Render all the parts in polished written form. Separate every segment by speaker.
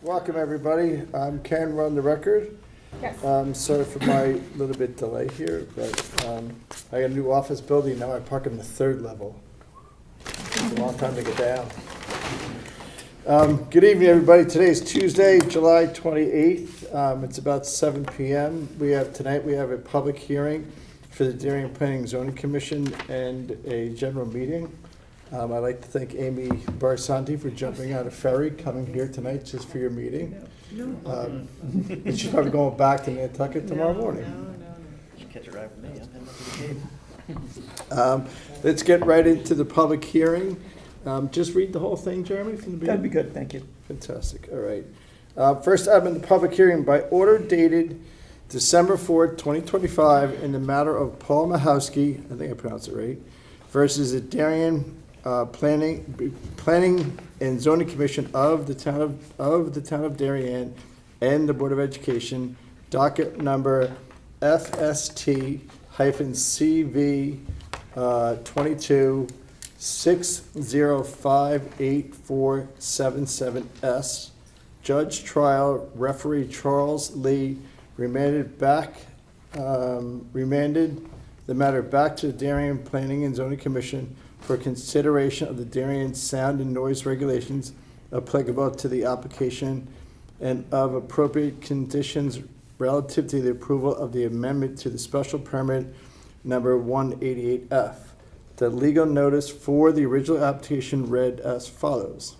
Speaker 1: Welcome, everybody. I'm Ken, run the record.
Speaker 2: Yes.
Speaker 1: Sorry for my little bit delay here, but I got a new office building now. I park on the 3rd level. It's a long time to get down. Good evening, everybody. Today is Tuesday, July 28th. It's about 7 p.m. Tonight we have a public hearing for the Darien Planning Zoning Commission and a general meeting. I'd like to thank Amy Barsanti for jumping on a ferry, coming here tonight just for your meeting. And she's probably going back to Nantucket tomorrow morning.
Speaker 3: No. You catch a ride with me. I'm heading up to the Cape.
Speaker 1: Let's get right into the public hearing. Just read the whole thing, Jeremy, from the beginning.
Speaker 4: That'd be good, thank you.
Speaker 1: Fantastic, all right. First item in the public hearing, by order dated December 4th, 2025, in the matter of Paul Michalski, I think I pronounced it right, versus the Darien Planning and Zoning Commission of the Town of Darien and the Board of Education, docket number FST-CV 22-6058477S. Judge trial referee Charles Lee remanded the matter back to the Darien Planning and Zoning Commission for consideration of the Darien sound and noise regulations applicable to the application and of appropriate conditions relative to the approval of the amendment to the special permit number 188F. The legal notice for the original application read as follows.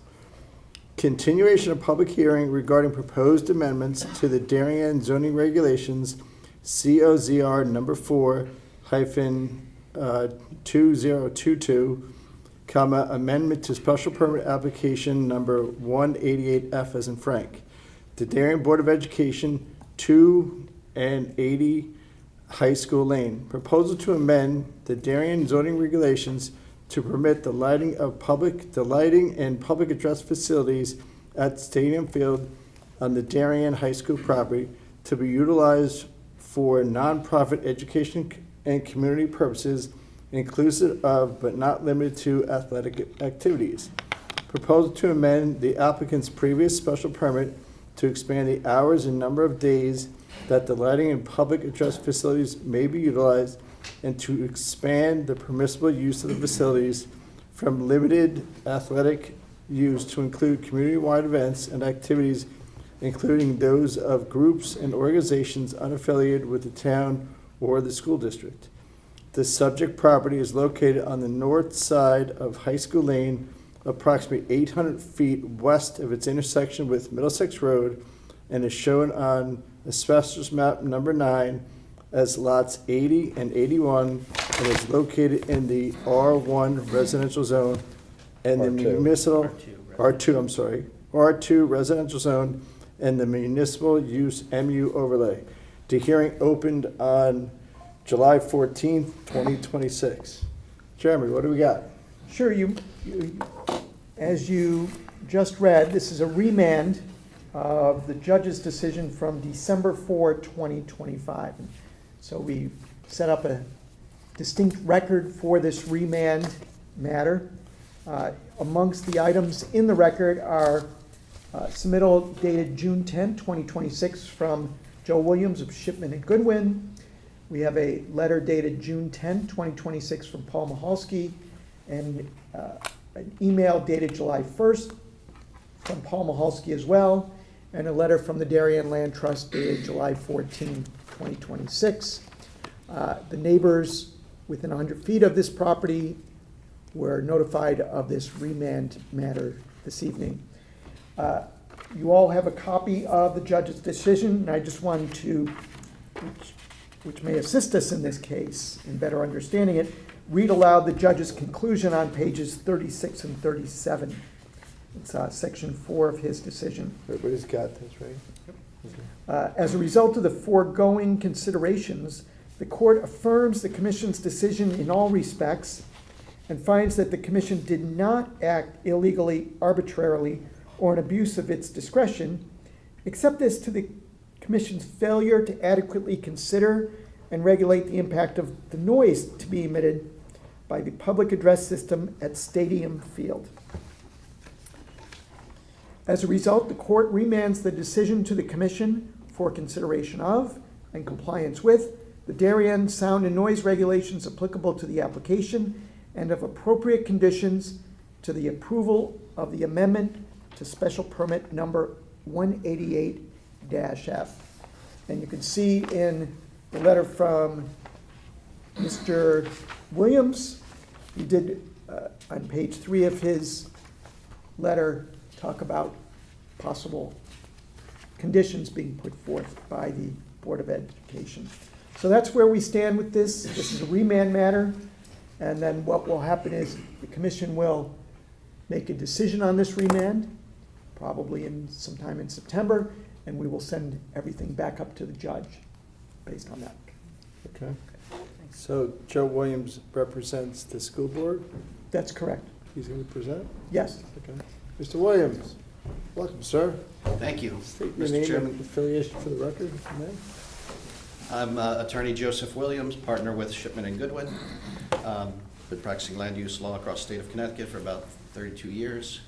Speaker 1: Continuation of public hearing regarding proposed amendments to the Darien Zoning Regulations, COZR number 4-2022, amendment to special permit application number 188F as in Frank. The Darien Board of Education, 2 and 80 High School Lane. Proposal to amend the Darien Zoning Regulations to permit the lighting and public address facilities at Stadium Field on the Darien High School property to be utilized for nonprofit education and community purposes, inclusive of but not limited to athletic activities. Proposal to amend the applicant's previous special permit to expand the hours and number of days that the lighting and public address facilities may be utilized and to expand the permissible use of the facilities from limited athletic use to include community-wide events and activities, including those of groups and organizations unaffiliated with the town or the school district. The subject property is located on the north side of High School Lane, approximately 800 feet west of its intersection with Middlesex Road, and is shown on Assessor's map number 9 as lots 80 and 81, and is located in the R1 residential zone and the municipal R2 residential zone and the municipal use MU overlay. The hearing opened on July 14th, 2026. Jeremy, what do we got?
Speaker 4: Sure, as you just read, this is a remand of the judge's decision from December 4, 2025. So we set up a distinct record for this remand matter. Amongst the items in the record are submittal dated June 10, 2026 from Joe Williams of Shipman and Goodwin. We have a letter dated June 10, 2026 from Paul Michalski, and an email dated July 1st from Paul Michalski as well, and a letter from the Darien Land Trust dated July 14, 2026. The neighbors within 100 feet of this property were notified of this remand matter this evening. You all have a copy of the judge's decision, and I just wanted to, which may assist us in this case in better understanding it, read aloud the judge's conclusion on pages 36 and 37. It's section 4 of his decision.
Speaker 1: Everybody's got this, right?
Speaker 4: As a result of the foregoing considerations, the court affirms the commission's decision in all respects and finds that the commission did not act illegally, arbitrarily, or an abuse of its discretion, except as to the commission's failure to adequately consider and regulate the impact of the noise to be emitted by the public address system at Stadium Field. As a result, the court remands the decision to the commission for consideration of and compliance with the Darien sound and noise regulations applicable to the application and of appropriate conditions to the approval of the amendment to special permit number 188-F. And you can see in the letter from Mr. Williams, he did, on page 3 of his letter, talk about possible conditions being put forth by the Board of Education. So that's where we stand with this. This is a remand matter. And then what will happen is the commission will make a decision on this remand, probably sometime in September, and we will send everything back up to the judge based on that.
Speaker 1: Okay. So Joe Williams represents the school board.
Speaker 4: That's correct.
Speaker 1: He's going to present?
Speaker 4: Yes.
Speaker 1: Okay. Mr. Williams, welcome, sir.
Speaker 3: Thank you,
Speaker 1: State your
Speaker 3: Mr.
Speaker 1: name
Speaker 3: Chairman.
Speaker 1: and affiliation for the record, if you may.
Speaker 3: I'm Attorney Joseph Williams, partner with Shipman and Goodwin. Been practicing land use law across the state of Connecticut for about 32 years,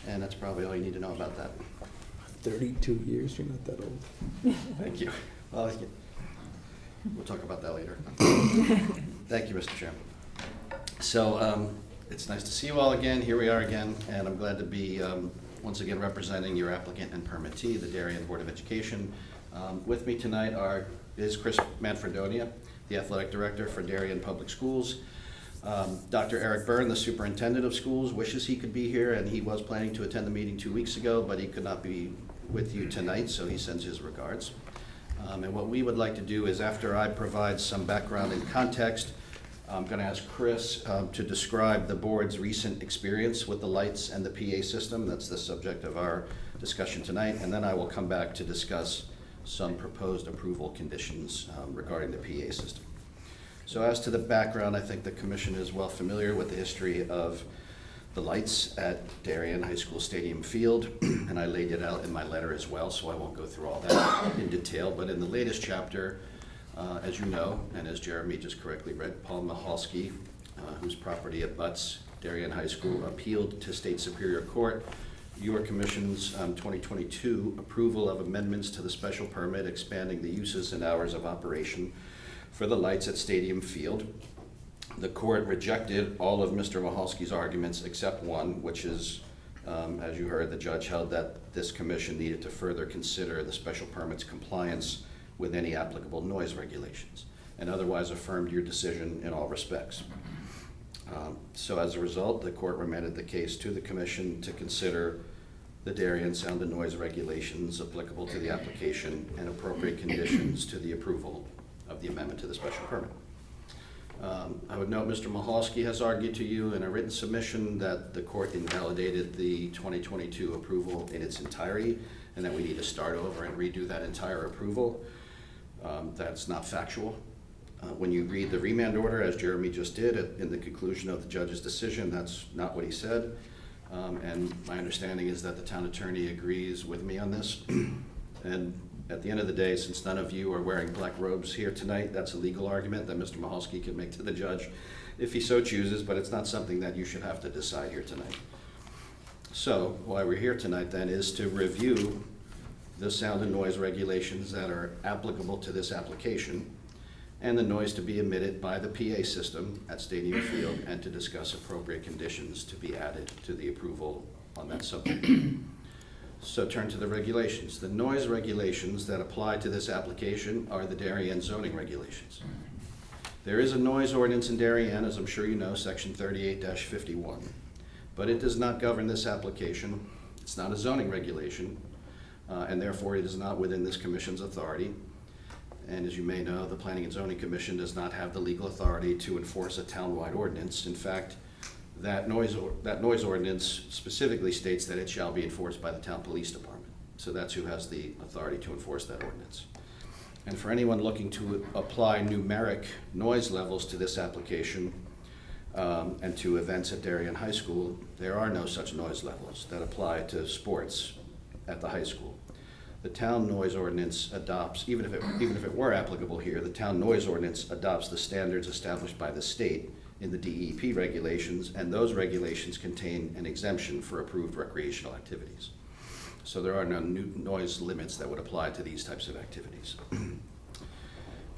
Speaker 3: and that's probably all you need to know about that.
Speaker 1: 32 years, you're not that old.
Speaker 3: Thank you. Well, we'll talk about that later. Thank you, Mr. Chairman. So it's nice to see you all again. Here we are again, and I'm glad to be once again representing your applicant and permittee, the Darien Board of Education. With me tonight is Chris Manfredonia, the athletic director for Darien Public Schools. Dr. Eric Byrne, the superintendent of schools, wishes he could be here, and he was planning to attend the meeting 2 weeks ago, but he could not be with you tonight, so he sends his regards. And what we would like to do is, after I provide some background and context, I'm going to ask Chris to describe the board's recent experience with the lights and the PA system. That's the subject of our discussion tonight, and then I will come back to discuss some proposed approval conditions regarding the PA system. So as to the background, I think the commission is well familiar with the history of the lights at Darien High School Stadium Field, and I laid it out in my letter as well, so I won't go through all that in detail. But in the latest chapter, as you know, and as Jeremy just correctly read, Paul Michalski, whose property abuts Darien High School, appealed to State Superior Court your commission's 2022 approval of amendments to the special permit expanding the uses and hours of operation for the lights at Stadium Field. The court rejected all of Mr. Michalski's arguments except one, which is, as you heard, the judge held that this commission needed to further consider the special permit's compliance with any applicable noise regulations, and otherwise affirmed your decision in all respects. So as a result, the court remanded the case to the commission to consider the Darien sound and noise regulations applicable to the application and appropriate conditions to the approval of the amendment to the special permit. I would note Mr. Michalski has argued to you in a written submission that the court invalidated the 2022 approval in its entirety and that we need to start over and redo that entire approval. That's not factual. When you read the remand order, as Jeremy just did, in the conclusion of the judge's decision, that's not what he said. And my understanding is that the town attorney agrees with me on this. And at the end of the day, since none of you are wearing black robes here tonight, that's a legal argument that Mr. Michalski can make to the judge if he so chooses, but it's not something that you should have to decide here tonight. So why we're here tonight then is to review the sound and noise regulations that are applicable to this application and the noise to be emitted by the PA system at Stadium Field, and to discuss appropriate conditions to be added to the approval on that subject. So turn to the regulations. The noise regulations that apply to this application are the Darien Zoning Regulations. There is a noise ordinance in Darien, as I'm sure you know, section 38-51, but it does not govern this application. It's not a zoning regulation, and therefore it is not within this commission's authority. And as you may know, the Planning and Zoning Commission does not have the legal authority to enforce a town-wide ordinance. In fact, that noise ordinance specifically states that it shall be enforced by the town police department. So that's who has the authority to enforce that ordinance. And for anyone looking to apply numeric noise levels to this application and to events at Darien High School, there are no such noise levels that apply to sports at the high school. The town noise ordinance adopts, even if it were applicable here, the town noise ordinance adopts the standards established by the state in the DEP regulations, and those regulations contain an exemption for approved recreational activities. So there are no new noise limits that would apply to these types of activities.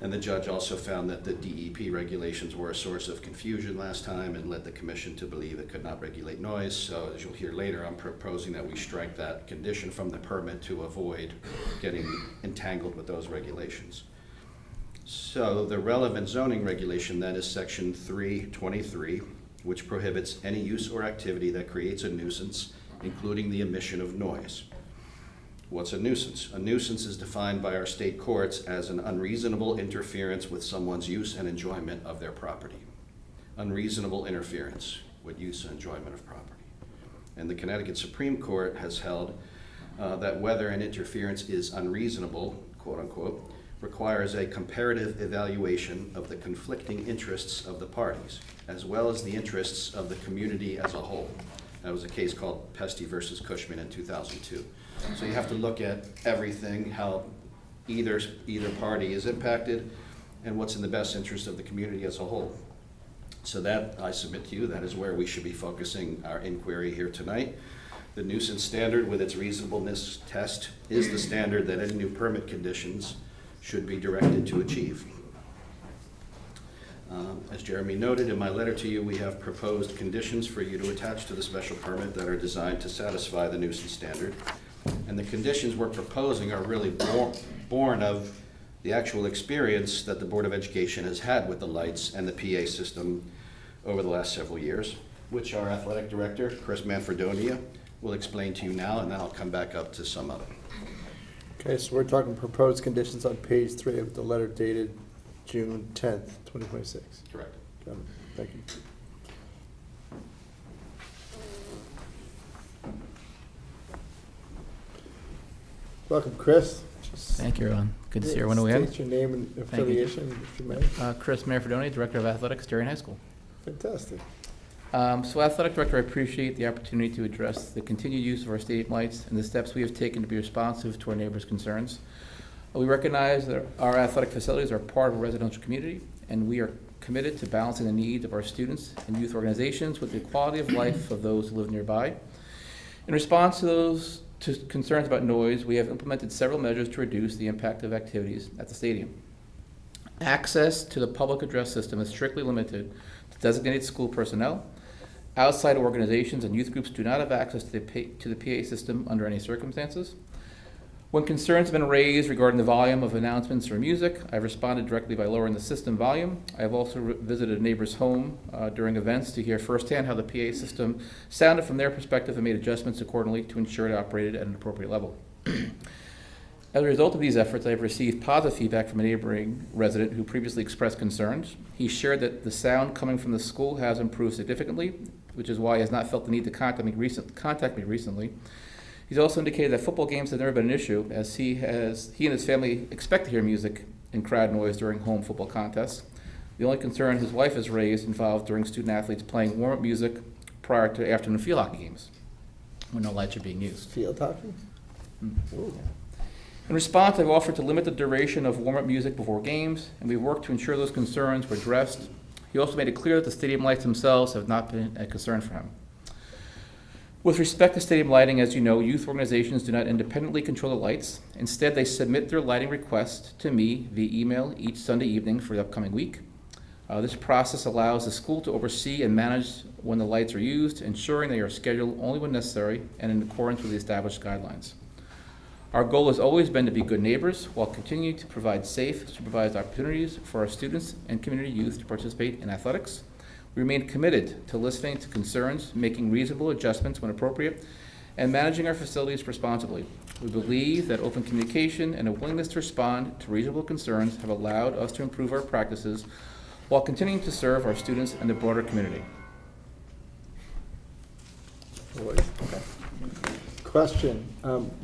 Speaker 3: And the judge also found that the DEP regulations were a source of confusion last time and led the commission to believe it could not regulate noise. So as you'll hear later, I'm proposing that we strike that condition from the permit to avoid getting entangled with those regulations. So the relevant zoning regulation, that is section 323, which prohibits any use or activity that creates a nuisance, including the emission of noise. What's a nuisance? A nuisance is defined by our state courts as an unreasonable interference with someone's use and enjoyment of their property. Unreasonable interference with use and enjoyment of property. And the Connecticut Supreme Court has held that whether an interference is unreasonable, quote unquote, requires a comparative evaluation of the conflicting interests of the parties, as well as the interests of the community as a whole. That was a case called Pesty versus Cushman in 2002. So you have to look at everything, how either party is impacted, and what's in the best interest of the community as a whole. So that, I submit to you, that is where we should be focusing our inquiry here tonight. The nuisance standard with its reasonableness test is the standard that any new permit conditions should be directed to achieve. As Jeremy noted in my letter to you, we have proposed conditions for you to attach to the special permit that are designed to satisfy the nuisance standard. And the conditions we're proposing are really born of the actual experience that the Board of Education has had with the lights and the PA system over the last several years, which our athletic director, Chris Manfredonia, will explain to you now, and then I'll come back up to sum up.
Speaker 1: Okay, so we're talking proposed conditions on page 3 of the letter dated June 10th, 2026.
Speaker 3: Correct.
Speaker 1: Got it. Thank you. Welcome, Chris.
Speaker 2: Thank you, everyone. Good to see everyone again.
Speaker 1: State your name and affiliation, if you may.
Speaker 2: Chris Manfredoni, Director of Athletics, Darien High School.
Speaker 1: Fantastic.
Speaker 2: So Athletic Director, I appreciate the opportunity to address the continued use of our stadium lights and the steps we have taken to be responsive to our neighbors' concerns. We recognize that our athletic facilities are part of a residential community, and we are committed to balancing the needs of our students and youth organizations with the quality of life of those who live nearby. In response to concerns about noise, we have implemented several measures to reduce the impact of activities at the stadium. Access to the public address system is strictly limited to designated school personnel. Outside organizations and youth groups do not have access to the PA system under any circumstances. When concerns have been raised regarding the volume of announcements or music, I've responded directly by lowering the system volume. I have also visited a neighbor's home during events to hear firsthand how the PA system sounded from their perspective and made adjustments accordingly to ensure it operated at an appropriate level. As a result of these efforts, I have received positive feedback from a neighboring resident who previously expressed concerns. He shared that the sound coming from the school has improved significantly, which is why he has not felt the need to contact me recently. He's also indicated that football games have never been an issue, as he and his family expect to hear music and crowd noise during home football contests. The only concern his wife has raised involved during student athletes playing warm-up music prior to afternoon field hockey games, when no lights are being used.
Speaker 1: Field hockey? Ooh.
Speaker 2: In response, I've offered to limit the duration of warm-up music before games, and we've worked to ensure those concerns were addressed. He also made it clear that the stadium lights themselves have not been a concern for him. With respect to stadium lighting, as you know, youth organizations do not independently control the lights. Instead, they submit their lighting request to me via email each Sunday evening for the upcoming week. This process allows the school to oversee and manage when the lights are used, ensuring they are scheduled only when necessary and in accordance with the established guidelines. Our goal has always been to be good neighbors while continuing to provide safe, supervised opportunities for our students and community youth to participate in athletics. We remain committed to listening to concerns, making reasonable adjustments when appropriate, and managing our facilities responsibly. We believe that open communication and a willingness to respond to reasonable concerns have allowed us to improve our practices while continuing to serve our students and the broader community.
Speaker 1: Okay. Question,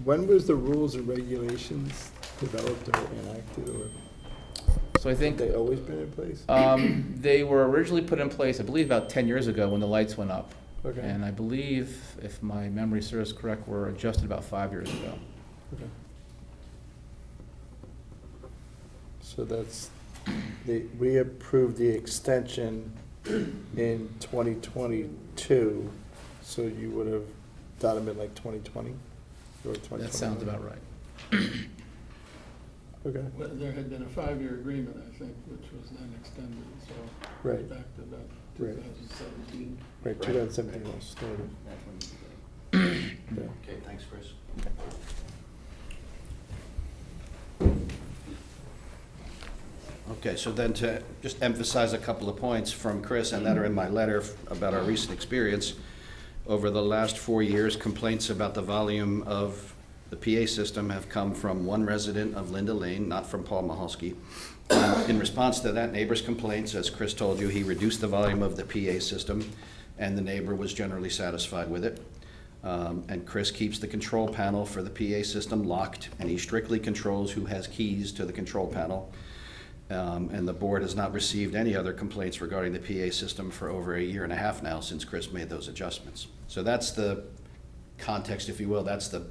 Speaker 1: when was the rules and regulations developed or enacted, or
Speaker 2: So I think
Speaker 1: have they always been in place?
Speaker 2: they were originally put in place, I believe, about 10 years ago when the lights went up.
Speaker 1: Okay.
Speaker 2: And I believe, if my memory serves correct, were adjusted about 5 years ago.
Speaker 1: Okay. So that's, we approved the extension in 2022, so you would have done them in like 2020? or 2021.
Speaker 2: That sounds about right.
Speaker 1: Okay,
Speaker 5: Well, there had been a 5-year agreement, I think, which was then extended, so
Speaker 1: right,
Speaker 5: back to about
Speaker 1: Right.
Speaker 5: 2017.
Speaker 1: right, 2017 was started. Yeah.
Speaker 3: Okay, thanks, Chris. Okay, so then to just emphasize a couple of points from Chris and that are in my letter about our recent experience. Over the last 4 years, complaints about the volume of the PA system have come from one resident of Linda Lane, not from Paul Michalski. In response to that neighbor's complaints, as Chris told you, he reduced the volume of the PA system, and the neighbor was generally satisfied with it. And Chris keeps the control panel for the PA system locked, and he strictly controls who has keys to the control panel. And the board has not received any other complaints regarding the PA system for over 1.5 years now since Chris made those adjustments. So that's the context, if you will. That's the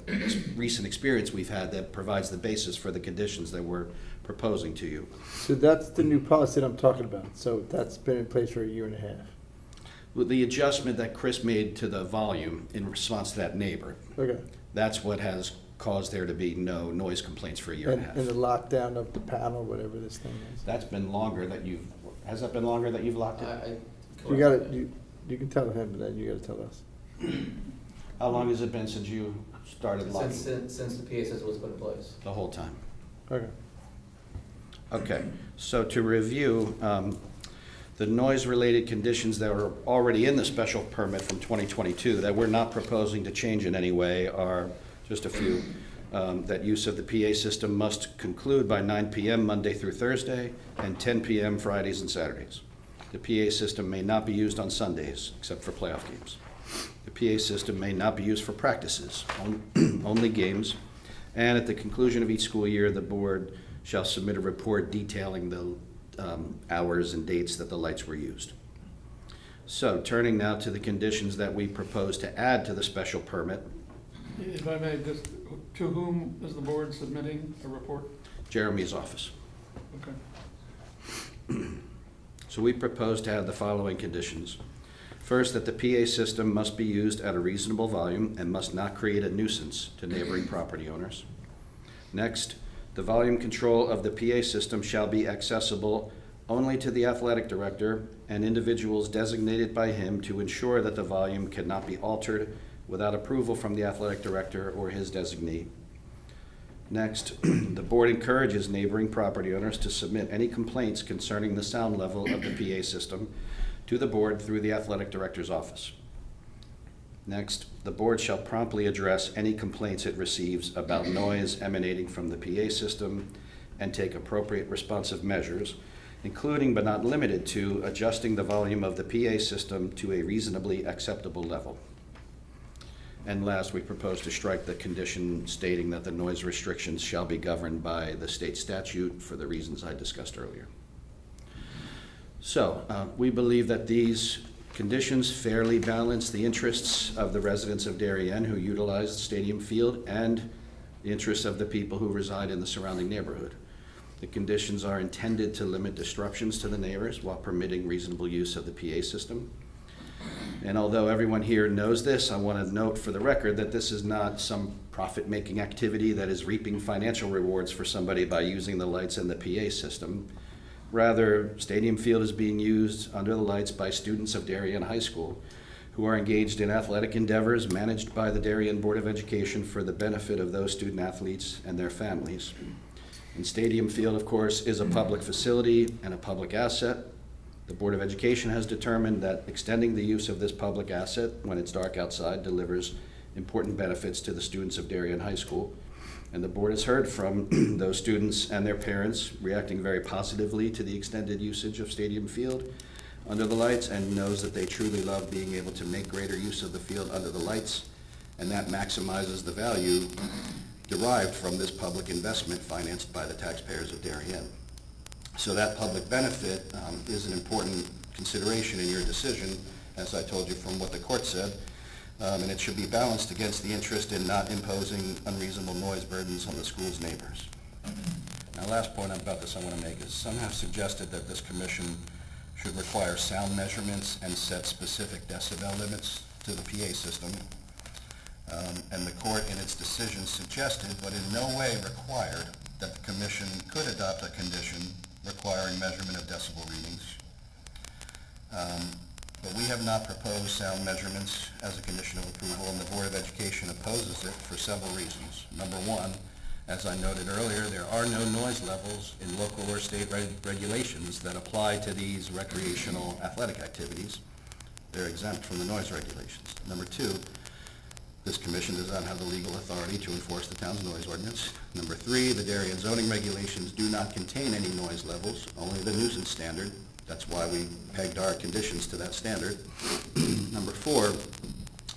Speaker 3: recent experience we've had that provides the basis for the conditions that we're proposing to you.
Speaker 1: So that's the new policy that I'm talking about. So that's been in place for 1.5 years.
Speaker 3: With the adjustment that Chris made to the volume in response to that neighbor,
Speaker 1: Okay.
Speaker 3: that's what has caused there to be no noise complaints for 1.5 years.
Speaker 1: And the lockdown of the panel, whatever this thing is.
Speaker 3: That's been longer that has that been longer that you've locked it?
Speaker 1: You gotta, you can tell him, but then you gotta tell us.
Speaker 3: How long has it been since you started locking?
Speaker 2: Since the PA system was put in place.
Speaker 3: The whole time.
Speaker 1: Okay.
Speaker 3: Okay, so to review, the noise-related conditions that are already in the special permit from 2022 that we're not proposing to change in any way are just a few. That use of the PA system must conclude by 9 p.m. Monday through Thursday and 10 p.m. Fridays and Saturdays. The PA system may not be used on Sundays, except for playoff games. The PA system may not be used for practices, only games. And at the conclusion of each school year, the board shall submit a report detailing the hours and dates that the lights were used. So turning now to the conditions that we propose to add to the special permit.
Speaker 5: If I may, just, to whom is the board submitting a report?
Speaker 3: Jeremy's office.
Speaker 5: Okay.
Speaker 3: So we propose to add the following conditions. First, that the PA system must be used at a reasonable volume and must not create a nuisance to neighboring property owners. Next, the volume control of the PA system shall be accessible only to the athletic director and individuals designated by him to ensure that the volume cannot be altered without approval from the athletic director or his designee. Next, the board encourages neighboring property owners to submit any complaints concerning the sound level of the PA system to the board through the athletic director's office. Next, the board shall promptly address any complaints it receives about noise emanating from the PA system and take appropriate responsive measures, including but not limited to adjusting the volume of the PA system to a reasonably acceptable level. And last, we propose to strike the condition stating that the noise restrictions shall be governed by the state statute for the reasons I discussed earlier. So, we believe that these conditions fairly balance the interests of the residents of Darien who utilize the stadium field and the interests of the people who reside in the surrounding neighborhood. The conditions are intended to limit disruptions to the neighbors while permitting reasonable use of the PA system. And although everyone here knows this, I want to note for the record that this is not some profit-making activity that is reaping financial rewards for somebody by using the lights in the PA system. Rather, Stadium Field is being used under the lights by students of Darien High School who are engaged in athletic endeavors managed by the Darien Board of Education for the benefit of those student athletes and their families. And Stadium Field, of course, is a public facility and a public asset. The Board of Education has determined that extending the use of this public asset when it's dark outside delivers important benefits to the students of Darien High School. And the board has heard from those students and their parents reacting very positively to the extended usage of Stadium Field under the lights and knows that they truly love being able to make greater use of the field under the lights, and that maximizes the value derived from this public investment financed by the taxpayers of Darien. So that public benefit is an important consideration in your decision, as I told you from what the court said, and it should be balanced against the interest in not imposing unreasonable noise burdens on the school's neighbors. Now, last point about this I want to make is some have suggested that this commission should require sound measurements and set specific decibel limits to the PA system. And the court in its decision suggested, but in no way required, that the commission could adopt a condition requiring measurement of decibel readings. But we have not proposed sound measurements as a condition of approval, and the Board of Education opposes it for several reasons. Number one, as I noted earlier, there are no noise levels in local or state regulations that apply to these recreational athletic activities. They're exempt from the noise regulations. Number two, this commission does not have the legal authority to enforce the town's noise ordinance. Number three, the Darien Zoning Regulations do not contain any noise levels, only the nuisance standard. That's why we pegged our conditions to that standard. Number four,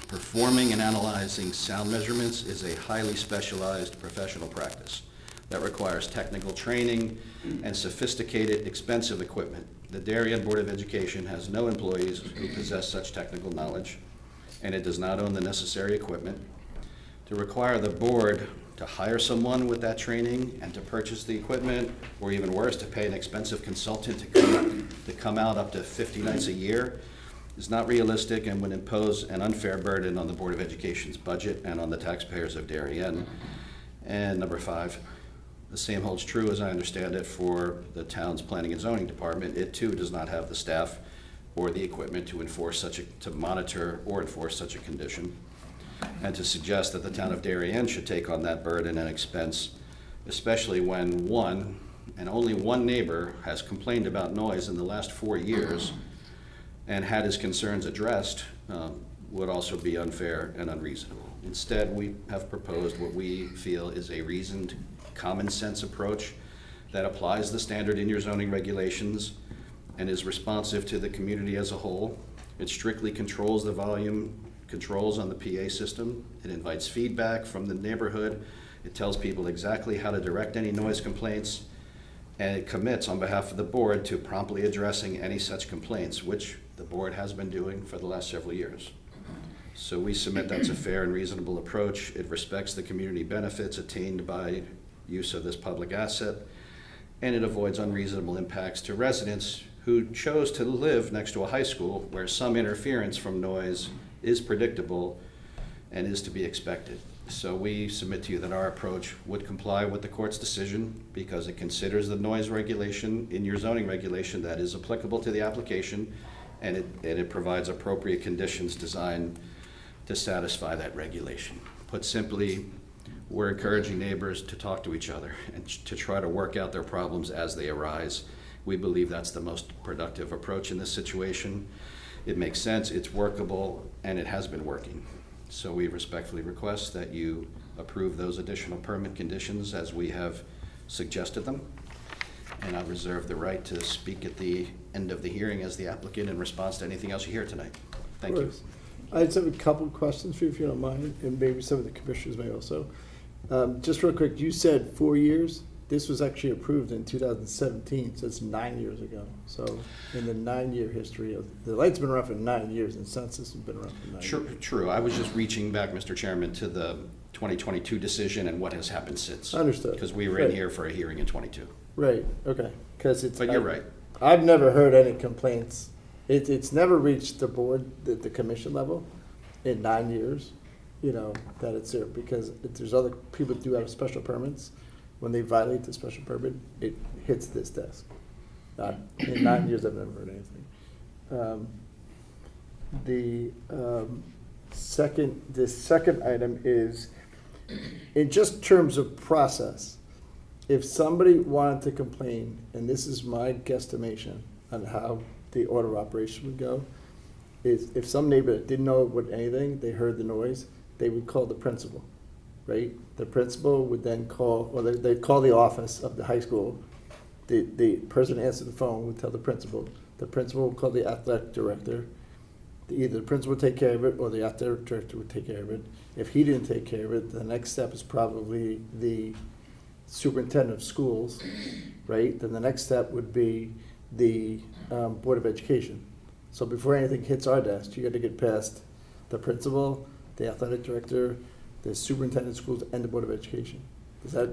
Speaker 3: performing and analyzing sound measurements is a highly specialized professional practice that requires technical training and sophisticated, expensive equipment. The Darien Board of Education has no employees who possess such technical knowledge, and it does not own the necessary equipment. To require the board to hire someone with that training and to purchase the equipment, or even worse, to pay an expensive consultant to come out up to 50 nights a year, is not realistic and would impose an unfair burden on the Board of Education's budget and on the taxpayers of Darien. And number five, the same holds true, as I understand it, for the town's Planning and Zoning Department. It too does not have the staff or the equipment to monitor or enforce such a condition. And to suggest that the town of Darien should take on that burden and expense, especially when one and only one neighbor has complained about noise in the last 4 years and had his concerns addressed, would also be unfair and unreasonable. Instead, we have proposed what we feel is a reasoned, common sense approach that applies the standard in your zoning regulations and is responsive to the community as a whole. It strictly controls the volume controls on the PA system. It invites feedback from the neighborhood. It tells people exactly how to direct any noise complaints, and it commits on behalf of the board to promptly addressing any such complaints, which the board has been doing for the last several years. So we submit that's a fair and reasonable approach. It respects the community benefits attained by use of this public asset, and it avoids unreasonable impacts to residents who chose to live next to a high school where some interference from noise is predictable and is to be expected. So we submit to you that our approach would comply with the court's decision because it considers the noise regulation in your zoning regulation that is applicable to the application, and it provides appropriate conditions designed to satisfy that regulation. Put simply, we're encouraging neighbors to talk to each other and to try to work out their problems as they arise. We believe that's the most productive approach in this situation. It makes sense, it's workable, and it has been working. So we respectfully request that you approve those additional permit conditions as we have suggested them. And I reserve the right to speak at the end of the hearing as the applicant in response to anything else you hear tonight. Thank you.
Speaker 1: I just have a couple of questions for you, if you don't mind, and maybe some of the commissioners may also. Just real quick, you said 4 years. This was actually approved in 2017, so it's 9 years ago. So in the 9-year history of, the light's been around for 9 years, and census has been around for 9 years.
Speaker 3: True. I was just reaching back, Mr. Chairman, to the 2022 decision and what has happened since.
Speaker 1: Understood.
Speaker 3: Because we were in here for a hearing in 22.
Speaker 1: Right, okay. Because it's.
Speaker 3: But you're right.
Speaker 1: I've never heard any complaints. It's never reached the board, the commission level in 9 years, that it's there. Because if there's other people who do have special permits. When they violate the special permit, it hits this desk. In 9 years, I've never heard anything. The second item is, in just terms of process, if somebody wanted to complain, and this is my guesstimation on how the order of operation would go, is if some neighbor didn't know what anything, they heard the noise, they would call the principal. Right? The principal would then call, or they'd call the office of the high school. The person who answered the phone would tell the principal. The principal would call the athletic director. Either the principal would take care of it, or the athletic director would take care of it. If he didn't take care of it, the next step is probably the superintendent of schools, right? Then the next step would be the Board of Education. So before anything hits our desk, you got to get past the principal, the athletic director, the superintendent of schools, and the Board of Education. Does that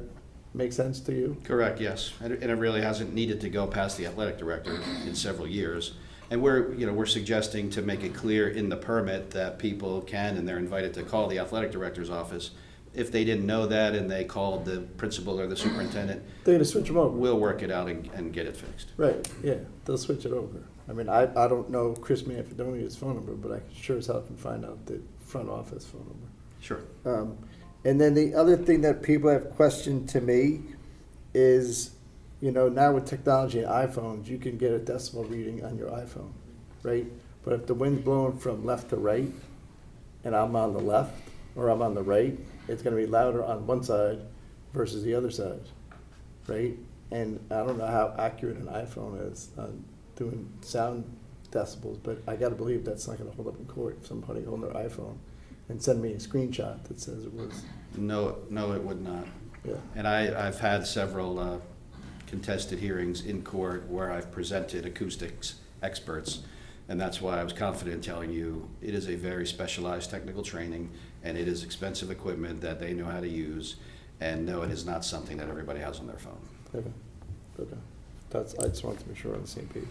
Speaker 1: make sense to you?
Speaker 3: Correct, yes. And it really hasn't needed to go past the athletic director in several years. And we're suggesting to make it clear in the permit that people can, and they're invited to call the athletic director's office. If they didn't know that and they called the principal or the superintendent,
Speaker 1: They're gonna switch them over.
Speaker 3: we'll work it out and get it fixed.
Speaker 1: Right, yeah, they'll switch it over. I mean, I don't know Chris Manfredoni's phone number, but I sure as hell can find out the front office phone number.
Speaker 3: Sure.
Speaker 1: And then the other thing that people have questioned to me is, now with technology and iPhones, you can get a decibel reading on your iPhone, right? But if the wind's blowing from left to right, and I'm on the left, or I'm on the right, it's gonna be louder on one side versus the other side, right? And I don't know how accurate an iPhone is on doing sound decibels, but I gotta believe that's not gonna hold up in court if somebody holding their iPhone and send me a screenshot that says it was,
Speaker 3: No, it would not.
Speaker 1: yeah.
Speaker 3: And I've had several contested hearings in court where I've presented acoustics experts, and that's why I was confident in telling you it is a very specialized technical training, and it is expensive equipment that they know how to use, and no, it is not something that everybody has on their phone.
Speaker 1: Okay. I just wanted to make sure we're on the same page.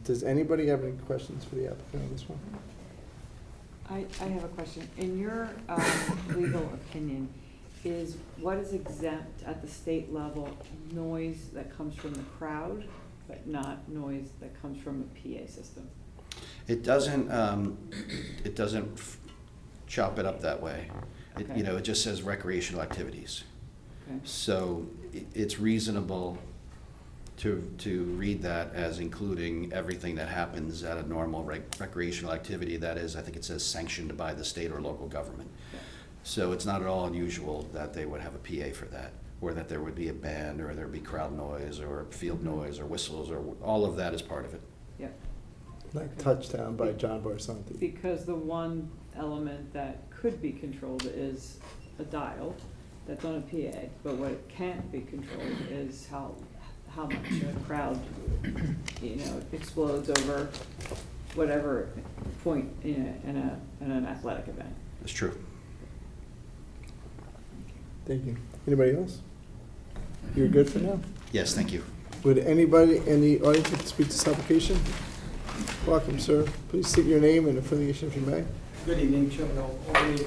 Speaker 1: Does anybody have any questions for the applicant on this one?
Speaker 6: I have a question. In your legal opinion, is what is exempt at the state level noise that comes from the crowd, but not noise that comes from a PA system?
Speaker 3: It doesn't chop it up that way.
Speaker 6: Okay.
Speaker 3: It just says recreational activities.
Speaker 6: Okay.
Speaker 3: So it's reasonable to read that as including everything that happens at a normal recreational activity that is, I think it says sanctioned by the state or local government.
Speaker 6: Yeah.
Speaker 3: So it's not at all unusual that they would have a PA for that, or that there would be a band, or there'd be crowd noise, or field noise, or whistles, or all of that is part of it.
Speaker 6: Yeah.
Speaker 1: Like Touchdown by John Barsanti.
Speaker 6: Because the one element that could be controlled is a dial that's on a PA, but what it can't be controlled is how much a crowd, explodes over whatever point in an athletic event.
Speaker 3: It's true.
Speaker 1: Thank you. Anybody else? You're good for now?
Speaker 3: Yes, thank you.
Speaker 1: Would anybody in the audience like to speak to this application? Welcome, sir. Please state your name and affiliation if you may.
Speaker 7: Good evening, Chairman O'Leary,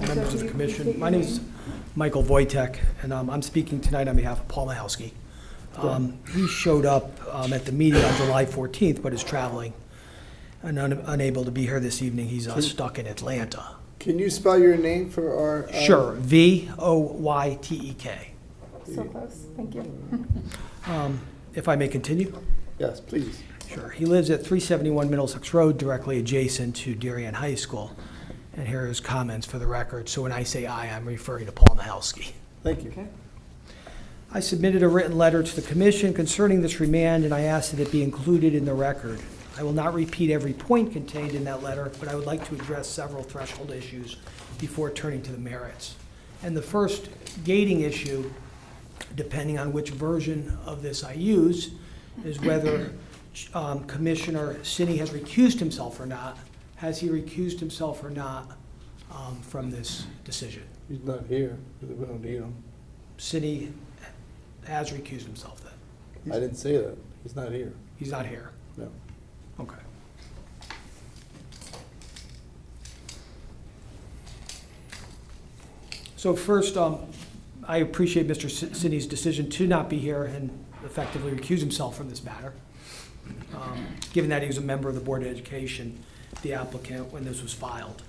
Speaker 7: members of the commission.
Speaker 6: State
Speaker 7: My
Speaker 6: your
Speaker 7: name is
Speaker 6: name.
Speaker 7: Michael Wojtek, and I'm speaking tonight on behalf of Paul Michalski. He showed up at the meeting on July 14th, but is traveling and unable to be here this evening. He's stuck in Atlanta.
Speaker 1: Can you spell your name for our?
Speaker 7: Sure, Voytek.
Speaker 8: So close, thank you.
Speaker 7: If I may continue?
Speaker 1: Yes, please.
Speaker 7: Sure. He lives at 371 Middlesex Road, directly adjacent to Darien High School. And here are his comments for the record. So when I say I, I'm referring to Paul Michalski.
Speaker 1: Thank you.
Speaker 6: Okay.
Speaker 7: I submitted a written letter to the commission concerning this remand, and I asked that it be included in the record. I will not repeat every point contained in that letter, but I would like to address several threshold issues before turning to the merits. And the first gating issue, depending on which version of this I use, is whether Commissioner Sinney has recused himself or not. Has he recused himself or not from this decision?
Speaker 1: He's not here. We don't need him.
Speaker 7: Sinney has recused himself then.
Speaker 1: I didn't say that. He's not here.
Speaker 7: He's not here.
Speaker 1: No.
Speaker 7: Okay. So first, I appreciate Mr. Sinney's decision to not be here and effectively recuse himself from this matter, given that he was a member of the Board of Education, the applicant, when this was filed.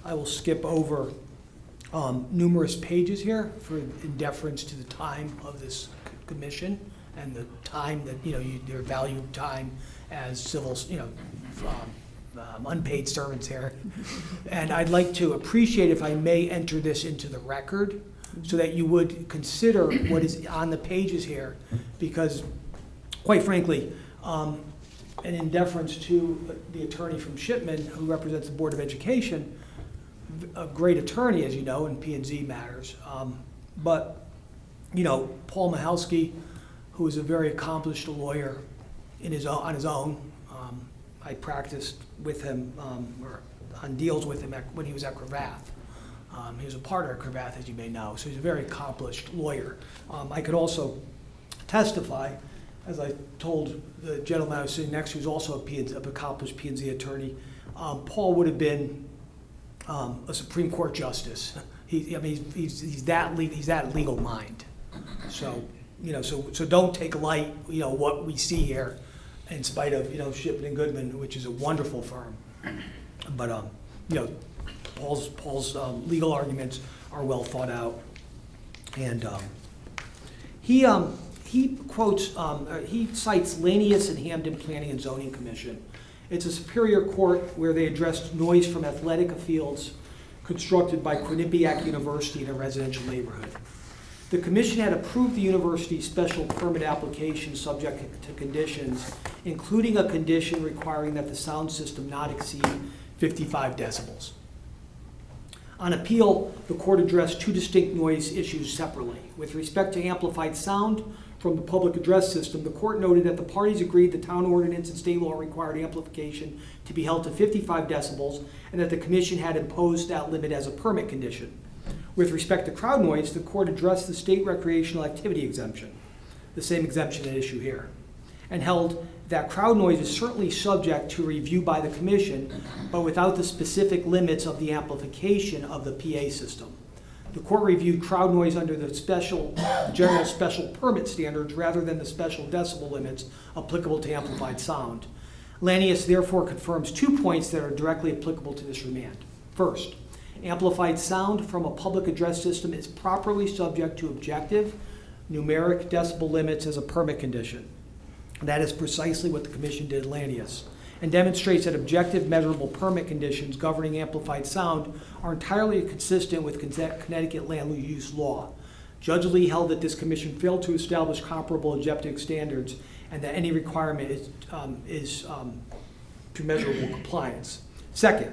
Speaker 7: I will skip over numerous pages here in deference to the time of this commission and the time that, their valued time as civil, unpaid servants here. And I'd like to appreciate if I may enter this into the record so that you would consider what is on the pages here, because quite frankly, and in deference to the attorney from Shipman who represents the Board of Education, a great attorney, as you know, in P&Z matters. But Paul Michalski, who is a very accomplished lawyer on his own, I practiced with him or on deals with him when he was at Cravath. He was a partner at Cravath, as you may know, so he's a very accomplished lawyer. I could also testify as I told the gentleman I was sitting next to, who's also an accomplished P&Z attorney, Paul would have been a Supreme Court justice. He's that legal mind. So, so don't take light, what we see here, in spite of, Shipman and Goodman, which is a wonderful firm. But, Paul's legal arguments are well thought out. And he quotes, he cites Lanius and Hamden Planning and Zoning Commission. It's a superior court where they addressed noise from athletic fields constructed by Quinnipiac University in a residential neighborhood. The commission had approved the university's special permit application subject to conditions, including a condition requiring that the sound system not exceed 55 decibels. On appeal, the court addressed two distinct noise issues separately. With respect to amplified sound from the public address system, the court noted that the parties agreed the town ordinance and state law required amplification to be held to 55 decibels and that the commission had imposed that limit as a permit condition. With respect to crowd noise, the court addressed the state recreational activity exemption, the same exemption at issue here, and held that crowd noise is certainly subject to review by the commission, but without the specific limits of the amplification of the PA system. The court reviewed crowd noise under the general special permit standards rather than the special decibel limits applicable to amplified sound. Lanius therefore confirms 2 points that are directly applicable to this remand. First, amplified sound from a public address system is properly subject to objective numeric decibel limits as a permit condition. That is precisely what the commission did at Lanius, and demonstrates that objective measurable permit conditions governing amplified sound are entirely consistent with Connecticut land use law. Judge Lee held that this commission failed to establish comparable objective standards and that any requirement is to measurable compliance. Second,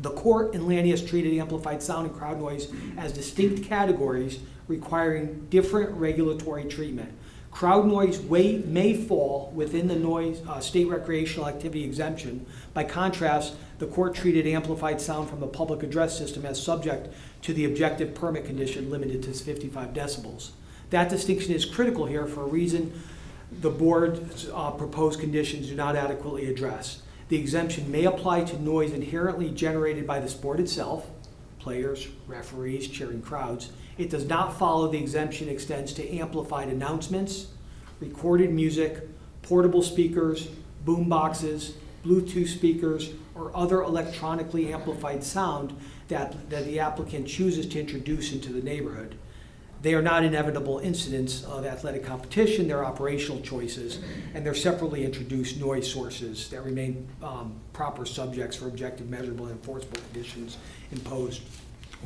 Speaker 7: the court in Lanius treated amplified sound and crowd noise as distinct categories requiring different regulatory treatment. Crowd noise may fall within the noise state recreational activity exemption. By contrast, the court treated amplified sound from the public address system as subject to the objective permit condition limited to 55 decibels. That distinction is critical here for a reason the board's proposed conditions do not adequately address. The exemption may apply to noise inherently generated by the sport itself, players, referees, cheering crowds. It does not follow the exemption extends to amplified announcements, recorded music, portable speakers, boom boxes, Bluetooth speakers, or other electronically amplified sound that the applicant chooses to introduce into the neighborhood. They are not inevitable incidents of athletic competition, they're operational choices, and they're separately introduced noise sources that remain proper subjects for objective, measurable, and enforceable conditions imposed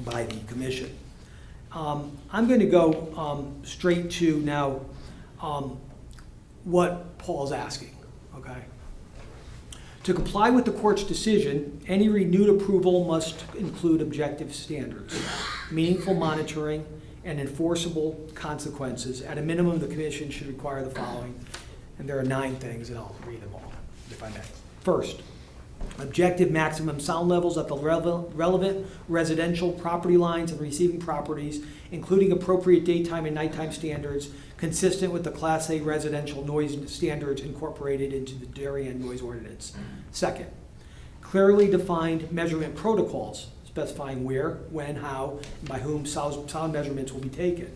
Speaker 7: by the commission. I'm going to go straight to now what Paul's asking, okay? To comply with the court's decision, any renewed approval must include objective standards, meaningful monitoring, and enforceable consequences. At a minimum, the commission should require the following, and there are 9 things, and I'll read them all, if I may. First, objective maximum sound levels at the relevant residential property lines and receiving properties, including appropriate daytime and nighttime standards, consistent with the Class A residential noise standards incorporated into the Darien Noise Ordinance. Second, clearly defined measurement protocols, specifying where, when, how, and by whom sound measurements will be taken.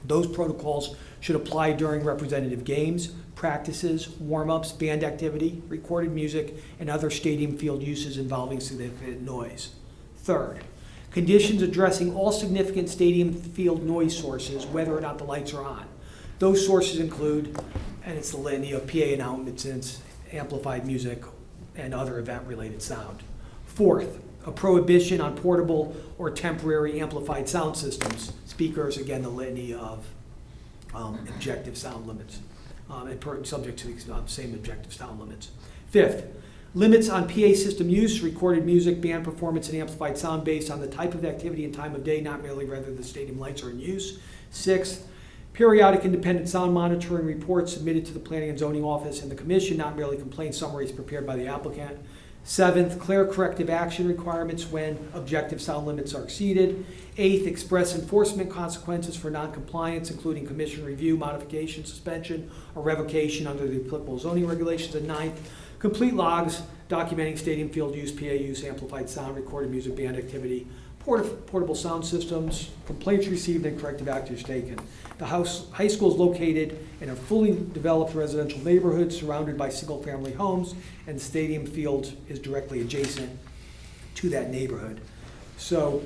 Speaker 7: Those protocols should apply during representative games, practices, warm-ups, band activity, recorded music, and other stadium field uses involving significant noise. Third, conditions addressing all significant stadium field noise sources, whether or not the lights are on. Those sources include, and it's the litany of PA announcements, amplified music, and other event-related sound. Fourth, a prohibition on portable or temporary amplified sound systems. Speakers, again, the litany of objective sound limits, and subject to the same objective sound limits. Fifth, limits on PA system use, recorded music, band performance, and amplified sound based on the type of activity and time of day, not merely whether the stadium lights are in use. Sixth, periodic independent sound monitoring reports submitted to the Planning and Zoning Office and the Commission, not merely complaint summaries prepared by the applicant. Seventh, clear corrective action requirements when objective sound limits are exceeded. Eighth, express enforcement consequences for noncompliance, including commission review, modification, suspension, or revocation under the applicable zoning regulations. And ninth, complete logs documenting stadium field use, PA use, amplified sound, recorded music, band activity, portable sound systems, complaints received, and corrective actions taken. The high school is located in a fully developed residential neighborhood surrounded by single-family homes, and the stadium field is directly adjacent to that neighborhood. So,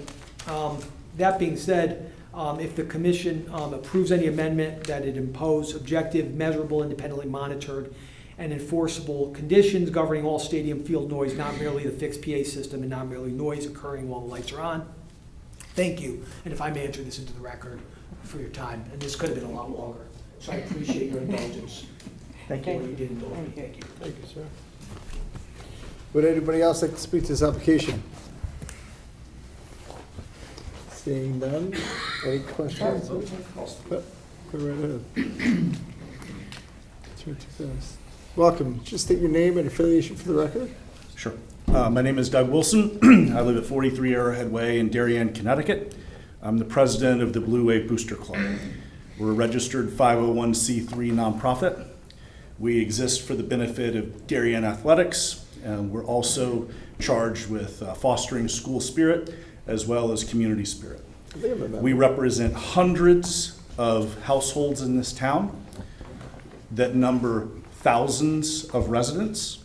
Speaker 7: that being said, if the commission approves any amendment that it impose objective, measurable, independently monitored, and enforceable conditions governing all stadium field noise, not merely the fixed PA system and not merely noise occurring while the lights are on. Thank you, and if I may enter this into the record for your time, and this could have been a lot longer, so I appreciate your indulgence.
Speaker 4: Thank
Speaker 7: What
Speaker 4: you.
Speaker 7: you did indulge me, thank you.
Speaker 1: Thank you, sir. Would anybody else like to speak to this application? Seeing none, any questions? Go right ahead. Turn too fast. Welcome. Just state your name and affiliation for the record.
Speaker 9: Sure. My name is Doug Wilson. I live at 43 Arrowhead Way in Darien, Connecticut. I'm the president of the Blue Wave Booster Club. We're a registered 501c3 nonprofit. We exist for the benefit of Darien athletics, and we're also charged with fostering school spirit as well as community spirit. We represent hundreds of households in this town that number thousands of residents.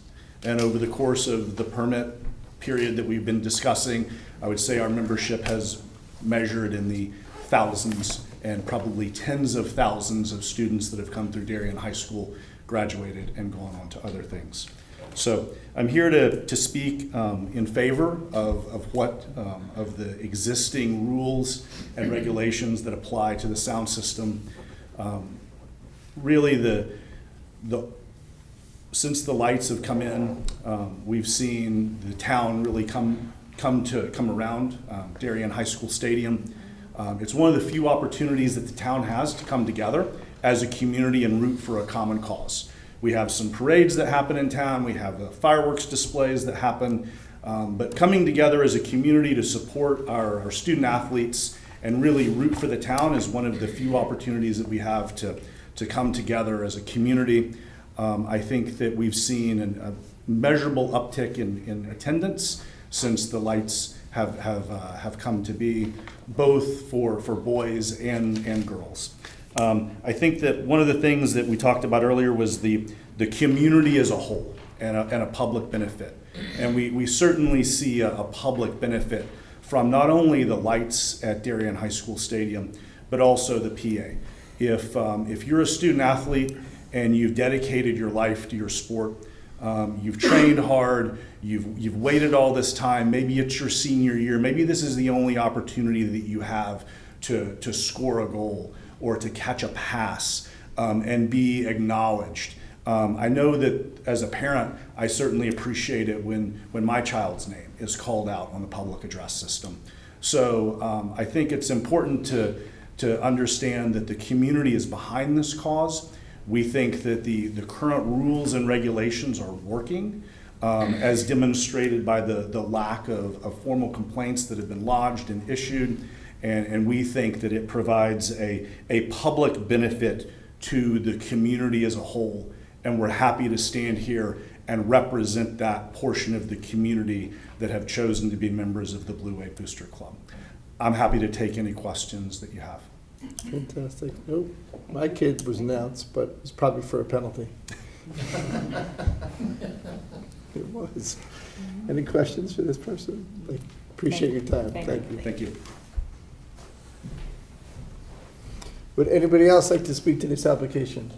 Speaker 9: And over the course of the permit period that we've been discussing, I would say our membership has measured in the thousands and probably tens of thousands of students that have come through Darien High School, graduated, and gone on to other things. So I'm here to speak in favor of what of the existing rules and regulations that apply to the sound system. Really, since the lights have come in, we've seen the town really come around Darien High School Stadium. It's one of the few opportunities that the town has to come together as a community and root for a common cause. We have some parades that happen in town, we have the fireworks displays that happen, but coming together as a community to support our student athletes and really root for the town is one of the few opportunities that we have to come together as a community. I think that we've seen a measurable uptick in attendance since the lights have come to be, both for boys and girls. I think that one of the things that we talked about earlier was the community as a whole and a public benefit. And we certainly see a public benefit from not only the lights at Darien High School Stadium, but also the PA. If you're a student athlete and you've dedicated your life to your sport, you've trained hard, you've waited all this time, maybe it's your senior year, maybe this is the only opportunity that you have to score a goal or to catch a pass and be acknowledged. I know that as a parent, I certainly appreciate it when my child's name is called out on the public address system. So I think it's important to understand that the community is behind this cause. We think that the current rules and regulations are working, as demonstrated by the lack of formal complaints that have been lodged and issued. And we think that it provides a public benefit to the community as a whole. And we're happy to stand here and represent that portion of the community that have chosen to be members of the Blue Wave Booster Club. I'm happy to take any questions that you have.
Speaker 1: Fantastic. Nope. My kid was announced, but it's probably for a penalty. It was. Any questions for this person? I appreciate your time. Thank you.
Speaker 9: Thank you.
Speaker 1: Would anybody else like to speak to this application?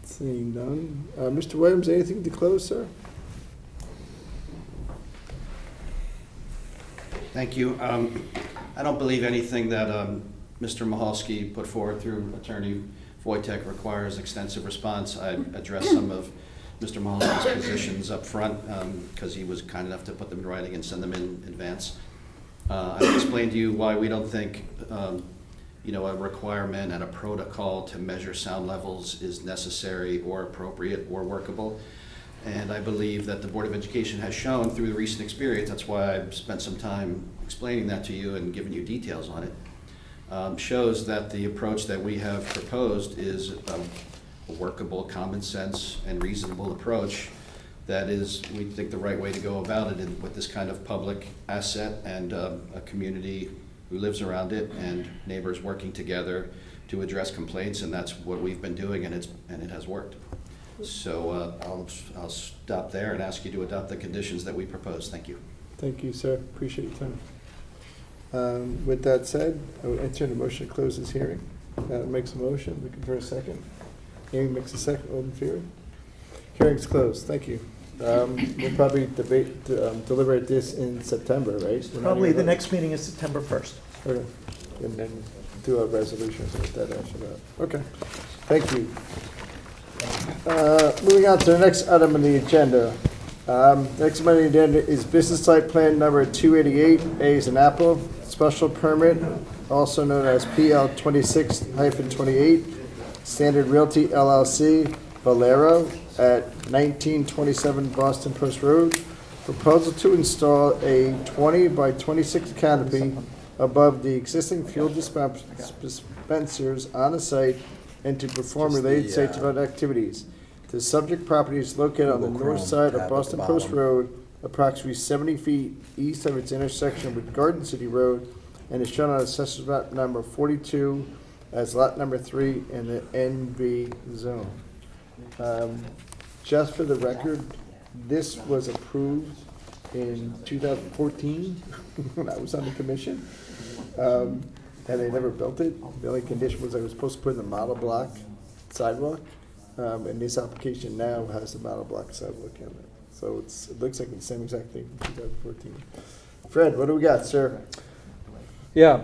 Speaker 1: Seeing none. Mr. Williams, anything to close, sir?
Speaker 3: Thank you. I don't believe anything that Mr. Michalski put forward through Attorney Wojtek requires extensive response. I addressed some of Mr. Michalski's positions up front because he was kind enough to put them in writing and send them in advance. I've explained to you why we don't think a requirement and a protocol to measure sound levels is necessary or appropriate or workable. And I believe that the Board of Education has shown through the recent experience, that's why I've spent some time explaining that to you and giving you details on it, shows that the approach that we have proposed is a workable, common sense, and reasonable approach that is, we think, the right way to go about it with this kind of public asset and a community who lives around it and neighbors working together to address complaints, and that's what we've been doing, and it has worked. So I'll stop there and ask you to adopt the conditions that we propose. Thank you.
Speaker 1: Thank you, sir. Appreciate your time. With that said, I will enter a motion to close this hearing. Makes a motion. Looking for a second. Amy makes a second. All in favor? Hearing's closed. Thank you. We'll probably deliberate this in September, right?
Speaker 4: Probably the next meeting is September 1st.
Speaker 1: Okay. And then do a resolution or something like that after that. Okay. Thank you. Moving on to the next item on the agenda. Next item on the agenda is business site plan number 288, A as an apple, special permit, also known as PL 26-28, Standard Realty LLC, Valero, at 1927 Boston Post Road. Proposal to install a 20 by 26 canopy above the existing fuel dispensers on the site and to perform related site development activities. The subject property is located on the north side of Boston Post Road, approximately 70 feet east of its intersection with Garden City Road, and is shown on Assessor's map number 42 as lot number 3 in the NB zone. Just for the record, this was approved in 2014 when I was on the commission. And they never built it. The only condition was I was supposed to put in the model block sidewalk. And this application now has the model block sidewalk in it. So it looks like the same exact thing from 2014. Fred, what do we got, sir?
Speaker 10: Yeah,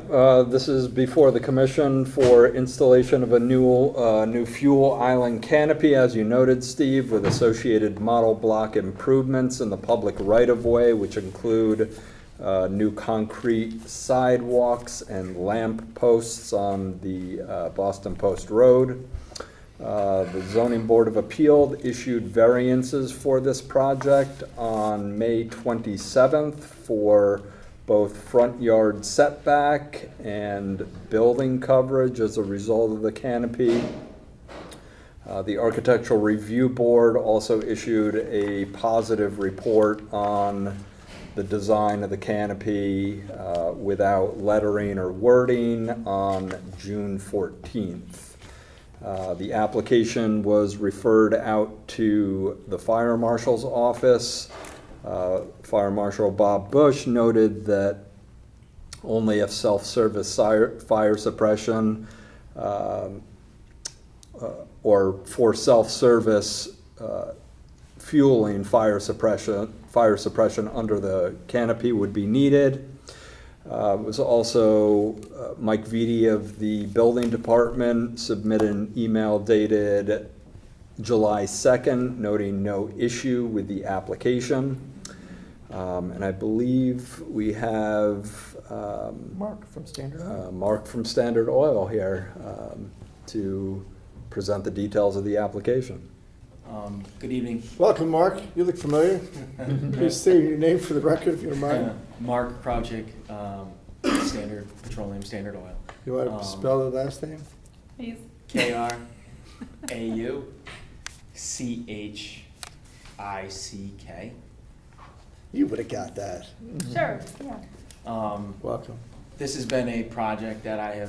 Speaker 10: this is before the commission for installation of a new fuel island canopy, as you noted, Steve, with associated model block improvements in the public right-of-way, which include new concrete sidewalks and lamp posts on the Boston Post Road. The Zoning Board of Appeal issued variances for this project on May 27th for both front yard setback and building coverage as a result of the canopy. The Architectural Review Board also issued a positive report on the design of the canopy without lettering or wording on June 14th. The application was referred out to the Fire Marshal's office. Fire Marshal Bob Bush noted that only if self-service fire suppression or for self-service fueling fire suppression under the canopy would be needed. It was also Mike Vitti of the building department submitted an email dated July 2nd noting no issue with the application. And I believe we have
Speaker 4: Mark from Standard Oil.
Speaker 10: Mark from Standard Oil here to present the details of the application.
Speaker 11: Good evening.
Speaker 1: Welcome, Mark. You look familiar. Please state your name for the record, if you don't mind.
Speaker 11: Mark Krawczyk, Standard Petroleum, Standard Oil.
Speaker 1: You want to spell the last name?
Speaker 8: Please.
Speaker 11: Krauczyck.
Speaker 1: You would have got that.
Speaker 8: Sure, yeah.
Speaker 1: Welcome.
Speaker 11: This has been a project that I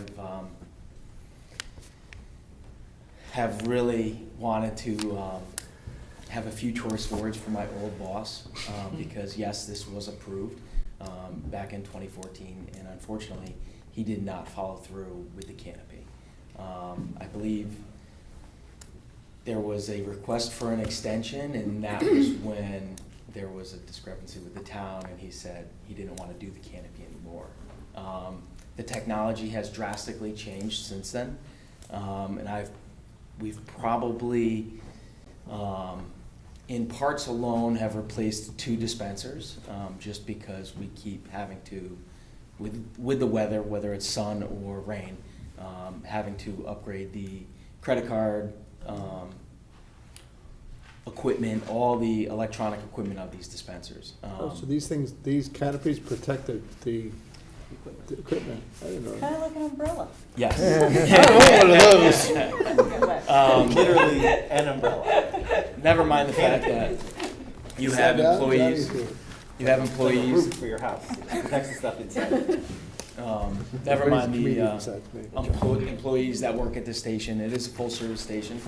Speaker 11: have really wanted to have a few choice words for my old boss, because yes, this was approved back in 2014, and unfortunately, he did not follow through with the canopy. I believe there was a request for an extension, and that was when there was a discrepancy with the town, and he said he didn't want to do the canopy anymore. The technology has drastically changed since then, and we've probably, in parts alone, have replaced 2 dispensers, just because we keep having to, with the weather, whether it's sun or rain, having to upgrade the credit card equipment, all the electronic equipment of these dispensers.
Speaker 1: Oh, so these canopies protect the equipment? I didn't know that.
Speaker 6: Kind of like an umbrella.
Speaker 11: Yes.
Speaker 12: Literally an umbrella.
Speaker 11: Never mind the fact that you have employees, you have
Speaker 12: Like a
Speaker 11: employees,
Speaker 12: roof for your house. It protects the stuff inside.
Speaker 11: never mind the
Speaker 1: Comedian besides me.
Speaker 11: employees that work at the station. It is a full-service station.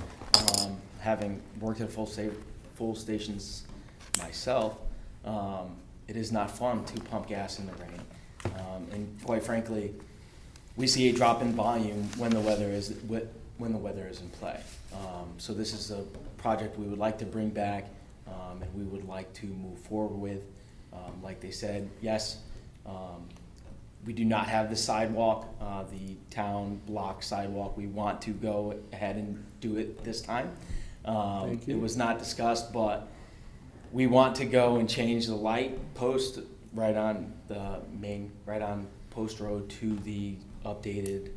Speaker 11: Having worked at full stations myself, it is not fun to pump gas in the rain. And quite frankly, we see a drop in volume when the weather is in play. So this is a project we would like to bring back, and we would like to move forward with. Like they said, yes, we do not have the sidewalk, the town block sidewalk. We want to go ahead and do it this time.
Speaker 1: Thank you.
Speaker 11: It was not discussed, but we want to go and change the light post right on Post Road to the updated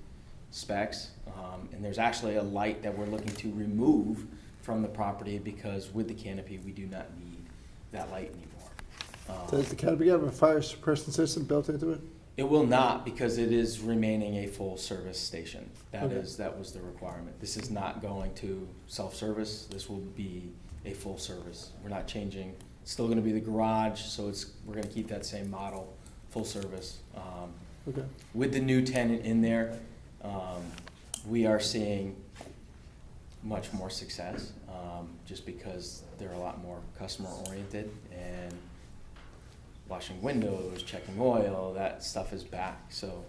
Speaker 11: specs. And there's actually a light that we're looking to remove from the property because with the canopy, we do not need that light anymore.
Speaker 1: Does the canopy have a fire suppression system built into it?
Speaker 11: It will not because it is remaining a full service station. That was the requirement. This is not going to self-service. This will be a full service. We're not changing. It's still gonna be the garage, so we're gonna keep that same model, full service.
Speaker 1: Okay.
Speaker 11: With the new tenant in there, we are seeing much more success, just because they're a lot more customer oriented and washing windows, checking oil, that stuff is back. So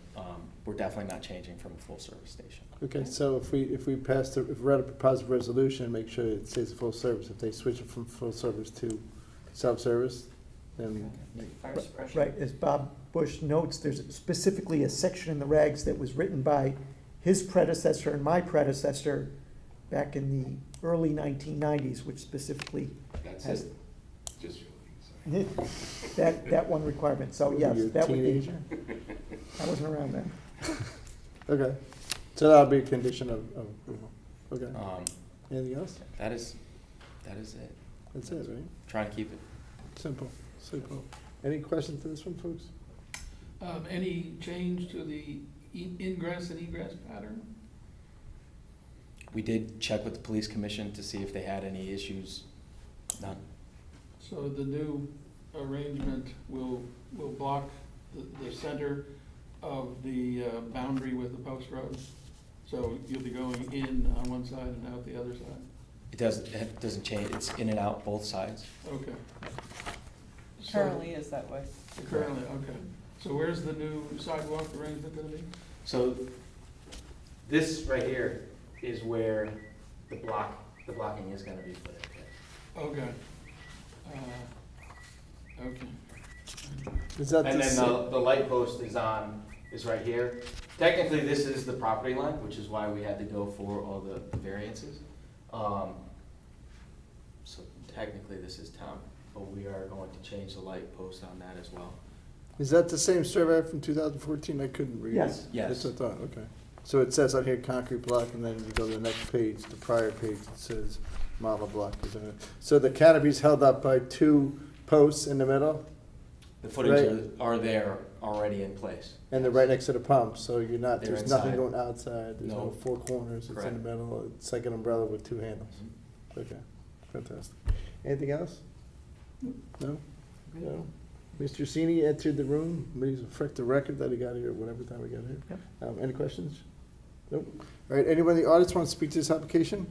Speaker 11: we're definitely not changing from a full service station.
Speaker 1: Okay, so if we if we read a positive resolution, make sure it stays a full service. If they switch it from full service to self-service, then.
Speaker 12: Fire suppression.
Speaker 4: Right, as Bob Bush notes, there's specifically a section in the regs that was written by his predecessor and my predecessor back in the early 1990s, which specifically has that one requirement. So yes,
Speaker 1: You're a
Speaker 4: that would be.
Speaker 1: teenager?
Speaker 4: I wasn't around then.
Speaker 1: Okay, so that'll be a condition of approval. Okay, anything else?
Speaker 11: That is it.
Speaker 1: That's it, right?
Speaker 11: Trying to keep it.
Speaker 1: Simple. Any questions to this one, folks?
Speaker 5: Any change to the ingress and egress pattern?
Speaker 11: We did check with the police commission to see if they had any issues. None.
Speaker 5: So the new arrangement will block the center of the boundary with the post road? So you'll be going in on one side and out the other side?
Speaker 11: It doesn't change. It's in and out both sides.
Speaker 5: Okay. So-
Speaker 6: Currently is that way.
Speaker 5: Currently, okay. So where's the new sidewalk arrangement gonna be?
Speaker 11: So this right here is where the blocking is gonna be put in.
Speaker 5: Okay. Okay.
Speaker 1: Is that
Speaker 11: And
Speaker 1: the
Speaker 11: then
Speaker 1: sa-
Speaker 11: the light post is right here. Technically, this is the property line, which is why we had to go for all the variances. So technically, this is town, but we are going to change the light post on that as well.
Speaker 1: Is that the same survey from 2014? I couldn't read
Speaker 4: Yes.
Speaker 1: it.
Speaker 11: Yes.
Speaker 1: That's what I thought, okay. So it says on here concrete block, and then you go to the next page, the prior page, it says model block. Isn't it? So the canopy's held up by two posts in the middle,
Speaker 11: The footings are there already in place.
Speaker 1: and they're right next to the pump, so you're not,
Speaker 11: They're
Speaker 1: there's nothing
Speaker 11: inside.
Speaker 1: going outside, there's no
Speaker 11: No.
Speaker 1: four corners, it's in
Speaker 11: Correct.
Speaker 1: the middle, it's like an umbrella with two handles. Okay, fantastic. Anything else? No? No? Mr. Sini entered the room, please affect the record that he got here, whatever time we got here.
Speaker 4: Yep.
Speaker 1: Any questions? Nope. All right, anyone in the audience want to speak to this application?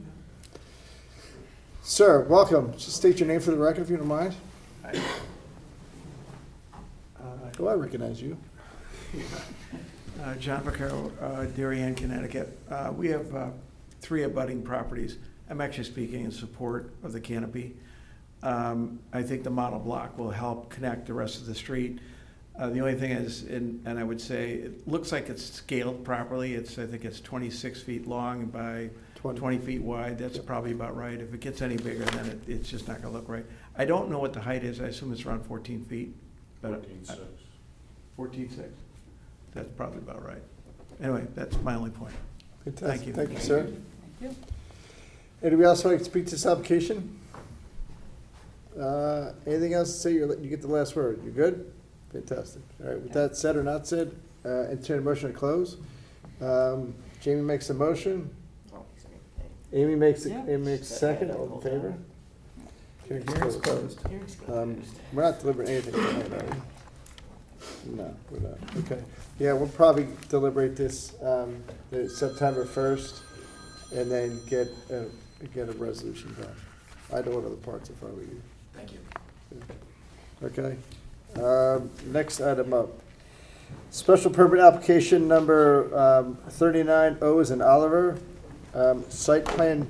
Speaker 1: Sir, welcome. Just state your name for the record if you don't mind. Oh, I recognize you.
Speaker 13: John Vaccaro, Darien, Connecticut. We have 3 abutting properties. I'm actually speaking in support of the canopy. I think the model block will help connect the rest of the street. The only thing is, and I would say, it looks like it's scaled properly. I think it's 26 feet long by 20 feet wide. That's probably about right. If it gets any bigger, then it's just not gonna look right. I don't know what the height is. I assume it's around 14 feet. 14.6. 14.6. That's probably about right. Anyway, that's my only point.
Speaker 1: Fantastic.
Speaker 13: Thank you.
Speaker 1: Thank you, sir.
Speaker 6: Thank you.
Speaker 1: Anybody else like to speak to this application? Anything else to say? You get the last word. You good? Fantastic. All right, with that said or not said, entertain a motion to close. Jamie makes a motion. Amy makes a second. All in favor? Hearing's closed. We're not delivering anything tonight, are we? No, we're not. Okay. Yeah, we'll probably deliberate this September 1st and then get a resolution done. I know what other parts if I were you.
Speaker 11: Thank you.
Speaker 1: Okay. Next item up. Special permit application number 39 O's and Oliver. Site plan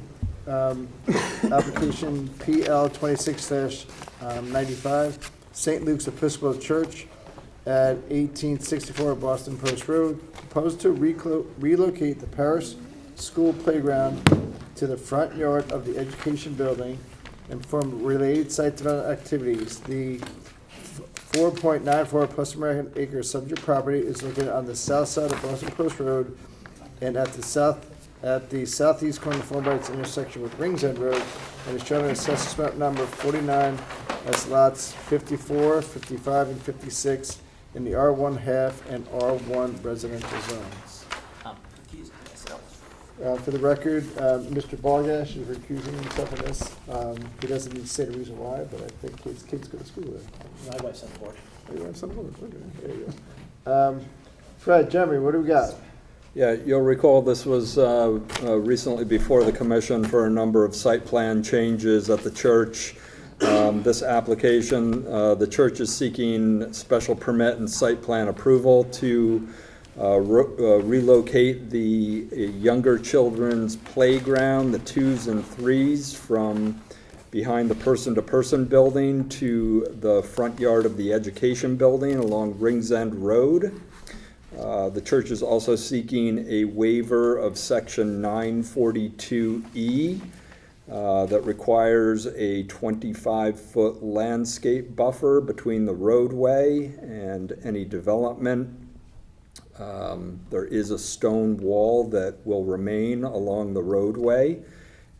Speaker 1: application PL 26-95, St. Luke's Episcopal Church at 1864 Boston Post Road. Proposed to relocate the Parish School playground to the front yard of the education building and form related site development activities. The 4.94 plus American acre subject property is located on the south side of Boston Post Road and at the southeast corner formed by its intersection with Rings End Road, and is shown in assessment map number 49 as lots 54, 55, and 56 in the R1 half and R1 residential zones. For the record, Mr. Bargash is recusing himself in this. He doesn't need to say the reason why, but I think his kids go to school there.
Speaker 12: My wife's on board.
Speaker 1: Oh, your wife's on board. Okay, there you go. Fred, Jeremy, what do we got?
Speaker 10: Yeah, you'll recall this was recently before the commission for a number of site plan changes at the church. This application, the church is seeking special permit and site plan approval to relocate the younger children's playground, the 2s and 3s, from behind the person-to-person building to the front yard of the education building along Rings End Road. The church is also seeking a waiver of section 942E that requires a 25-foot landscape buffer between the roadway and any development. There is a stone wall that will remain along the roadway,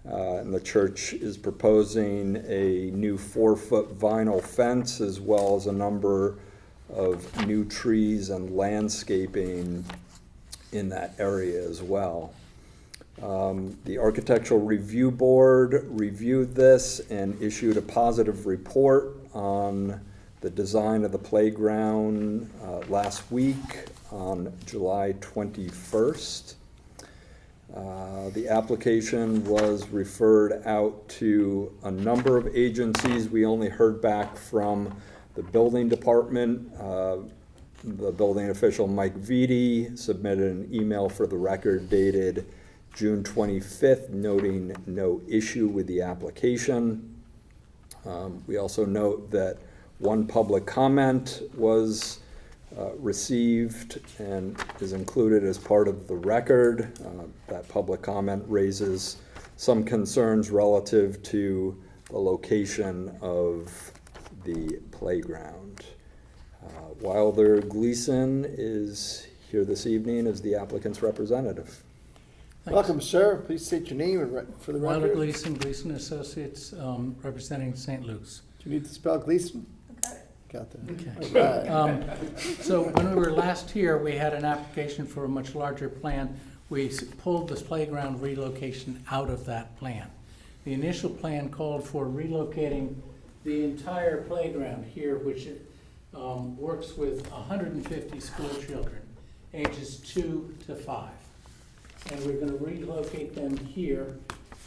Speaker 10: and the church is proposing a new 4-foot vinyl fence as well as a number of new trees and landscaping in that area as well. The Architectural Review Board reviewed this and issued a positive report on the design of the playground last week on July 21st. The application was referred out to a number of agencies. We only heard back from the building department. The building official, Mike Vitti, submitted an email for the record dated June 25th, noting no issue with the application. We also note that one public comment was received and is included as part of the record. That public comment raises some concerns relative to the location of the playground. Wilder Gleason is here this evening as the applicant's representative.
Speaker 14: Thanks.
Speaker 1: Welcome, sir. Please state your name and for the record.
Speaker 14: Wilder Gleason, Gleason Associates, representing St. Luke's.
Speaker 1: Do you need to spell Gleason? Got that.
Speaker 14: Okay.
Speaker 1: All right.
Speaker 14: So when we were last here, we had an application for a much larger plan. We pulled this playground relocation out of that plan. The initial plan called for relocating the entire playground here, which works with 150 school children, ages 2 to 5. And we're going to relocate them here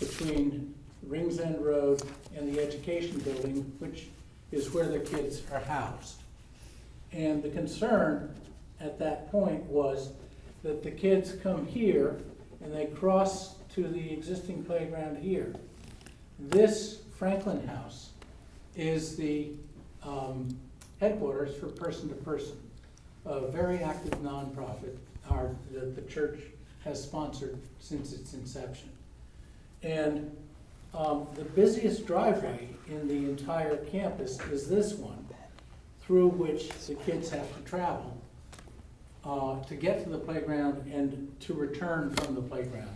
Speaker 14: between Rings End Road and the education building, which is where the kids are housed. And the concern at that point was that the kids come here and they cross to the existing playground here. This Franklin House is the headquarters for Person to Person, a very active nonprofit that the church has sponsored since its inception. And the busiest driveway in the entire campus is this one, through which the kids have to travel to get to the playground and to return from the playground.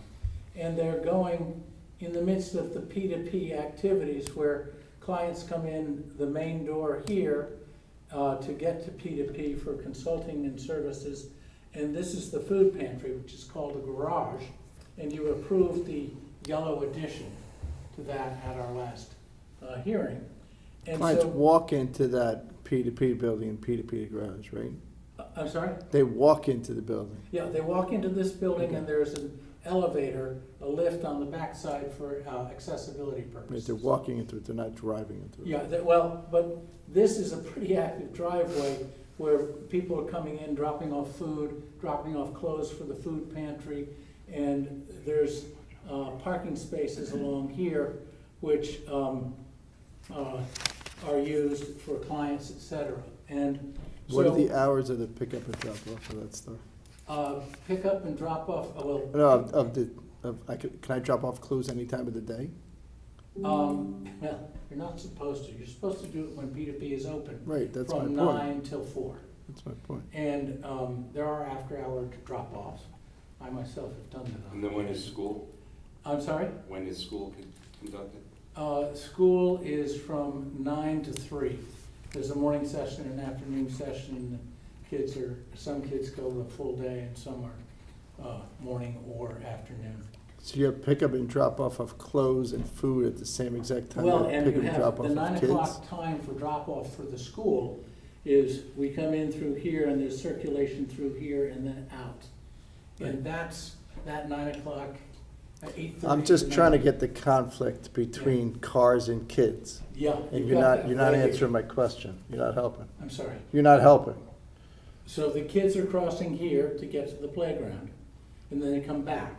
Speaker 14: And they're going in the midst of the P2P activities where clients come in the main door here to get to P2P for consulting and services. And this is the food pantry, which is called a garage. And you approved the yellow addition to that at our last hearing. And
Speaker 1: Clients
Speaker 14: so,
Speaker 1: walk into that P2P building and P2P garage, right?
Speaker 14: I'm sorry?
Speaker 1: They walk into the building.
Speaker 14: Yeah, they walk into this building and there's an elevator, a lift on the backside for accessibility
Speaker 1: Right,
Speaker 14: purposes.
Speaker 1: they're walking into it, they're not driving into it.
Speaker 14: Yeah, well, but this is a pretty active driveway where people are coming in, dropping off food, dropping off clothes for the food pantry, and there's parking spaces along here which are used for clients, et cetera. And
Speaker 1: What are the
Speaker 14: so,
Speaker 1: hours of the pickup and drop off of that stuff?
Speaker 14: pick up and drop off, well,
Speaker 1: No, can I drop off clothes any time of the day?
Speaker 14: well, you're not supposed to. You're supposed to do it when P2P is open.
Speaker 1: Right, that's my
Speaker 14: From
Speaker 1: point.
Speaker 14: 9 till 4.
Speaker 1: That's my point.
Speaker 14: And there are after-hour drop-offs. I myself have done that.
Speaker 15: And then when is school?
Speaker 14: I'm sorry?
Speaker 15: When is school conducted?
Speaker 14: School is from 9 to 3. There's a morning session and an afternoon session. Some kids go the full day and some are morning or afternoon.
Speaker 1: So you have pickup and drop off of clothes and food at the same exact time?
Speaker 14: Well,
Speaker 1: that
Speaker 14: and
Speaker 1: pick
Speaker 14: you
Speaker 1: and
Speaker 14: have
Speaker 1: drop
Speaker 14: the
Speaker 1: off of
Speaker 14: 9
Speaker 1: kids?
Speaker 14: o'clock time for drop-off for the school is we come in through here and there's circulation through here and then out. And that's that 9 o'clock, 8:30.
Speaker 1: I'm just trying to get the conflict between cars and kids.
Speaker 14: Yeah.
Speaker 1: And
Speaker 14: you've got
Speaker 1: you're
Speaker 14: that
Speaker 1: not
Speaker 14: right here.
Speaker 1: answering my question. You're not helping.
Speaker 14: I'm sorry.
Speaker 1: You're not helping.
Speaker 14: So the kids are crossing here to get to the playground, and then they come back.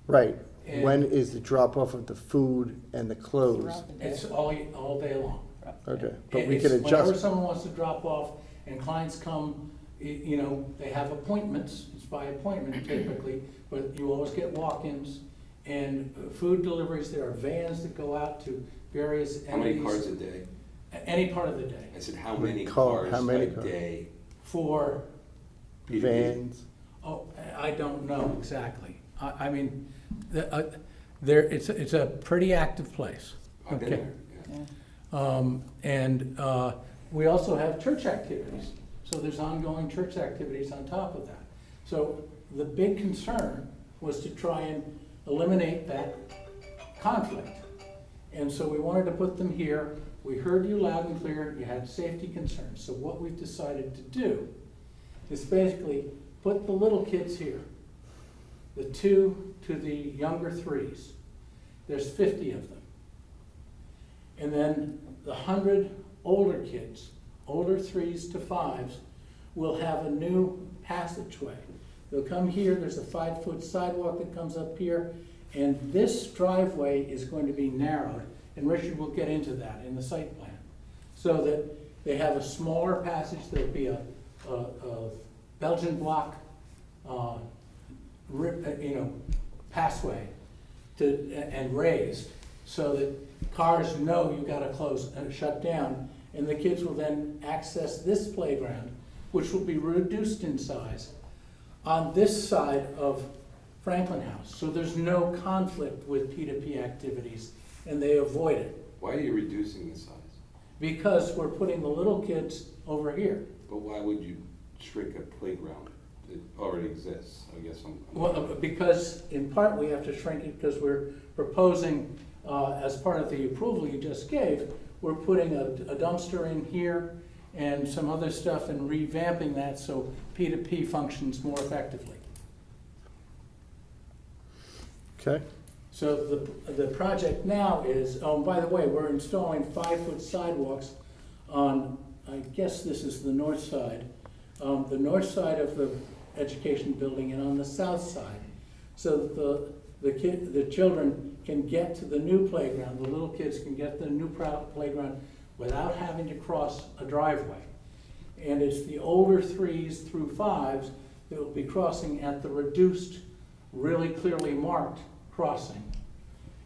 Speaker 1: Right.
Speaker 14: And
Speaker 1: When is the drop off of the food and the clothes?
Speaker 14: It's all day long.
Speaker 1: Okay, but we
Speaker 14: It's
Speaker 1: can
Speaker 14: whenever
Speaker 1: adjust.
Speaker 14: someone wants to drop off, and clients come, they have appointments, it's by appointment typically, but you always get walk-ins, and food deliveries, there are vans that go out to various
Speaker 15: How many
Speaker 14: entities.
Speaker 15: cars a day?
Speaker 14: Any part of the day.
Speaker 15: I said, how many
Speaker 1: How many
Speaker 15: cars a
Speaker 1: cars?
Speaker 15: day?
Speaker 14: For,
Speaker 15: P2P?
Speaker 1: Vans.
Speaker 14: I don't know exactly. I mean, it's a pretty active place.
Speaker 15: I've been
Speaker 14: Okay.
Speaker 15: there, yeah.
Speaker 14: And we also have church activities, so there's ongoing church activities on top of that. So the big concern was to try and eliminate that conflict. And so we wanted to put them here. We heard you loud and clear, you had safety concerns. So what we've decided to do is basically put the little kids here, the 2 to the younger 3s. There's 50 of them. And then the 100 older kids, older 3s to 5s, will have a new passageway. They'll come here, there's a 5-foot sidewalk that comes up here, and this driveway is going to be narrowed, and Richard will get into that in the site plan, so that they have a smaller passage. There'll be a Belgian block, passway and raised, so that cars know you got to shut down, and the kids will then access this playground, which will be reduced in size, on this side of Franklin House. So there's no conflict with P2P activities, and they avoid it.
Speaker 15: Why are you reducing the size?
Speaker 14: Because we're putting the little kids over here.
Speaker 15: But why would you shrink a playground that already exists? I guess I'm.
Speaker 14: Well, because in part we have to shrink it because we're proposing, as part of the approval you just gave, we're putting a dumpster in here and some other stuff and revamping that so P2P functions more effectively.
Speaker 1: Okay.
Speaker 14: So the project now is, by the way, we're installing 5-foot sidewalks on, I guess this is the north side of the education building and on the south side, so that the children can get to the new playground, the little kids can get to the new playground without having to cross a driveway. And it's the older 3s through 5s that will be crossing at the reduced, really clearly marked crossing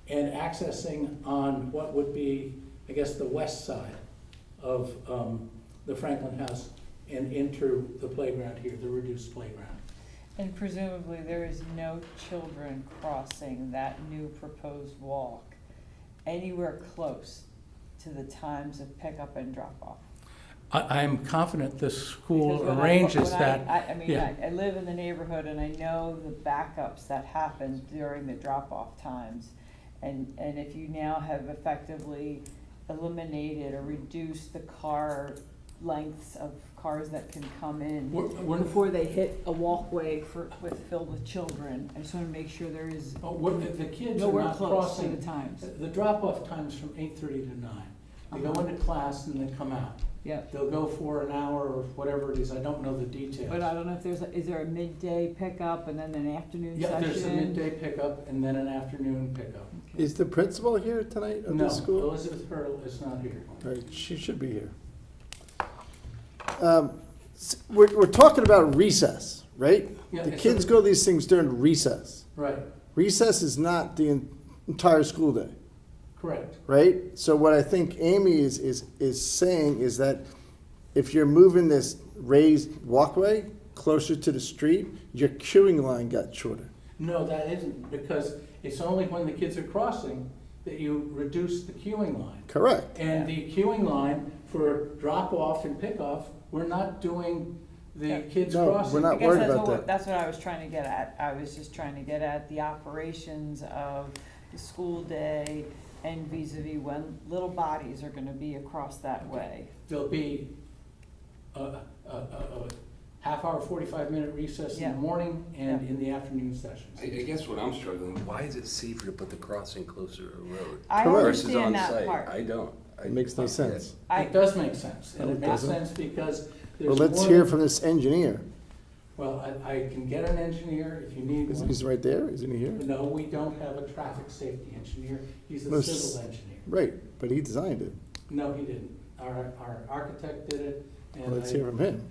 Speaker 14: and accessing on what would be, I guess, the west side of the Franklin House and into the playground here, the reduced playground.
Speaker 6: And presumably there is no children crossing that new proposed walk anywhere close to the times of pickup and drop-off?
Speaker 14: I'm confident the school
Speaker 6: Because when
Speaker 14: arranges
Speaker 6: when
Speaker 14: that.
Speaker 6: I mean,
Speaker 14: yeah.
Speaker 6: I live in the neighborhood and I know the backups that happen during the drop-off times. And if you now have effectively eliminated or reduced the car lengths of cars that can come in
Speaker 14: We're-
Speaker 6: before they hit a walkway filled with children, I just wanna make sure there is
Speaker 14: The kids are
Speaker 6: nowhere
Speaker 14: not
Speaker 6: close to
Speaker 14: crossing.
Speaker 6: the times.
Speaker 14: The drop-off time's from 8:30 to 9. They go into class and they come out.
Speaker 6: Yep.
Speaker 14: They'll go for an hour or whatever it is, I don't know the details.
Speaker 6: But I don't know if is there a midday pickup and then an afternoon
Speaker 14: Yeah,
Speaker 6: session?
Speaker 14: there's a midday pickup and then an afternoon pickup.
Speaker 1: Is the principal here tonight of
Speaker 14: No,
Speaker 1: the school?
Speaker 14: Elizabeth Hurdle is not here.
Speaker 1: All right, she should be here. We're talking about recess, right?
Speaker 14: Yeah,
Speaker 1: The
Speaker 14: it's
Speaker 1: kids
Speaker 14: a-
Speaker 1: go to these things during recess.
Speaker 14: Right,
Speaker 1: Recess is not the entire school day,
Speaker 14: correct.
Speaker 1: right? So what I think Amy is saying is that if you're moving this raised walkway closer to the street, your queuing line got shorter.
Speaker 14: No, that isn't, because it's only when the kids are crossing that you reduce the queuing line.
Speaker 1: Correct.
Speaker 14: And the queuing line for drop-off and pick-off, we're not doing the kids
Speaker 1: No, we're
Speaker 14: crossing.
Speaker 1: not
Speaker 6: I guess
Speaker 1: worried
Speaker 6: that's
Speaker 1: about
Speaker 6: what,
Speaker 1: that.
Speaker 6: that's what I was trying to get at. I was just trying to get at the operations of the school day and vis-à-vis when little bodies are gonna be across that way.
Speaker 14: There'll be a half-hour, 45-minute recess in
Speaker 6: Yeah.
Speaker 14: the morning and
Speaker 6: Yeah.
Speaker 14: in the afternoon sessions.
Speaker 15: I guess what I'm struggling, why is it safer to put the crossing closer to the road?
Speaker 6: I
Speaker 1: Correct.
Speaker 15: Versus on
Speaker 6: understand that
Speaker 15: site?
Speaker 6: part.
Speaker 15: I don't.
Speaker 1: It makes no sense.
Speaker 14: It does make sense, and
Speaker 1: No,
Speaker 14: it
Speaker 1: it
Speaker 14: makes
Speaker 1: doesn't.
Speaker 14: sense because
Speaker 1: Well,
Speaker 14: there's
Speaker 1: let's
Speaker 14: more
Speaker 1: hear
Speaker 14: than-
Speaker 1: from this engineer.
Speaker 14: Well, I can get an engineer if you need one.
Speaker 1: He's right there, isn't he here?
Speaker 14: No, we don't have a traffic safety engineer, he's
Speaker 1: No,
Speaker 14: a civil engineer.
Speaker 1: Right, but he designed it.
Speaker 14: No, he didn't. Our architect did it,
Speaker 1: Well,
Speaker 14: and
Speaker 1: let's hear from him.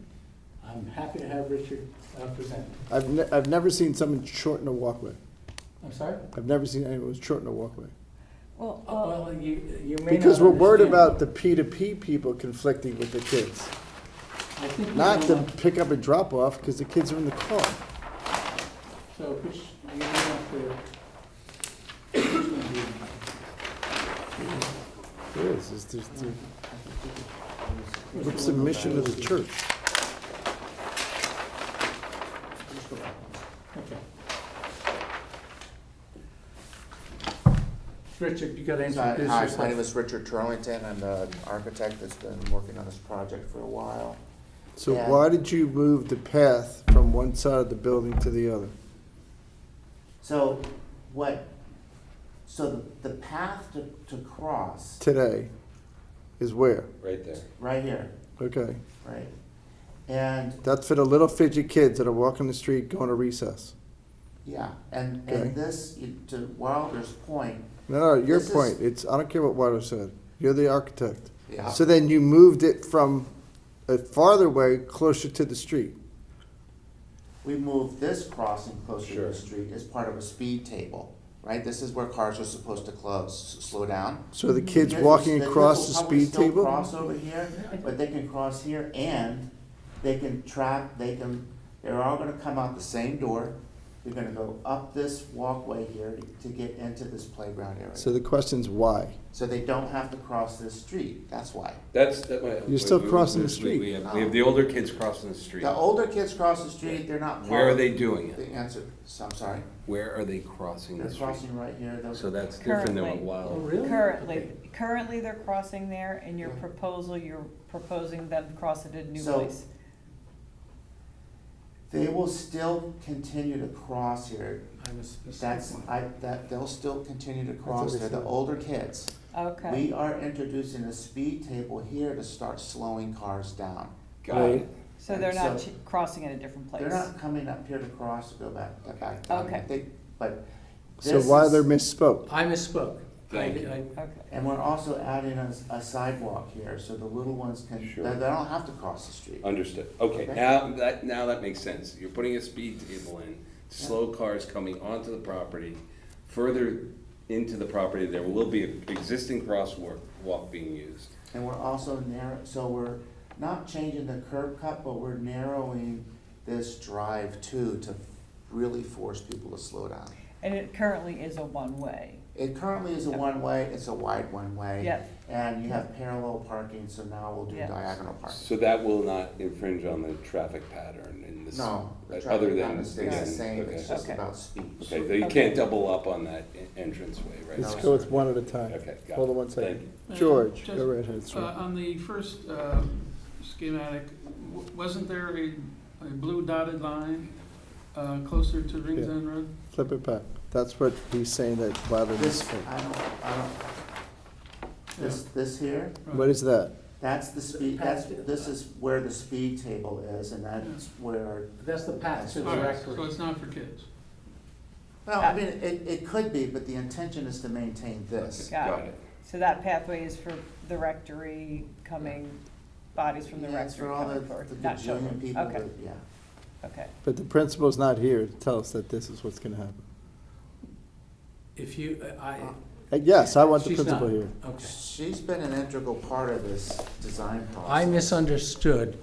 Speaker 14: I'm happy to have Richard present.
Speaker 1: I've never seen someone shorten a walkway.
Speaker 14: I'm sorry?
Speaker 1: I've never seen anyone shorten a walkway.
Speaker 6: Well,
Speaker 14: Well, you may not
Speaker 1: Because we're worried
Speaker 14: understand.
Speaker 1: about the P2P people conflicting with the kids,
Speaker 14: I think we
Speaker 1: not the
Speaker 14: will-
Speaker 1: pick up and drop off, because the kids are in the car.
Speaker 14: So, which, you may have to. which one do you-
Speaker 1: It is, what's the mission of the church?
Speaker 14: Okay. Richard, you got to introduce
Speaker 16: Hi,
Speaker 14: yourself.
Speaker 16: my name is Richard Turlington. I'm an architect that's been working on this project for a while.
Speaker 1: So
Speaker 16: Yeah.
Speaker 1: why did you move the path from one side of the building to the other?
Speaker 16: So the path to cross,
Speaker 1: Today is where?
Speaker 15: Right there.
Speaker 16: right here,
Speaker 1: Okay.
Speaker 16: right? And,
Speaker 1: That's for the little fidget kids that are walking the street going to recess.
Speaker 16: yeah, and
Speaker 1: Okay.
Speaker 16: this, to Wilder's point,
Speaker 1: No, your
Speaker 16: This is-
Speaker 1: point, I don't care what Wilder said. You're the architect.
Speaker 16: yeah,
Speaker 1: So then you moved it from a farther way closer to the street.
Speaker 16: we moved this crossing closer to
Speaker 15: Sure.
Speaker 16: the street as part of a speed table, right? This is where cars are supposed to slow down.
Speaker 1: So the kids
Speaker 16: Kids
Speaker 1: walking
Speaker 16: will-
Speaker 1: across
Speaker 16: kids
Speaker 1: the
Speaker 16: will probably
Speaker 1: speed
Speaker 16: still
Speaker 1: table?
Speaker 16: cross over here, but they can cross here and they're all gonna come out the same door. They're gonna go up this walkway here to get into this playground area.
Speaker 1: So the question's why?
Speaker 16: So they don't have to cross this street, that's why.
Speaker 1: You're still crossing the street.
Speaker 15: We have the older kids crossing the street.
Speaker 16: The older kids cross the street, they're not part
Speaker 15: Where are
Speaker 16: of
Speaker 15: they doing
Speaker 16: the
Speaker 15: it?
Speaker 16: answer, I'm sorry,
Speaker 15: Where are they crossing
Speaker 16: they're
Speaker 15: the street?
Speaker 16: crossing right here,
Speaker 15: So that's different than what
Speaker 6: Currently.
Speaker 14: Oh,
Speaker 15: Wild.
Speaker 14: really?
Speaker 6: Currently they're crossing there, in your proposal, you're proposing them to cross it at a new
Speaker 16: So-
Speaker 6: place.
Speaker 16: they will still continue to cross here.
Speaker 14: I was
Speaker 16: They'll still continue to cross
Speaker 1: what
Speaker 16: there,
Speaker 1: they
Speaker 16: the
Speaker 1: said.
Speaker 16: older kids.
Speaker 6: Okay,
Speaker 16: We are introducing a speed table here to start slowing cars down.
Speaker 15: Got it.
Speaker 6: so they're not
Speaker 16: So-
Speaker 6: crossing at a different place?
Speaker 16: They're not coming up here to cross to go back down.
Speaker 6: Okay.
Speaker 16: But
Speaker 1: So
Speaker 16: this
Speaker 1: Wilder
Speaker 16: is-
Speaker 1: misspoke.
Speaker 14: I misspoke.
Speaker 15: Thank you.
Speaker 6: Okay.
Speaker 16: And we're also adding a sidewalk here, so the little ones can,
Speaker 15: Sure.
Speaker 16: they don't have to cross the street.
Speaker 15: Understood. Okay,
Speaker 16: Okay.
Speaker 15: now that makes sense. You're putting a speed table in, slow cars coming onto the property. Further into the property, there will be an existing walk being used.
Speaker 16: And we're also so we're not changing the curb cut, but we're narrowing this drive too to really force people to slow down.
Speaker 6: And it currently is a one-way.
Speaker 16: It currently is a one-way, it's a wide one-way.
Speaker 6: Yep.
Speaker 16: And you have parallel parking, so now we'll do
Speaker 6: Yeah.
Speaker 16: diagonal parking.
Speaker 15: So that will not infringe on the traffic pattern in this?
Speaker 16: No, the
Speaker 15: other
Speaker 16: traffic
Speaker 15: than
Speaker 16: pattern stays the
Speaker 15: again,
Speaker 16: same,
Speaker 15: okay.
Speaker 16: it's just
Speaker 6: Okay.
Speaker 16: about speed.
Speaker 15: Okay, so you can't double up on that entranceway, right?
Speaker 1: Let's
Speaker 16: No,
Speaker 1: go
Speaker 16: sir.
Speaker 1: with one at a time.
Speaker 15: Okay, got it.
Speaker 1: Hold on one
Speaker 15: Thank
Speaker 1: second.
Speaker 15: you.
Speaker 1: George,
Speaker 5: Just,
Speaker 1: go right ahead, sir.
Speaker 5: On the first schematic, wasn't there a blue dotted line closer to Rings
Speaker 1: Yeah.
Speaker 5: End Road?
Speaker 1: Flip it back. That's what he's saying that bothered
Speaker 16: This,
Speaker 1: us.
Speaker 16: this here,
Speaker 1: What is that?
Speaker 16: that's the speed, this is where the speed table is, and that's where,
Speaker 14: That's the path to the
Speaker 5: All right, so
Speaker 14: rectory.
Speaker 5: it's not for kids.
Speaker 16: well, I mean, it could be, but the intention is to maintain this.
Speaker 6: Got it. So that pathway is for the rectory coming, bodies from the
Speaker 16: Yeah, it's for
Speaker 6: rectory
Speaker 16: all
Speaker 6: coming forward,
Speaker 16: the
Speaker 6: not children.
Speaker 16: gajillion people
Speaker 6: Okay,
Speaker 16: that, yeah.
Speaker 6: okay.
Speaker 1: But the principal's not here to tell us that this is what's gonna happen.
Speaker 14: If you,
Speaker 1: Yes, I want the
Speaker 14: She's
Speaker 1: principal
Speaker 14: not.
Speaker 1: here.
Speaker 14: Okay.
Speaker 16: She's been an integral part of this design process.
Speaker 14: I misunderstood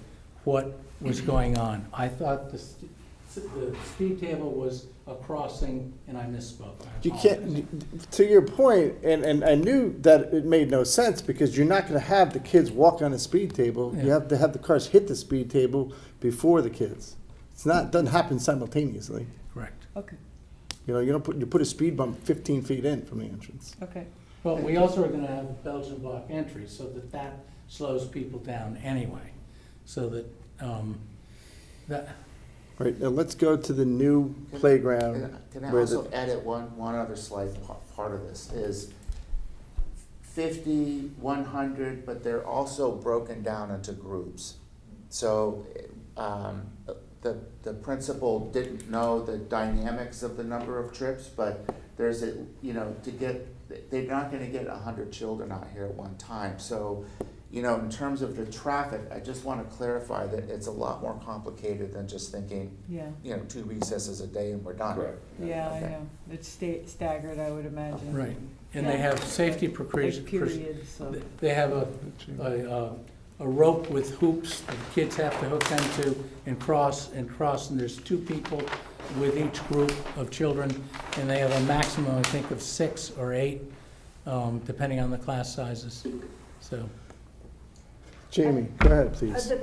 Speaker 14: what was going on. I thought the speed table was a crossing, and I misspoke. I
Speaker 1: You
Speaker 14: apologize.
Speaker 1: can't, to your point, and I knew that it made no sense because you're not gonna have the kids walk on a speed table. You
Speaker 14: Yeah.
Speaker 1: have to have the cars hit the speed table before the kids. It's not, doesn't happen simultaneously.
Speaker 14: Correct.
Speaker 6: Okay,
Speaker 1: You know, you put a speed bump 15 feet in from the entrance.
Speaker 6: okay.
Speaker 14: Well, we also are gonna have a Belgian block entry, so that slows people down anyway. So that, that,
Speaker 1: All right, now let's go to the new playground.
Speaker 16: Can I
Speaker 1: where
Speaker 16: also
Speaker 1: the-
Speaker 16: edit one other slight part of this, is 50, 100, but they're also broken down into groups. So, the principal didn't know the dynamics of the number of trips, but there's a, you know, they're not gonna get 100 children out here at one time. So, you know, in terms of the traffic, I just wanna clarify that it's a lot more complicated than just thinking,
Speaker 6: Yeah,
Speaker 16: you know, 2 recesses a day and we're done.
Speaker 15: Correct.
Speaker 6: yeah, I
Speaker 16: Okay.
Speaker 6: know. It's staggered, I would imagine.
Speaker 14: right. And they have safety
Speaker 6: Like
Speaker 14: precautions.
Speaker 6: periods, so.
Speaker 14: They have a rope with hoops that the kids have to hook into and cross, and there's 2 people with each group of children, and they have a maximum, I think, of 6 or 8, depending on the class sizes, so.
Speaker 1: Jamie, go ahead, please.
Speaker 8: Are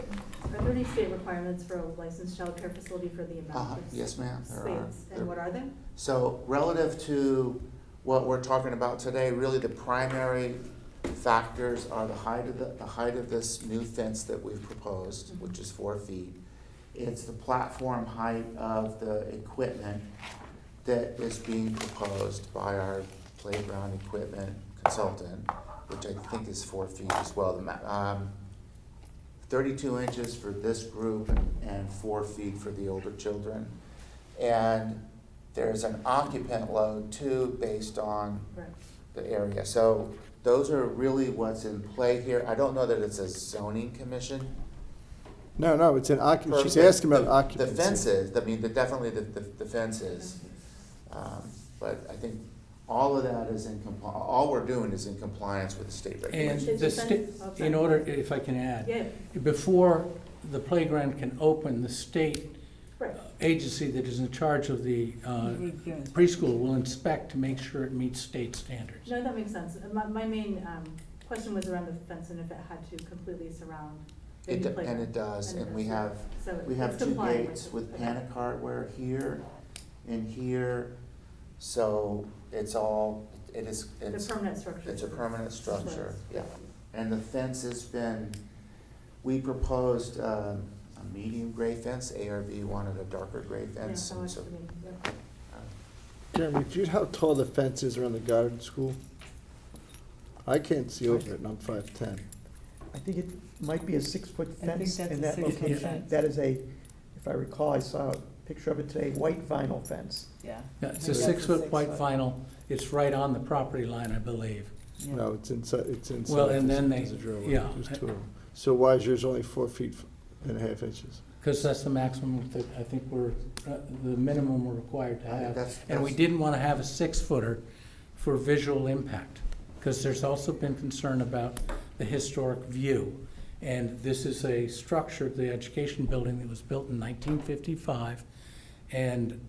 Speaker 8: there any state requirements for a licensed childcare facility for the amount of
Speaker 16: Yes, ma'am, there are.
Speaker 8: space? And what are they?
Speaker 16: So relative to what we're talking about today, really the primary factors are the height of this new fence that we've proposed, which is 4 feet. It's the platform height of the equipment that is being proposed by our playground equipment consultant, which I think is 4 feet as well. 32 inches for this group and 4 feet for the older children. And there's an occupant load too, based on
Speaker 8: Right.
Speaker 16: the area. So those are really what's in play here. I don't know that it's a zoning commission.
Speaker 1: No, it's an occupancy. She's
Speaker 16: purpose.
Speaker 1: asking about
Speaker 16: The
Speaker 1: occupancy.
Speaker 16: fences, I mean, definitely the fences. But I think all of that is all we're doing is in compliance with the state
Speaker 14: And
Speaker 16: regulations.
Speaker 8: Is
Speaker 14: the
Speaker 8: the
Speaker 14: state,
Speaker 8: fence outside?
Speaker 14: in order, if I can add,
Speaker 8: Yeah,
Speaker 14: before the playground can open, the state
Speaker 8: right.
Speaker 14: agency that is in charge of the preschool will inspect to make sure it meets state standards.
Speaker 8: No, that makes sense. My main question was around the fence and if it had to completely surround the new playground.
Speaker 16: And it does, and we
Speaker 8: does.
Speaker 16: have,
Speaker 8: So
Speaker 16: we have
Speaker 8: it's
Speaker 16: 2
Speaker 8: compliant
Speaker 16: gates
Speaker 8: it.
Speaker 16: with
Speaker 8: Okay.
Speaker 16: panic hardware here and here. So it's all, it's
Speaker 8: The permanent structure.
Speaker 16: It's a permanent structure,
Speaker 8: Yes.
Speaker 16: yeah. And the fence has been, we proposed a medium gray fence, ARB wanted a darker gray
Speaker 8: Yeah,
Speaker 16: fence.
Speaker 8: so
Speaker 16: and
Speaker 8: it's,
Speaker 16: so,
Speaker 8: yeah.
Speaker 1: Jeremy, do you know how tall the fence is around the garden school? I can't see over it, and I'm 5'10".
Speaker 4: I think it might be a 6-foot
Speaker 6: I think
Speaker 4: fence
Speaker 6: that's
Speaker 4: in
Speaker 6: a
Speaker 4: that
Speaker 6: 6-foot
Speaker 4: location.
Speaker 6: fence.
Speaker 4: That is if I recall, I saw a picture of it today, white vinyl fence.
Speaker 6: Yeah.
Speaker 14: Yeah, it's
Speaker 6: I
Speaker 14: a
Speaker 6: think that's
Speaker 14: 6-foot white
Speaker 6: 6 foot.
Speaker 14: vinyl, it's right on the property line, I believe.
Speaker 6: Yeah.
Speaker 1: No, it's inside,
Speaker 14: Well, and then
Speaker 1: There's a driveway.
Speaker 14: yeah.
Speaker 1: There's 2 of them. So why is yours only 4.5 feet?
Speaker 14: Because that's the maximum that I think the minimum we're required to have. And we
Speaker 16: that's-
Speaker 14: didn't want to have a 6-footer for visual impact, because there's also been concern about the historic view. And this is a structure, the education building that was built in 1955. And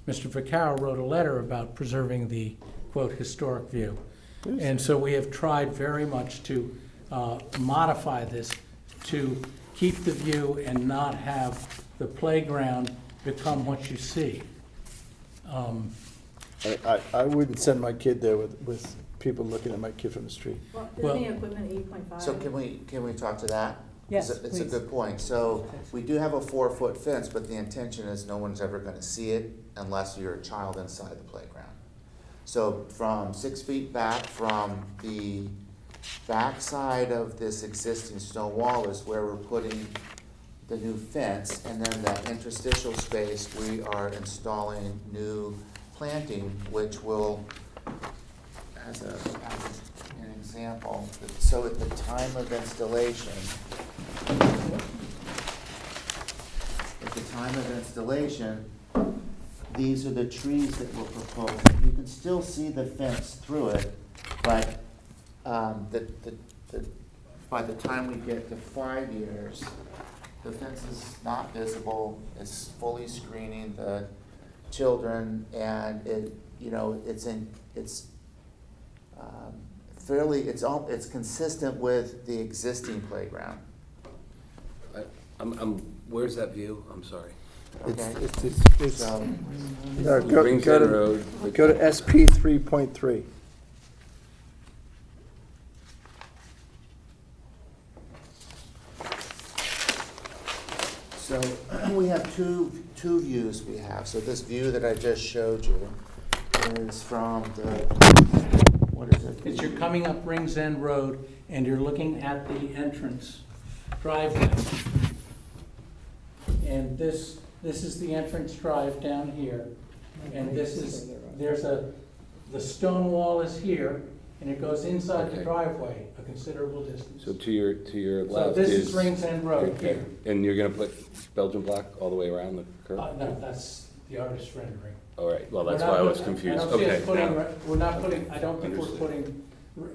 Speaker 14: Mr. Vaccaro wrote a letter about preserving the quote, historic view. And so we have tried very much to modify this to keep the view and not have the playground become what you see.
Speaker 1: I wouldn't send my kid there with people looking at my kid from the street.
Speaker 8: Well,
Speaker 14: Well-
Speaker 8: isn't the equipment 8.5?
Speaker 16: So can we talk to that?
Speaker 6: Yes,
Speaker 16: It's a
Speaker 6: please.
Speaker 16: good point. So we do have a 4-foot fence, but the intention is no one's ever gonna see it unless you're a child inside the playground. So from 6 feet back from the backside of this existing stone wall is where we're putting the new fence, and then that interstitial space, we are installing new planting, which will, as an example, so at the time of installation, these are the trees that we're proposing. You can still see the fence through it, but by the time we get to 5 years, the fence is not visible, it's fully screening the children, and it's consistent with the existing playground.
Speaker 15: Where's that view? I'm sorry.
Speaker 1: It's
Speaker 16: So,
Speaker 15: Rings End Road.
Speaker 1: Go to SP 3.3.
Speaker 16: So we have two views we have. So this view that I just showed you is from what is it?
Speaker 14: It's you're coming up Rings End Road and you're looking at the entrance driveway. And this is the entrance drive down here. And the stone wall is here and it goes inside the
Speaker 15: Okay.
Speaker 14: driveway a considerable distance.
Speaker 15: So to your
Speaker 14: So
Speaker 15: left
Speaker 14: this is Rings End Road here.
Speaker 15: And you're gonna put Belgian block all the way around the curve?
Speaker 14: No, that's the artist's rendering.
Speaker 15: All right, well, that's
Speaker 14: We're not
Speaker 15: why I was
Speaker 14: putting-
Speaker 15: confused.
Speaker 14: I don't see us
Speaker 15: Okay.
Speaker 14: putting-
Speaker 15: now-
Speaker 14: We're not putting, I don't think we're
Speaker 15: Understood.
Speaker 14: putting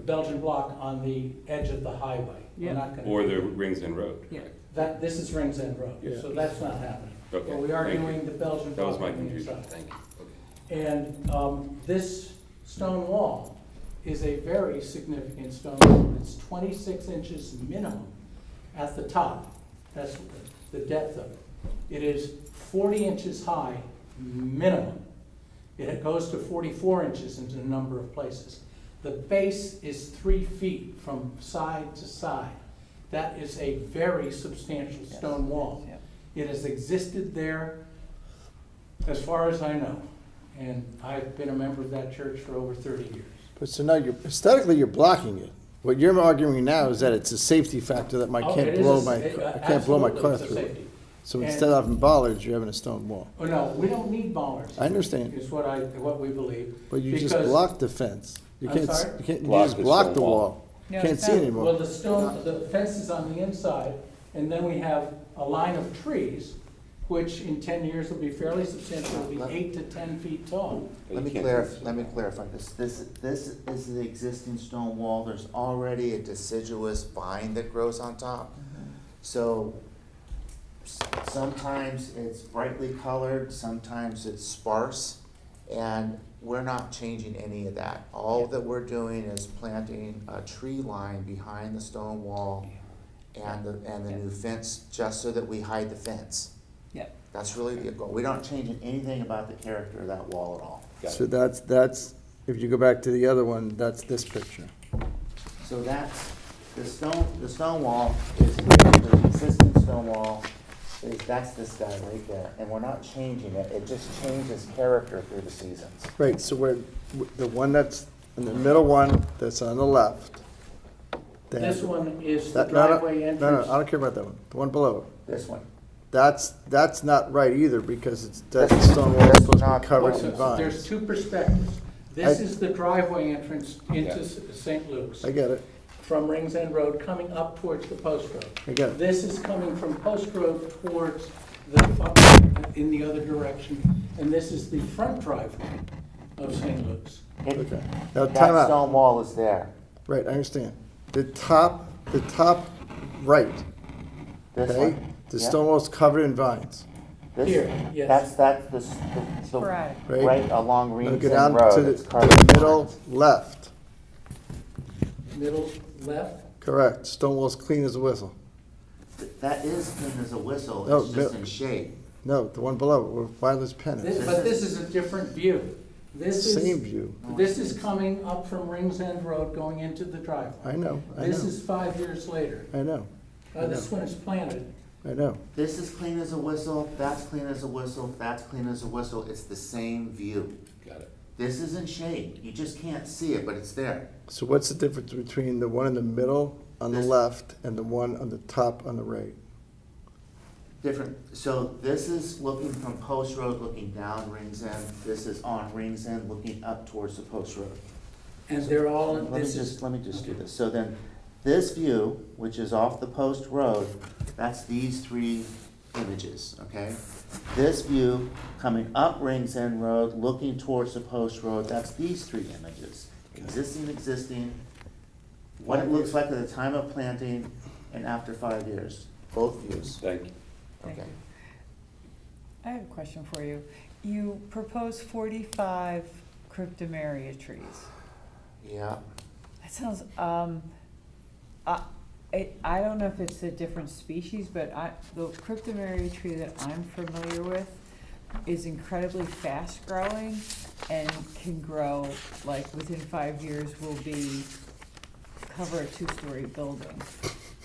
Speaker 14: Belgian block on the edge of the highway. We're not gonna.
Speaker 15: Or the Rings End Road.
Speaker 6: Yeah.
Speaker 14: This is Rings End Road,
Speaker 1: Yeah.
Speaker 14: so that's not happening.
Speaker 15: Okay,
Speaker 14: But we are
Speaker 15: thank you.
Speaker 14: doing the Belgian
Speaker 15: That was
Speaker 14: block
Speaker 15: my
Speaker 14: on the
Speaker 15: confusion,
Speaker 14: inside.
Speaker 15: thank you. Okay.
Speaker 14: And this stone wall is a very significant stone wall. It's 26 inches minimum at the top. That's the depth of it. It is 40 inches high minimum. It goes to 44 inches in a number of places. The base is 3 feet from side to side. That is a very substantial stone wall. It has existed there as far as I know. And I've been a member of that church for over 30 years.
Speaker 1: But so now aesthetically you're blocking it. What you're arguing now is that it's a safety factor that I can't blow my car
Speaker 14: Absolutely, it's a
Speaker 1: through it.
Speaker 14: safety.
Speaker 1: So
Speaker 14: And-
Speaker 1: instead of having bollards, you're having a stone wall.
Speaker 14: Oh, no, we don't need bollards.
Speaker 1: I understand.
Speaker 14: Is what we believe.
Speaker 1: But you just
Speaker 14: Because-
Speaker 1: blocked the fence. You
Speaker 14: I'm
Speaker 1: can't,
Speaker 14: sorry?
Speaker 1: you
Speaker 15: Block
Speaker 1: just
Speaker 15: the
Speaker 1: block
Speaker 15: stone
Speaker 1: the
Speaker 15: wall.
Speaker 1: wall. You
Speaker 6: No,
Speaker 1: can't
Speaker 6: it's
Speaker 1: see
Speaker 6: not.
Speaker 1: anymore.
Speaker 14: Well, the fence is on the inside, and then we have a line of trees, which in 10 years will be fairly substantial, will be 8 to 10 feet tall.
Speaker 16: Let me clarify this. This is the existing stone wall. There's already a deciduous vine that grows on top. So sometimes it's brightly colored, sometimes it's sparse, and we're not changing any of that. All that we're doing is planting a tree line behind the stone wall and the new fence, just so that we hide the fence.
Speaker 6: Yeah.
Speaker 16: That's really the goal. We're not changing anything about the character of that wall at all.
Speaker 1: So that's, if you go back to the other one, that's this picture.
Speaker 16: So that's, the stone wall is here, the existing stone wall that's this guy right there, and we're not changing it, it just changes character through the seasons.
Speaker 1: Right, so the one that's, in the middle one that's on the left.
Speaker 14: This one is the
Speaker 1: No,
Speaker 14: driveway entrance.
Speaker 1: I don't care about that one, the one below it.
Speaker 16: This one.
Speaker 1: That's not right either, because that stone wall is supposed to be covered in
Speaker 14: So there's
Speaker 1: vines.
Speaker 14: two perspectives. This is the driveway entrance into St. Luke's.
Speaker 1: I get it,
Speaker 14: From Rings End Road coming up towards the Post Road.
Speaker 1: I get it.
Speaker 14: This is coming from Post Road towards in the other direction, and this is the front driveway of St. Luke's.
Speaker 1: Okay. Now,
Speaker 16: That
Speaker 1: time out.
Speaker 16: stone wall is there.
Speaker 1: Right, I understand. The top right,
Speaker 16: This
Speaker 1: okay?
Speaker 16: one.
Speaker 1: The
Speaker 16: Yeah.
Speaker 1: stone wall's covered in vines.
Speaker 16: This-
Speaker 14: Here, yes.
Speaker 16: That's the,
Speaker 6: Sporadic.
Speaker 16: right along
Speaker 1: Now
Speaker 16: Reeves
Speaker 1: go
Speaker 16: End
Speaker 1: down
Speaker 16: Road.
Speaker 1: to
Speaker 16: It's
Speaker 1: the
Speaker 16: carbon
Speaker 1: middle
Speaker 16: lines.
Speaker 1: left.
Speaker 14: Middle left?
Speaker 1: Correct. Stonewall's clean as a whistle.
Speaker 16: That is clean as a whistle,
Speaker 1: No,
Speaker 16: it's just
Speaker 1: but-
Speaker 16: in shade.
Speaker 1: No, the one below, where Violet's pen
Speaker 14: This,
Speaker 1: is.
Speaker 14: but this is a different view. This
Speaker 1: Same
Speaker 14: is,
Speaker 1: view.
Speaker 14: this is coming up from Rings End Road going into the driveway.
Speaker 1: I know, I
Speaker 14: This
Speaker 1: know,
Speaker 14: is 5 years later.
Speaker 1: I know,
Speaker 14: This one is planted.
Speaker 1: I know.
Speaker 16: This is clean as a whistle, that's clean as a whistle, that's clean as a whistle, it's the same view.
Speaker 15: Got it.
Speaker 16: This is in shade, you just can't see it, but it's there.
Speaker 1: So what's the difference between the one in the middle on the
Speaker 16: This-
Speaker 1: left and the one on the top on the right?
Speaker 16: Different, so this is looking from Post Road, looking down Rings End, this is on Rings End, looking up towards the Post Road.
Speaker 14: And they're all,
Speaker 16: Let me
Speaker 14: this is,
Speaker 16: just do this, so then, this view, which is off the Post Road, that's these three images, okay? This view, coming up Rings End Road, looking towards the Post Road, that's these three images. Existing, what it looks like at the time of planting and after 5 years, both views.
Speaker 15: Thank you.
Speaker 6: Thank
Speaker 16: Okay.
Speaker 6: you. I have a question for you. You propose 45 cryptomeria trees.
Speaker 16: Yeah,
Speaker 6: That sounds, I don't know if it's a different species, but the cryptomeria tree that I'm familiar with is incredibly fast growing and can grow, like, within 5 years will cover a 2-story building.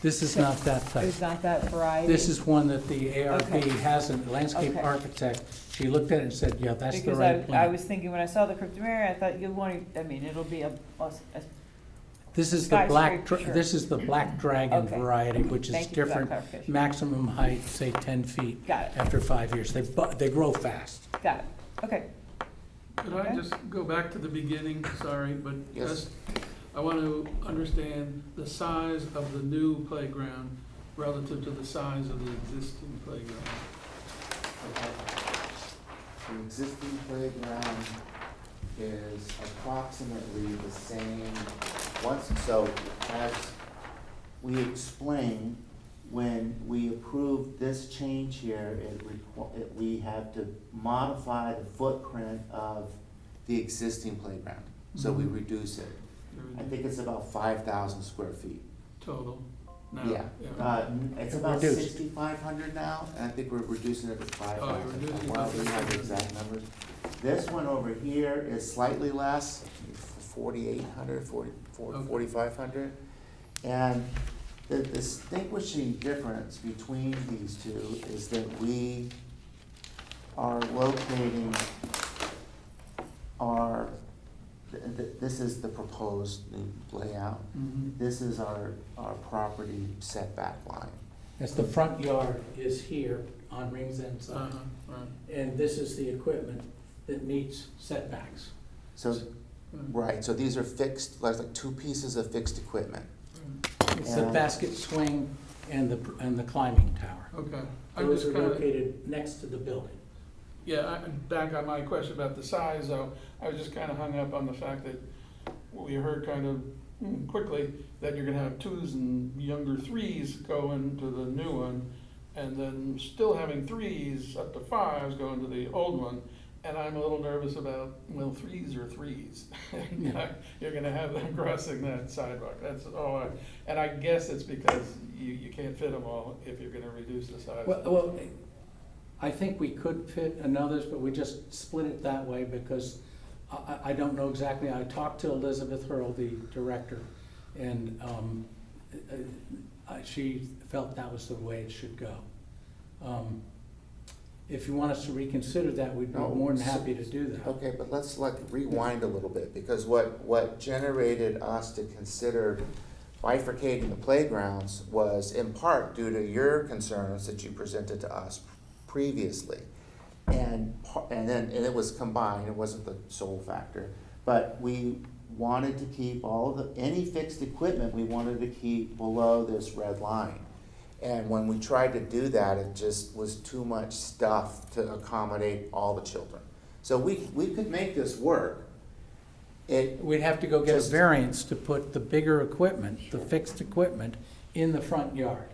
Speaker 14: this is not that type.
Speaker 6: It's not that variety?
Speaker 14: This is one that the ARB
Speaker 6: Okay.
Speaker 14: has, a landscape
Speaker 6: Okay.
Speaker 14: architect, she looked at it and said, yeah, that's the
Speaker 6: Because
Speaker 14: right
Speaker 6: I
Speaker 14: plan.
Speaker 6: was thinking, when I saw the cryptomeria, I thought you'll want to, I mean, it'll be a
Speaker 14: This is the black,
Speaker 6: skyscraper, sure.
Speaker 14: this is the black dragon
Speaker 6: Okay.
Speaker 14: variety, which is
Speaker 6: Thank you for that
Speaker 14: different,
Speaker 6: clarification.
Speaker 14: maximum height, say 10 feet.
Speaker 6: Got it.
Speaker 14: After 5 years, they grow fast.
Speaker 6: Got it, okay.
Speaker 5: Could I
Speaker 6: Okay.
Speaker 5: just go back to the beginning, sorry, but
Speaker 16: Yes.
Speaker 5: just, I want to understand the size of the new playground relative to the size of the existing playground.
Speaker 16: the existing playground is approximately the same, so as we explained, when we approved this change here, we have to modify the footprint of the existing playground, so we reduce it. I think it's about 5,000 square feet.
Speaker 5: Total, now.
Speaker 16: Yeah, it's about
Speaker 14: Reduced.
Speaker 16: 6,500 now, and I think we're reducing it to 5,000.
Speaker 5: Oh, you're reducing it to
Speaker 16: Well, we have the
Speaker 5: 5,000.
Speaker 16: exact numbers. This one over here is slightly less, 4,800, 4,500. And the distinguishing difference between these two is that we are locating our, this is the proposed layout.
Speaker 5: Mhm.
Speaker 16: This is our property setback line.
Speaker 14: As the front yard is here on Rings End side,
Speaker 5: Uh-huh, right.
Speaker 14: and this is the equipment that meets setbacks.
Speaker 16: So, right, so these are fixed, like two pieces of fixed equipment.
Speaker 14: It's the
Speaker 16: And-
Speaker 14: basket swing and the climbing tower.
Speaker 5: Okay. I'm
Speaker 14: Those
Speaker 5: just
Speaker 14: are
Speaker 5: kind of,
Speaker 14: located next to the building.
Speaker 5: yeah, back on my question about the size, though, I was just kind of hung up on the fact that we heard kind of quickly that you're gonna have 2s and younger 3s go into the new one, and then still having 3s up to 5s go into the old one. And I'm a little nervous about, well, 3s are 3s. You're gonna have them crossing that sidewalk, that's all and I guess it's because you can't fit them all if you're gonna reduce the size.
Speaker 14: Well, I think we could fit another's, but we just split it that way because I don't know exactly. I talked to Elizabeth Hurl, the director, and she felt that was the way it should go. If you want us to reconsider that, we'd be more than happy to do that.
Speaker 16: Okay, but let's rewind a little bit, because what generated us to consider bifurcating the playgrounds was in part due to your concerns that you presented to us previously. And it was combined, it wasn't the sole factor, but we wanted to keep any fixed equipment, we wanted to keep below this red line. And when we tried to do that, it just was too much stuff to accommodate all the children. So we could make this work.
Speaker 14: We'd have to go get a
Speaker 16: Just-
Speaker 14: variance to put the bigger equipment, the fixed equipment, in the front yard.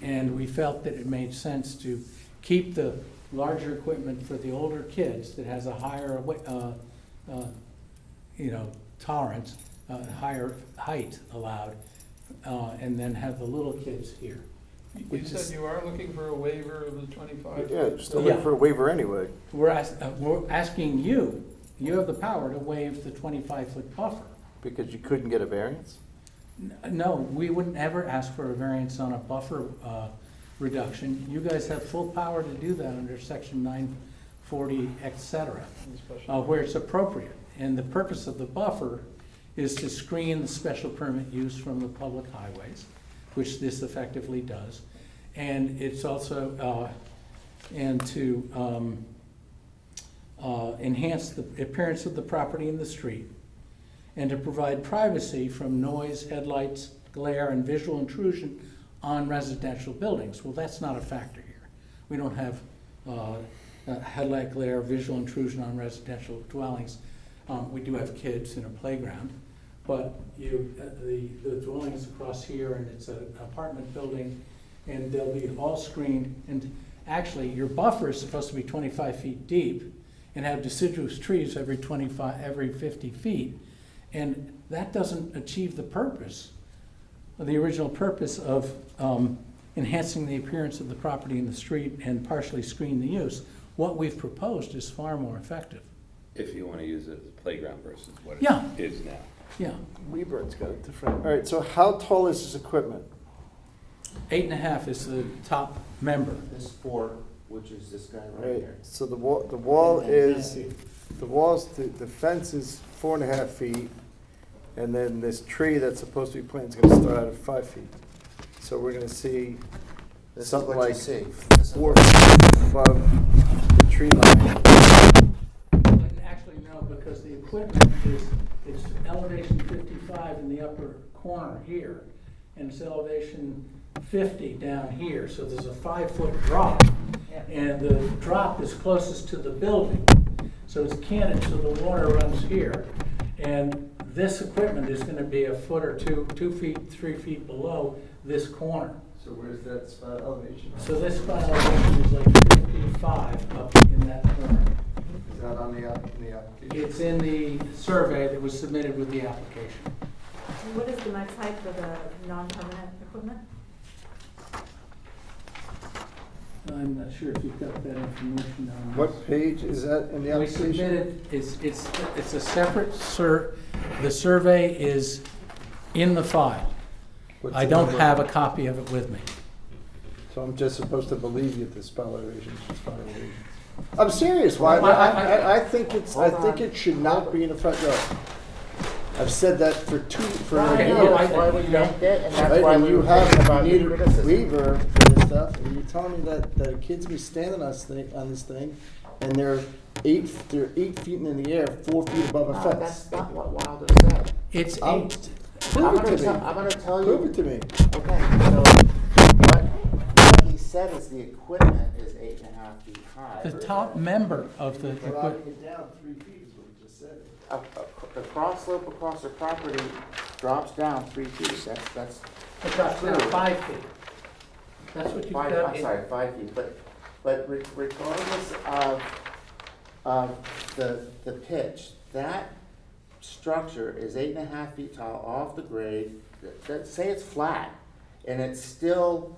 Speaker 14: And we felt that it made sense to keep the larger equipment for the older kids that has a higher, tolerance, higher height allowed, and then have the little kids here.
Speaker 5: You said you are looking for a waiver of the 25?
Speaker 1: Yeah, still looking for a waiver anyway.
Speaker 14: We're asking you, you have the power to waive the 25-foot buffer.
Speaker 1: Because you couldn't get a variance?
Speaker 14: No, we wouldn't ever ask for a variance on a buffer reduction. You guys have full power to do that under section 940, et cetera, where it's appropriate. And the purpose of the buffer is to screen the special permit use from the public highways, which this effectively does. And it's also, and to enhance the appearance of the property in the street, and to provide privacy from noise, headlights, glare, and visual intrusion on residential buildings. Well, that's not a factor here. We don't have headlight glare, visual intrusion on residential dwellings. We do have kids in a playground, but the dwellings across here, and it's an apartment building, and they'll be all screened. And actually, your buffer is supposed to be 25 feet deep and have deciduous trees every 50 feet. And that doesn't achieve the purpose, the original purpose of enhancing the appearance of the property in the street and partially screen the use. What we've proposed is far more effective.
Speaker 15: If you want to use it as a playground versus what
Speaker 14: Yeah.
Speaker 15: it is now.
Speaker 14: Yeah.
Speaker 1: Weber's got it different. All right, so how tall is this equipment?
Speaker 14: 8.5 is the top member.
Speaker 16: This four, which is this guy right
Speaker 1: Right,
Speaker 16: here.
Speaker 1: so the wall is, the fence is 4.5 feet, and then this tree that's supposed to be planted is gonna start out at 5 feet. So we're gonna see
Speaker 16: This is
Speaker 1: something
Speaker 16: what you
Speaker 1: like
Speaker 16: see.
Speaker 1: 4 feet above the tree line.
Speaker 14: Actually, no, because the equipment it's elevation 55 in the upper corner here, and it's elevation 50 down here, so there's a 5-foot drop. And the drop is closest to the building, so it's canted, so the water runs here. And this equipment is gonna be a foot or 2 feet, 3 feet below this corner.
Speaker 1: So where's that spot elevation?
Speaker 14: So this spot elevation is like 55 up in that corner.
Speaker 1: Is that on the application?
Speaker 14: It's in the survey that was submitted with the application.
Speaker 8: And what is the max height for the non-permanent equipment?
Speaker 14: I'm not sure if you've got that information on.
Speaker 1: What page is that in the
Speaker 14: We
Speaker 1: application?
Speaker 14: submitted, it's a separate the survey is in the file.
Speaker 1: What's
Speaker 14: I
Speaker 1: the
Speaker 14: don't
Speaker 1: number?
Speaker 14: have a copy of it with me.
Speaker 1: So I'm just supposed to believe you at the spell elevations, spell elevations. I'm serious, why,
Speaker 14: Well,
Speaker 1: I think it should not be in the front yard. I've said that for a
Speaker 14: Okay,
Speaker 1: year.
Speaker 14: well,
Speaker 16: That's why we yanked it, and that's
Speaker 1: Right,
Speaker 16: why
Speaker 1: and
Speaker 16: we
Speaker 1: you
Speaker 16: were thinking
Speaker 1: have,
Speaker 16: about
Speaker 1: you
Speaker 16: the
Speaker 1: need a
Speaker 16: criticism.
Speaker 1: waiver for this stuff, and you're telling me that a kid's be standing on this thing, and they're 8 feet in the air, 4 feet above a fence.
Speaker 16: That's not what Wilder said.
Speaker 14: It's
Speaker 1: I'm-
Speaker 14: 8.
Speaker 1: Prove it to me.
Speaker 16: I'm gonna tell you.
Speaker 1: Prove it to me.
Speaker 16: Okay, so what he said is the equipment is 8.5 feet high.
Speaker 14: The top member of the
Speaker 1: Dropping
Speaker 14: equipment.
Speaker 1: it down 3 feet is what he just said.
Speaker 16: The cross slope across the property drops down 3 feet. That's
Speaker 14: It drops down 5 feet. That's what you've
Speaker 16: five.
Speaker 14: got.
Speaker 16: I'm sorry, 5 feet. But regardless of the pitch, that structure is 8.5 feet tall off the grade. Say it's flat, and it's still.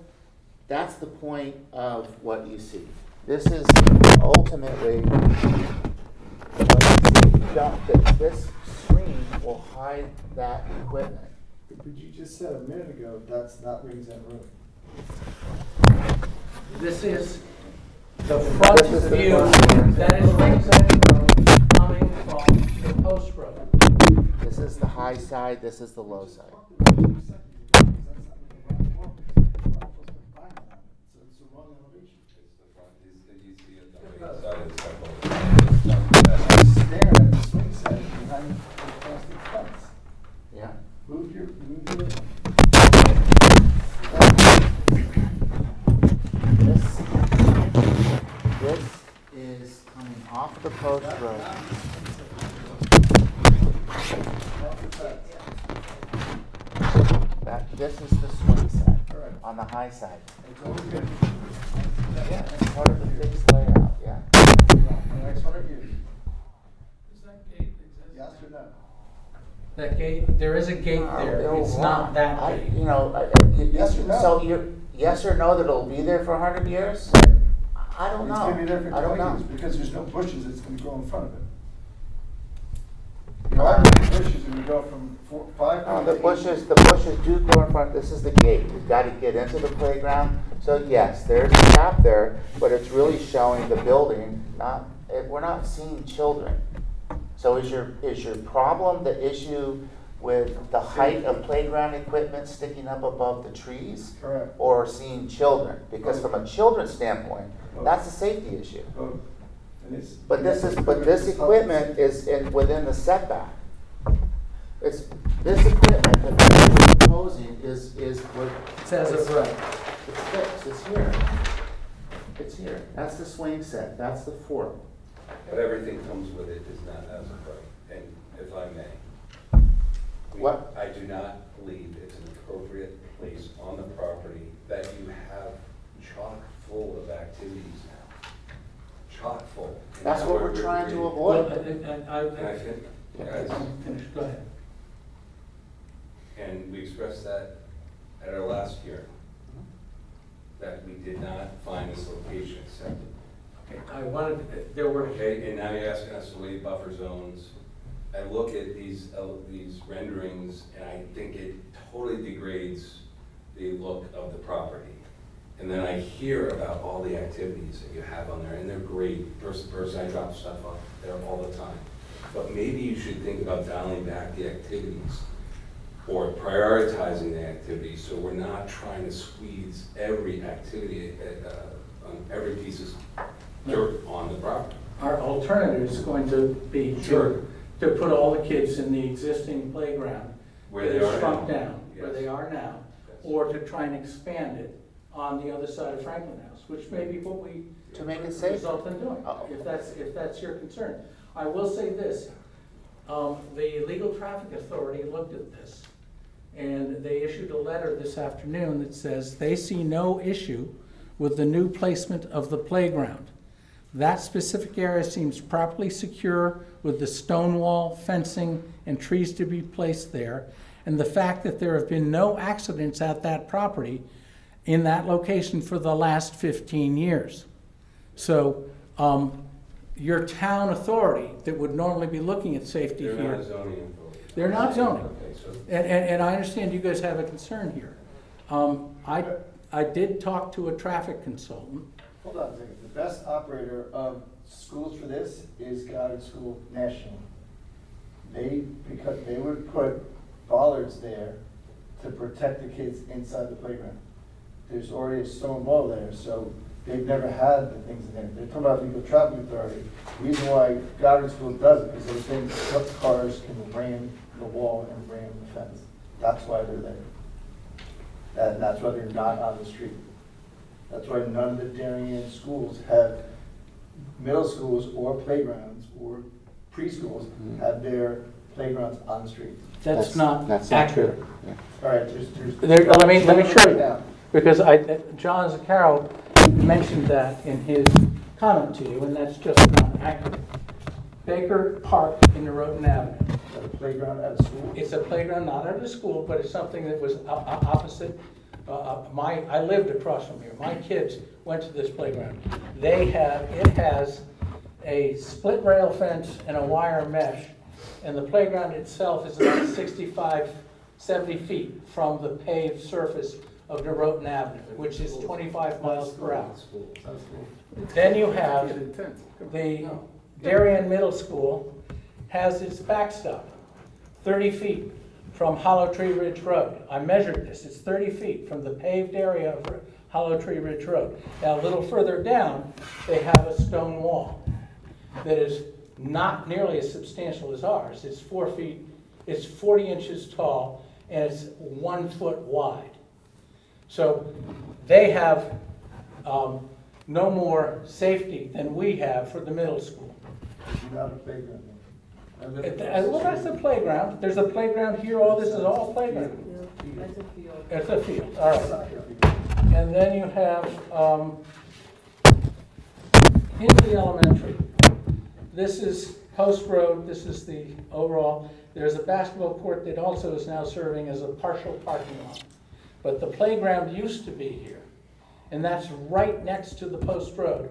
Speaker 16: That's the point of what you see. This is ultimately what you see. This screen will hide that equipment.
Speaker 1: But you just said a minute ago, that's not Rings End Road.
Speaker 14: This is the front
Speaker 16: This is the
Speaker 14: view,
Speaker 16: front.
Speaker 14: that is Ringside Road coming from the post road.
Speaker 16: This is the high side, this is the low side. Yeah.
Speaker 1: Move your.
Speaker 16: This is coming off the post road. This is the swing set on the high side. Yeah, that's part of the fixed layout, yeah.
Speaker 1: The next 100 years.
Speaker 5: Does that gate exist?
Speaker 1: Yes or no?
Speaker 14: That gate, there is a gate there, it's not that gate.
Speaker 16: You know,
Speaker 1: Yes or no?
Speaker 16: so you're, yes or no that it'll be there for 100 years? I don't know.
Speaker 1: It's gonna be there for
Speaker 16: I don't
Speaker 1: 20
Speaker 16: know.
Speaker 1: years because there's no bushes that's gonna grow in front of it. You are putting bushes and you go from 5
Speaker 16: No,
Speaker 1: feet
Speaker 16: the
Speaker 1: to 8
Speaker 16: bushes do go in front, this is the gate, you've got to get into the playground. So yes, there's a gap there, but it's really showing the building, we're not seeing children. So is your problem the issue with the height of playground equipment sticking up above the trees?
Speaker 1: Correct.
Speaker 16: Or seeing children? Because from a children's standpoint, that's a safety issue.
Speaker 1: Both. And it's-
Speaker 16: But this equipment is within the setback. This equipment that we're proposing is what.
Speaker 14: It says it's right.
Speaker 16: It's fixed, it's here. It's here. That's the swing set, that's the fork.
Speaker 15: But everything comes with it is not as of right, and if I may.
Speaker 16: What?
Speaker 15: I do not believe it's an appropriate place on the property that you have chock full of activities now. Chock full. And
Speaker 16: That's
Speaker 15: now
Speaker 16: what we're trying to avoid.
Speaker 15: Can I finish? Guys,
Speaker 14: Go ahead.
Speaker 15: and we expressed that at our last hearing, that we did not find this location acceptable.
Speaker 14: Okay, I wanted, there were,
Speaker 15: Okay, and now you're asking us to waive buffer zones. I look at these renderings and I think it totally degrades the look of the property. And then I hear about all the activities that you have on there, and they're great. Person to person, I drop stuff off there all the time. But maybe you should think about dialing back the activities or prioritizing the activities so we're not trying to squeeze every activity on every piece of dirt on the property.
Speaker 14: our alternative is going to be to put all the kids in the existing playground.
Speaker 15: Where they
Speaker 14: that is
Speaker 15: are
Speaker 14: shrunk
Speaker 15: now.
Speaker 14: down, where
Speaker 15: Yes.
Speaker 14: they are now,
Speaker 15: Yes.
Speaker 14: or to try and expand it on the other side of Franklin House, which may be what we
Speaker 16: To make it safer.
Speaker 14: result in doing,
Speaker 16: Uh-oh.
Speaker 14: if that's your concern. I will say this, the Legal Traffic Authority looked at this, and they issued a letter this afternoon that says they see no issue with the new placement of the playground. That specific area seems properly secure with the stone wall, fencing, and trees to be placed there, and the fact that there have been no accidents at that property in that location for the last 15 years. So, your town authority that would normally be looking at safety
Speaker 15: They're
Speaker 14: here.
Speaker 15: not zoning authority.
Speaker 14: They're not zoning.
Speaker 15: Okay, so
Speaker 14: And I understand you guys have a concern here. I did talk to a traffic consultant.
Speaker 1: Hold on a second. The best operator of schools for this is Goddard School National. Because they would put bollards there to protect the kids inside the playground. There's already a stone wall there, so they've never had the things in there. They're talking about legal traffic authority. The reason why Goddard School does it is they think cars can ram the wall and ram the fence. That's why they're there. And that's why they're not on the street. That's why none of the Darien schools have, middle schools or playgrounds or preschools have their playgrounds on the street.
Speaker 14: That's not
Speaker 16: That's not
Speaker 14: accurate.
Speaker 16: true. Yeah.
Speaker 1: All right, there's.
Speaker 14: Let me show you.
Speaker 1: Down.
Speaker 14: Because John Zaccaro mentioned that in his comment to you, and that's just not accurate. Baker Park in Norotan Avenue.
Speaker 1: Is that a playground at a school?
Speaker 14: It's a playground, not at a school, but it's something that was opposite. I lived across from here. My kids went to this playground. It has a split rail fence and a wire mesh, and the playground itself is about 65, 70 feet from the paved surface of Norotan Avenue, which is 25 miles per hour. Then you have the Darien Middle School has its backstop, 30 feet from Hollow Tree Ridge Road. I measured this, it's 30 feet from the paved area of Hollow Tree Ridge Road. Now, a little further down, they have a stone wall that is not nearly as substantial as ours. It's 4 feet, it's 40 inches tall, and it's 1 foot wide. So they have no more safety than we have for the middle school.
Speaker 1: Not a playground.
Speaker 14: Well, that's the playground. There's a playground here. All this is all playground.
Speaker 6: That's a field.
Speaker 14: It's a field, all right. And then you have into the elementary. This is Post Road, this is the overall. There's a basketball court that also is now serving as a partial parking lot. But the playground used to be here, and that's right next to the Post Road.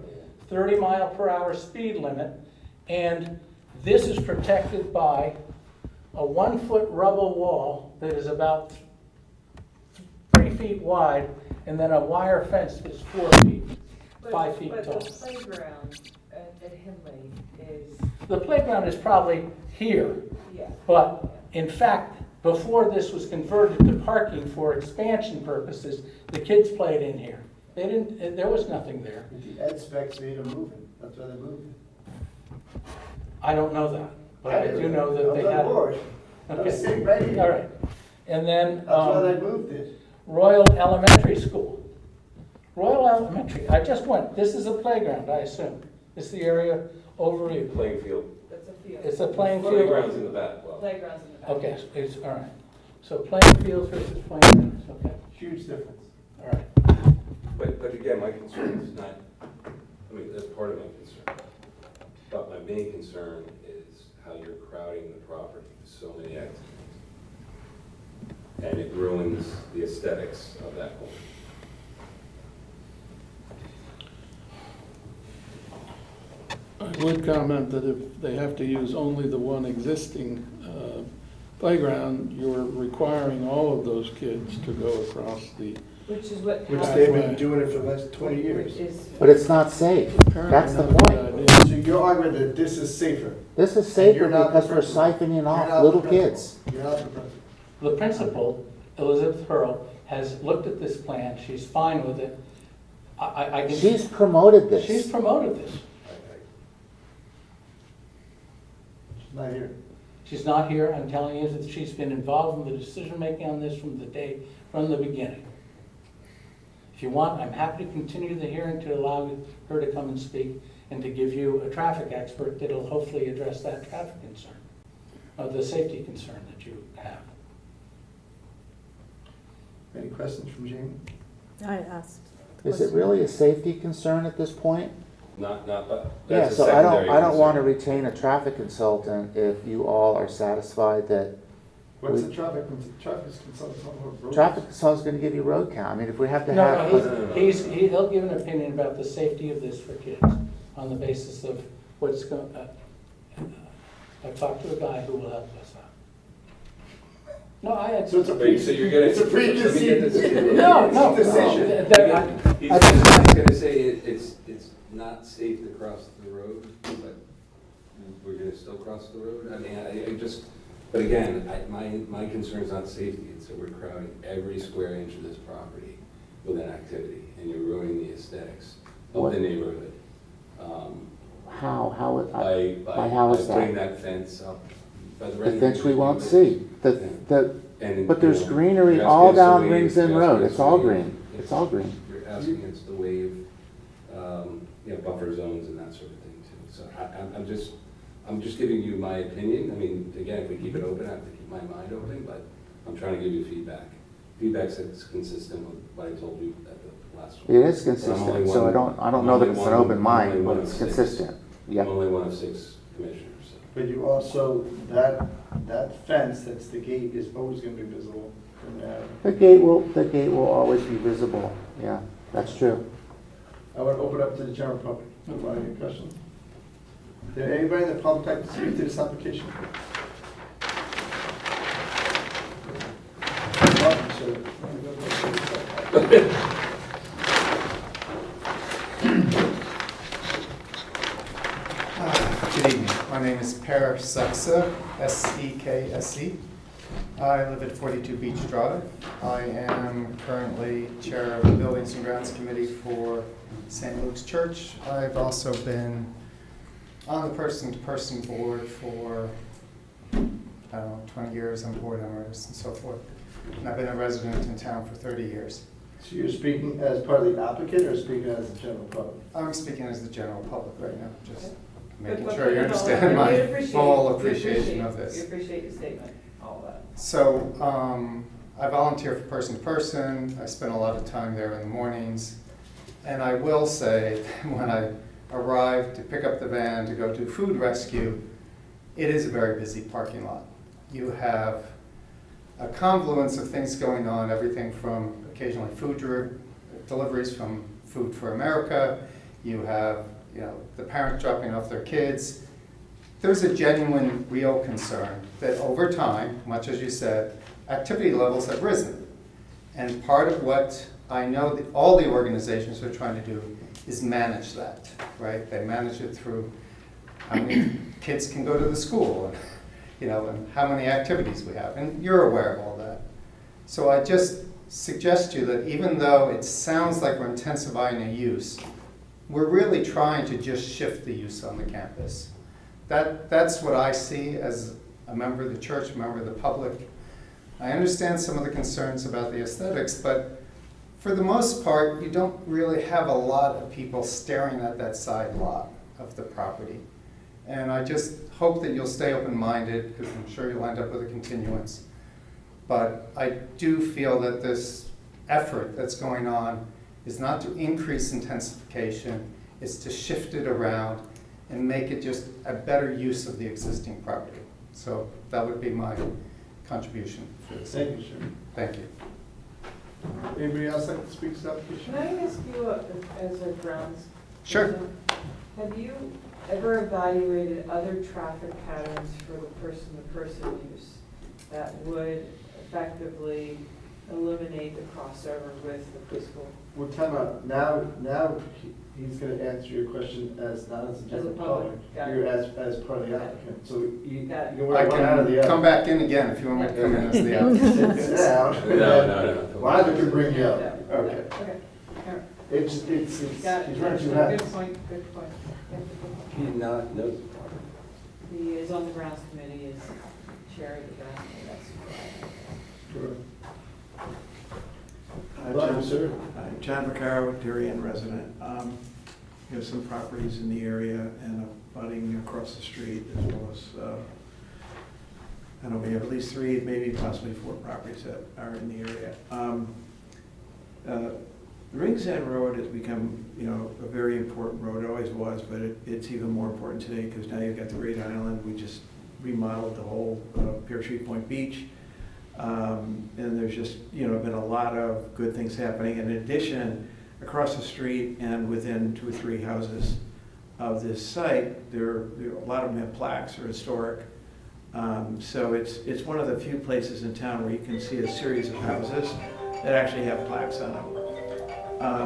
Speaker 14: 30-mile-per-hour speed limit, and this is protected by a 1-foot rubble wall that is about 3 feet wide, and then a wire fence that's 4 feet, 5 feet tall.
Speaker 6: But the playground at Henley is,
Speaker 14: The playground is probably here,
Speaker 6: yeah.
Speaker 14: but in fact, before this was converted to parking for expansion purposes, the kids played in here. They didn't, there was nothing there.
Speaker 1: The ed specs made them move it, that's why they moved it.
Speaker 14: I don't know that, but I do know that they
Speaker 1: I'm
Speaker 14: had.
Speaker 1: on board. I'm sitting right here.
Speaker 14: All right, and then,
Speaker 1: That's why they moved it.
Speaker 14: Royal Elementary School. Royal Elementary, I just went, this is a playground, I assume. This is the area overview.
Speaker 15: Playing field.
Speaker 6: That's a field.
Speaker 14: It's a playing field.
Speaker 15: Playground's in the back, well.
Speaker 6: Playground's in the back.
Speaker 14: Okay, it's, all right. So playing fields versus playing fields, okay,
Speaker 1: Huge difference.
Speaker 14: all right.
Speaker 15: But again, my concern is not, I mean, that's part of my concern. But my main concern is how you're crowding the property with so many activities. And it ruins the aesthetics of that home.
Speaker 5: I would comment that if they have to use only the one existing playground, you're requiring all of those kids to go across the,
Speaker 6: Which is what.
Speaker 1: Which
Speaker 6: happened-
Speaker 1: they've been doing it for the last 20 years.
Speaker 6: Which is.
Speaker 16: But it's not safe. That's the
Speaker 5: apparently not a
Speaker 16: point.
Speaker 5: good idea.
Speaker 1: So you're arguing that this is safer?
Speaker 16: This is
Speaker 1: And
Speaker 16: safer
Speaker 1: you're not the
Speaker 16: because we're
Speaker 1: principal.
Speaker 16: siphoning
Speaker 1: You're not
Speaker 16: off
Speaker 1: the
Speaker 16: little
Speaker 1: principal.
Speaker 16: kids.
Speaker 1: You're not the principal.
Speaker 14: The principal, Elizabeth Hurl, has looked at this plan, she's fine with it. I can.
Speaker 16: She's promoted this.
Speaker 14: She's promoted this.
Speaker 1: She's not here.
Speaker 14: She's not here, I'm telling you that she's been involved in the decision-making on this from the beginning. If you want, I'm happy to continue the hearing to allow her to come and speak and to give you a traffic expert that'll hopefully address that traffic concern, the safety concern that you have.
Speaker 1: Any questions from Jamie?
Speaker 8: I asked.
Speaker 16: Is it really a safety concern at this point?
Speaker 15: Not, but
Speaker 16: Yeah,
Speaker 15: that's a
Speaker 16: so
Speaker 15: secondary
Speaker 16: I don't want to
Speaker 15: concern.
Speaker 16: retain a traffic consultant if you all are satisfied that
Speaker 1: What's the traffic consultant on roads?
Speaker 16: traffic consultant's gonna give you road count. I mean, if we have to
Speaker 14: No,
Speaker 16: have.
Speaker 14: no, he'll give an opinion about the safety of this for kids on the basis of what's going, I've talked to a guy who will help us out. No, I had.
Speaker 1: So it's a
Speaker 15: Wait, so you're gonna.
Speaker 1: It's a
Speaker 15: let me get this straight.
Speaker 14: No, no.
Speaker 1: Decision.
Speaker 15: He's gonna say it's not safe to cross the road, but we're gonna still cross the road? I mean, I just, but again, my concern is not safety, it's that we're crowding every square inch of this property with an activity, and you're ruining the aesthetics of the neighborhood.
Speaker 16: How,
Speaker 15: By
Speaker 16: how is
Speaker 15: putting
Speaker 16: that?
Speaker 15: that fence up. By the
Speaker 16: The fence we won't see.
Speaker 15: And,
Speaker 16: But there's
Speaker 15: you know,
Speaker 16: greenery
Speaker 15: you're
Speaker 16: all
Speaker 15: asking us to
Speaker 16: down
Speaker 15: waive-
Speaker 16: Rings End
Speaker 15: you're
Speaker 16: Road.
Speaker 15: asking us
Speaker 16: It's
Speaker 15: to
Speaker 16: all
Speaker 15: waive-
Speaker 16: green. It's all green.
Speaker 15: You're asking us to waive, buffer zones and that sort of thing too. So I'm just giving you my opinion. I mean, again, if we keep it open, I have to keep my mind open, but I'm trying to give you feedback. Feedback's consistent with what I told you at the last one.
Speaker 16: It is consistent, so I don't know that it's an open mind, but it's consistent.
Speaker 15: I'm
Speaker 16: Yep.
Speaker 15: only one of 6 commissioners. So.
Speaker 1: But you also, that fence, that's the gate, is always gonna be visible from there.
Speaker 16: The gate will always be visible. Yeah, that's true.
Speaker 1: I would open up to the general public. Any questions? Did anybody in the public like to speak to this application?
Speaker 17: Good evening. My name is Pear Sekse, S-E-K-S-E. I live at 42 Beach Drive. I am currently chair of the Buildings and Grounds Committee for St. Luke's Church. I've also been on the person-to-person board for, 20 years. I'm board members and so forth. And I've been a resident in town for 30 years.
Speaker 1: So you're speaking as part of the applicant or speaking as the general public?
Speaker 17: I'm speaking as the general public right now, just making
Speaker 6: But
Speaker 17: sure you
Speaker 6: no,
Speaker 17: understand
Speaker 6: we
Speaker 17: my
Speaker 6: appreciate-
Speaker 17: full
Speaker 6: we
Speaker 17: appreciation of this.
Speaker 6: We appreciate your statement, all of that.
Speaker 17: So I volunteer for person to person. I spend a lot of time there in the mornings. And I will say, when I arrive to pick up the van to go to food rescue, it is a very busy parking lot. You have a confluence of things going on, everything from occasionally food deliveries from Food for America. You have, the parents dropping off their kids. There's a genuine, real concern that over time, much as you said, activity levels have risen. And part of what I know that all the organizations are trying to do is manage that, right? They manage it through how many kids can go to the school, and how many activities we have. And you're aware of all that. So I just suggest to you that even though it sounds like we're intensifying a use, we're really trying to just shift the use on the campus. That's what I see as a member of the church, a member of the public. I understand some of the concerns about the aesthetics, but for the most part, you don't really have a lot of people staring at that side lot of the property. And I just hope that you'll stay open-minded, because I'm sure you'll end up with a continuance. But I do feel that this effort that's going on is not to increase intensification, it's to shift it around and make it just a better use of the existing property. So that would be my contribution for this.
Speaker 1: Thank you, sir.
Speaker 17: Thank you.
Speaker 1: Anybody else like to speak to the application?
Speaker 6: Can I ask you, as a grounds?
Speaker 17: Sure.
Speaker 6: person, have you ever evaluated other traffic patterns for the person-to-person use that would effectively eliminate the crossover with the preschool?
Speaker 1: We're talking about, now he's gonna answer your question as, not as a general public.
Speaker 6: Got it.
Speaker 1: You're as part of the applicant, so you
Speaker 6: Got it.
Speaker 1: can
Speaker 17: I
Speaker 1: wear one out of the
Speaker 17: can
Speaker 1: other.
Speaker 17: come back in again if you want me to come in as the applicant.
Speaker 1: Sit down.
Speaker 15: No.
Speaker 1: Well, I could bring you up.
Speaker 6: Yeah.
Speaker 1: Okay.
Speaker 6: Okay. All right.
Speaker 1: It's,
Speaker 6: Got it.
Speaker 1: he's wearing two
Speaker 6: Good
Speaker 1: hats.
Speaker 6: point, good point. Yeah, good point.
Speaker 15: He did not know.
Speaker 6: He is on the grounds committee, is chair of the grounds committee, that's
Speaker 1: Sure.
Speaker 13: John,
Speaker 1: sir.
Speaker 13: John Vaccaro, Darien resident. We have some properties in the area and a budding across the street, as well as, I don't know, we have at least 3, maybe possibly 4 properties that are in the area. Rings End Road has become, a very important road. It always was, but it's even more important today because now you've got the Great Island. We just remodeled the whole Pear Tree Point Beach. And there's just, been a lot of good things happening. In addition, across the street and within 2 or 3 houses of this site, a lot of them have plaques or historic. So it's one of the few places in town where you can see a series of houses that actually have plaques on them. I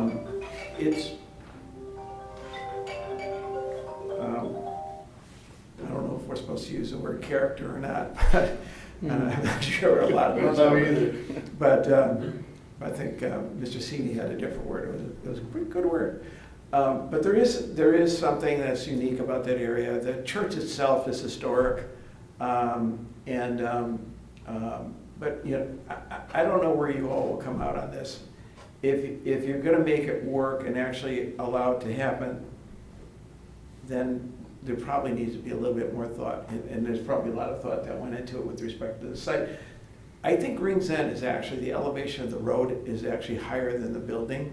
Speaker 13: don't know if we're supposed to use the word character or not, but I'm not sure a lot of those are. But I think Mr. Sini had a different word. It was a pretty good word. But there is something that's unique about that area. The church itself is historic, but I don't know where you all will come out on this. If you're going to make it work and actually allow it to happen, then there probably needs to be a little bit more thought, and there's probably a lot of thought that went into it with respect to the site. I think Rings End is actually, the elevation of the road is actually higher than the building,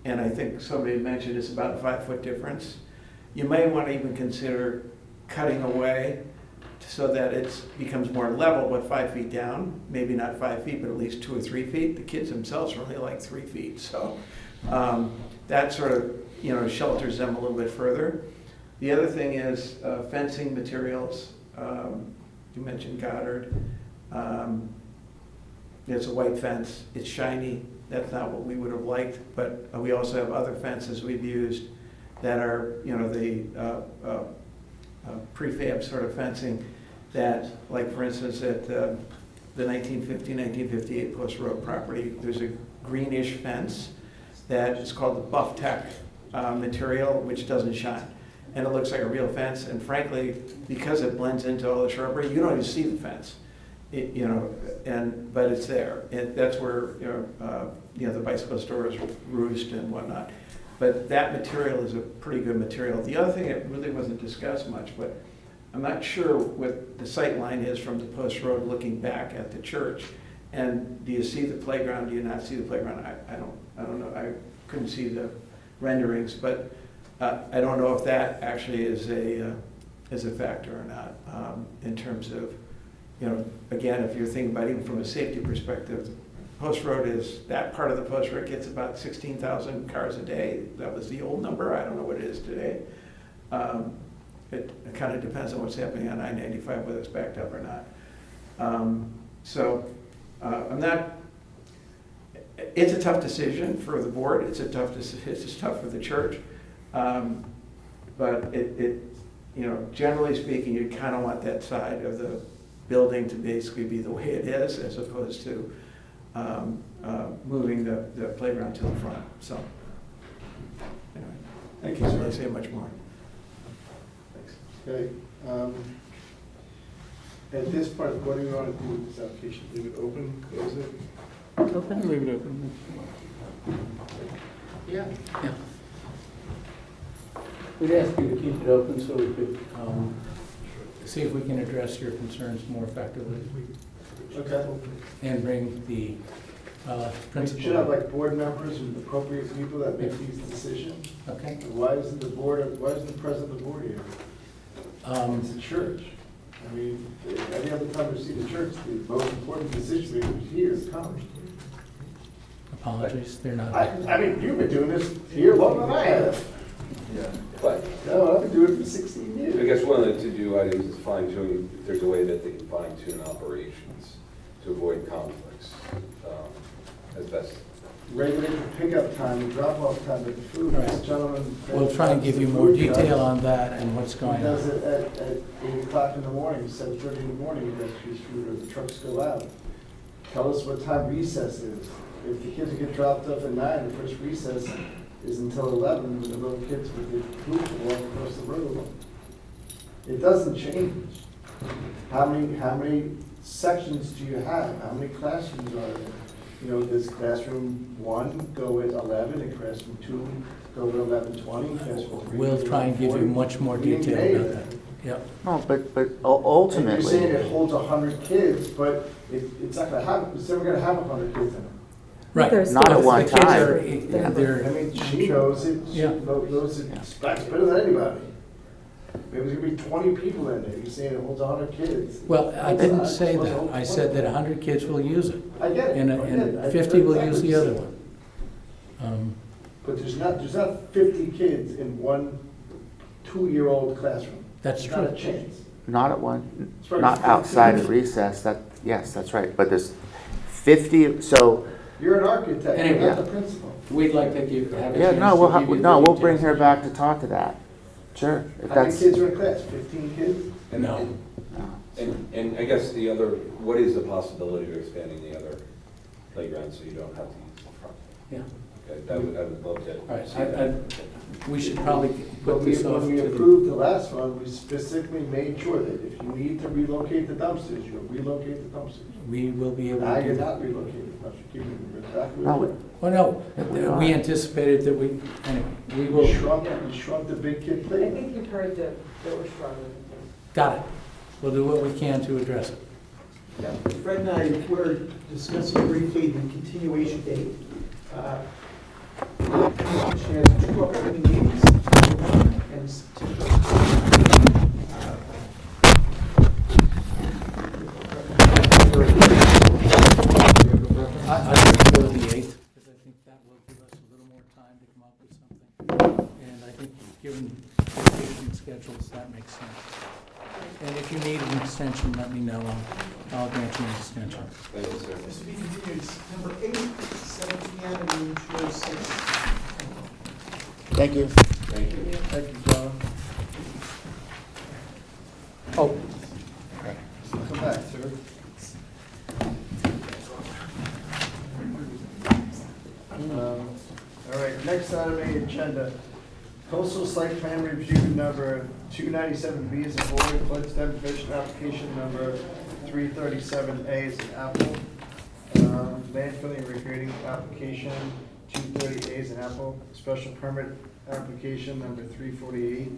Speaker 13: and I think somebody mentioned it's about a 5-foot difference. You may want to even consider cutting away so that it becomes more level, but 5 feet down, maybe not 5 feet, but at least 2 or 3 feet. The kids themselves are only like 3 feet, so that sort of shelters them a little bit further. The other thing is fencing materials. You mentioned Goddard. It's a white fence. It's shiny. That's not what we would have liked, but we also have other fences we've used that are, the prefab sort of fencing that, like for instance, at the 1950-1958 Post Road property, there's a greenish fence that is called the Buff Tech material, which doesn't shine. And it looks like a real fence, and frankly, because it blends into all the shrubbery, you don't even see the fence. But it's there. That's where the bicycle stores roost and whatnot. But that material is a pretty good material. The other thing that really wasn't discussed much, but I'm not sure what the sight line is from the Post Road looking back at the church. And do you see the playground? Do you not see the playground? I don't know. I couldn't see the renderings, but I don't know if that actually is a factor or not, in terms of, you know, again, if you're thinking about even from a safety perspective, Post Road is, that part of the Post Road gets about 16,000 cars a day. That was the old number. I don't know what it is today. It kind of depends on what's happening on I-95, whether it's backed up or not. I'm not, it's a tough decision for the board. It's tough for the church. But you know, generally speaking, you kind of want that side of the building to basically be the way it is, as opposed to moving the playground to the front. So, anyway, I can't really say much more.
Speaker 1: Okay. At this part, what do you want to do with this application? Leave it open, close it?
Speaker 6: Open?
Speaker 5: Leave it open.
Speaker 14: Yeah. We'd ask you to keep it open so we could see if we can address your concerns more effectively.
Speaker 1: Okay.
Speaker 14: And bring the
Speaker 1: You
Speaker 14: principal.
Speaker 1: should have like board members and appropriate people that make these decisions.
Speaker 14: Okay.
Speaker 1: Why isn't the president of the board here? It's a church. I mean, any other time we see the church, the most important decision makers here is Congress.
Speaker 14: Apologies, they're not.
Speaker 1: I mean, you've been doing this here longer than I have.
Speaker 15: Yeah, but
Speaker 1: No, I've been doing it for 16 years.
Speaker 15: I guess one of the to-do items is fine-tune, if there's a way that they can fine-tune operations to avoid conflicts, as best.
Speaker 1: Regulate the pickup time, the drop-off time at the food.
Speaker 14: Right.
Speaker 1: This gentleman.
Speaker 14: We'll try and give you more detail on that and what's
Speaker 1: He
Speaker 14: going
Speaker 1: does
Speaker 14: on.
Speaker 1: it at 8 o'clock in the morning, 7:30 in the morning, he rescues food, or the trucks go out. Tell us what time recess is. If the kids get dropped off at 9, the first recess is until 11, with the little kids with the food walk across the road. It doesn't change. How many sections do you have? How many classrooms are there? You know, does classroom 1 go at 11, and classroom 2 go at 11:20? Classroom 3
Speaker 14: We'll
Speaker 1: go at
Speaker 14: try and give you
Speaker 1: 11:40?
Speaker 14: much more
Speaker 1: We didn't
Speaker 14: detail
Speaker 1: pay
Speaker 14: about
Speaker 1: that.
Speaker 14: that. Yep.
Speaker 16: No, but
Speaker 1: And
Speaker 16: ultimately.
Speaker 1: you're saying it holds 100 kids, but it's not gonna have, it's never gonna have 100 kids in it.
Speaker 14: Right.
Speaker 6: There's
Speaker 16: Not
Speaker 6: still-
Speaker 16: at one
Speaker 14: The kids
Speaker 16: time.
Speaker 14: are-
Speaker 1: I
Speaker 14: they're-
Speaker 1: mean, she knows it, she
Speaker 14: Yeah.
Speaker 1: knows it that's better than anybody. Maybe there's gonna be 20 people in there, you're saying it holds 100 kids.
Speaker 14: Well, I didn't
Speaker 1: It's
Speaker 14: say
Speaker 1: supposed to
Speaker 14: that.
Speaker 1: hold
Speaker 14: I said
Speaker 1: 20.
Speaker 14: that 100 kids will use it,
Speaker 1: I get it.
Speaker 14: and
Speaker 1: I get it. I
Speaker 14: 50
Speaker 1: know
Speaker 14: will
Speaker 1: exactly
Speaker 14: use the
Speaker 1: what
Speaker 14: other
Speaker 1: you're
Speaker 14: one.
Speaker 1: But there's not 50 kids in one 2-year-old classroom.
Speaker 14: That's
Speaker 1: Not a
Speaker 14: true.
Speaker 1: chance.
Speaker 16: Not at one,
Speaker 1: It's probably
Speaker 16: not
Speaker 1: 15.
Speaker 16: outside of recess, yes, that's right, but there's 50, so,
Speaker 1: You're an architect, you're
Speaker 14: Anyway.
Speaker 1: not the principal.
Speaker 14: We'd like to have a
Speaker 16: yeah,
Speaker 14: chance
Speaker 16: no,
Speaker 14: to
Speaker 16: we'll,
Speaker 14: give you the
Speaker 16: we'll bring
Speaker 14: details.
Speaker 16: her back to talk to that, sure, if
Speaker 1: How many
Speaker 16: that's.
Speaker 1: kids are in class? 15 kids?
Speaker 14: No.
Speaker 15: And I guess the other, what is the possibility of expanding the other playground so you don't have to use the front?
Speaker 14: Yeah.
Speaker 15: Okay, I would love to
Speaker 14: All right,
Speaker 15: see that.
Speaker 14: we should probably
Speaker 1: But
Speaker 14: put this off
Speaker 1: when we
Speaker 14: to the...
Speaker 1: approved the last one, we specifically made sure that if you need to relocate the dumpsters, you'll relocate the dumpsters.
Speaker 14: We will be able
Speaker 1: Now
Speaker 14: to do
Speaker 1: you're
Speaker 14: that.
Speaker 1: not relocating the dumpsters, you're keeping them exactly
Speaker 16: No,
Speaker 1: where
Speaker 14: Well, no, we anticipated that we, anyway, we
Speaker 1: you
Speaker 14: will,
Speaker 1: shrunk the big kid
Speaker 6: I
Speaker 1: playground.
Speaker 6: think you've heard that we're struggling.
Speaker 14: got it. We'll do what we can to address it.
Speaker 4: Fred and I were discussing briefly the continuation date. The commission has 2 upcoming meetings in September.
Speaker 14: I would go to the 8th, because I think that will give us a little more time to come up with something. And I think given vacation schedules, that makes sense. And if you need an extension, let me know. I'll grant you an extension.
Speaker 15: Thank you, sir.
Speaker 4: This will be continued September 8th, 7 p.m. and room 206.
Speaker 16: Thank you.
Speaker 15: Thank you.
Speaker 1: Thank you, John.
Speaker 14: Oh,
Speaker 1: Come back, sir. All right, next item on the agenda, coastal site plan review number 297B is a board, flood subdivision application number 337A is an apple. Land filling regrading application 230A is an apple. Special permit application number 348,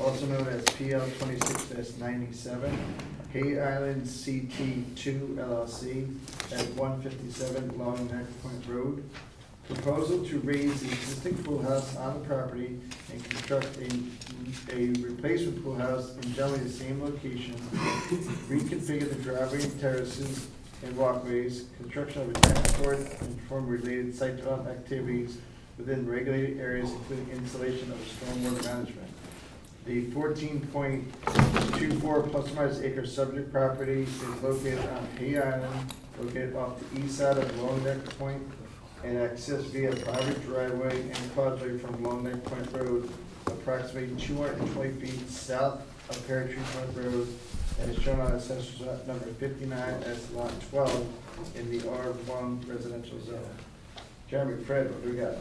Speaker 1: also known as PL 26-97. Hay Island CT2 LLC at 157 Long Neck Point Road. Proposal to raise the existing pool house on the property and construct a replacement pool house in generally the same location. Reconfigure the driveway and terraces and walkways, construction of a tennis court, and perform related site development activities within regulated areas, including installation of stormwater management. The 14.24 plus or minus acre subject property is located on Hay Island, located off the east side of Long Neck Point, and accessed via private driveway and causeway from Long Neck Point Road, approximately 220 feet south of Pear Tree Point Road, as shown on Assessor number 59 as lot 12 in the R1 residential zone. Jeremy, Fred, what do we got?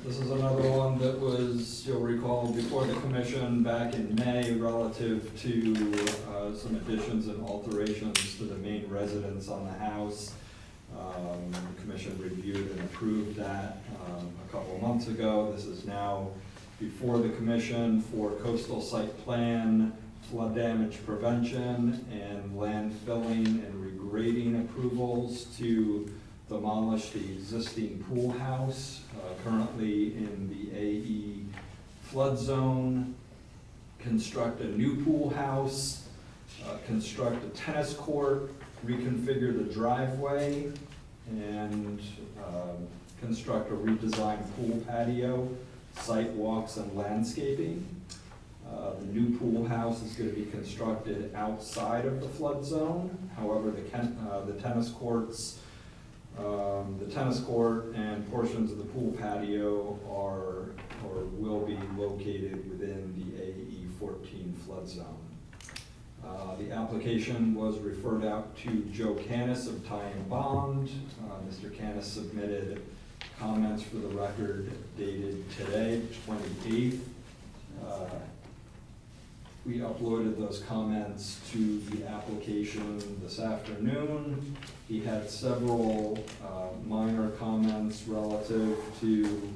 Speaker 10: This is another one that was, you'll recall, before the commission back in May relative to some additions and alterations to the main residence on the house. The commission reviewed and approved that a couple of months ago. This is now before the commission for coastal site plan, flood damage prevention, and land filling and regrading approvals to demolish the existing pool house, currently in the AE flood zone, construct a new pool house, construct a tennis court, reconfigure the driveway, and construct a redesigned pool patio, site walks, and landscaping. The new pool house is going to be constructed outside of the flood zone. However, the tennis courts, the tennis court and portions of the pool patio are or will be located within the AE 14 flood zone. The application was referred out to Joe Canis of Ty and Bond. Mr. Canis submitted comments for the record dated today, 28th. We uploaded those comments to the application this afternoon. He had several minor comments relative to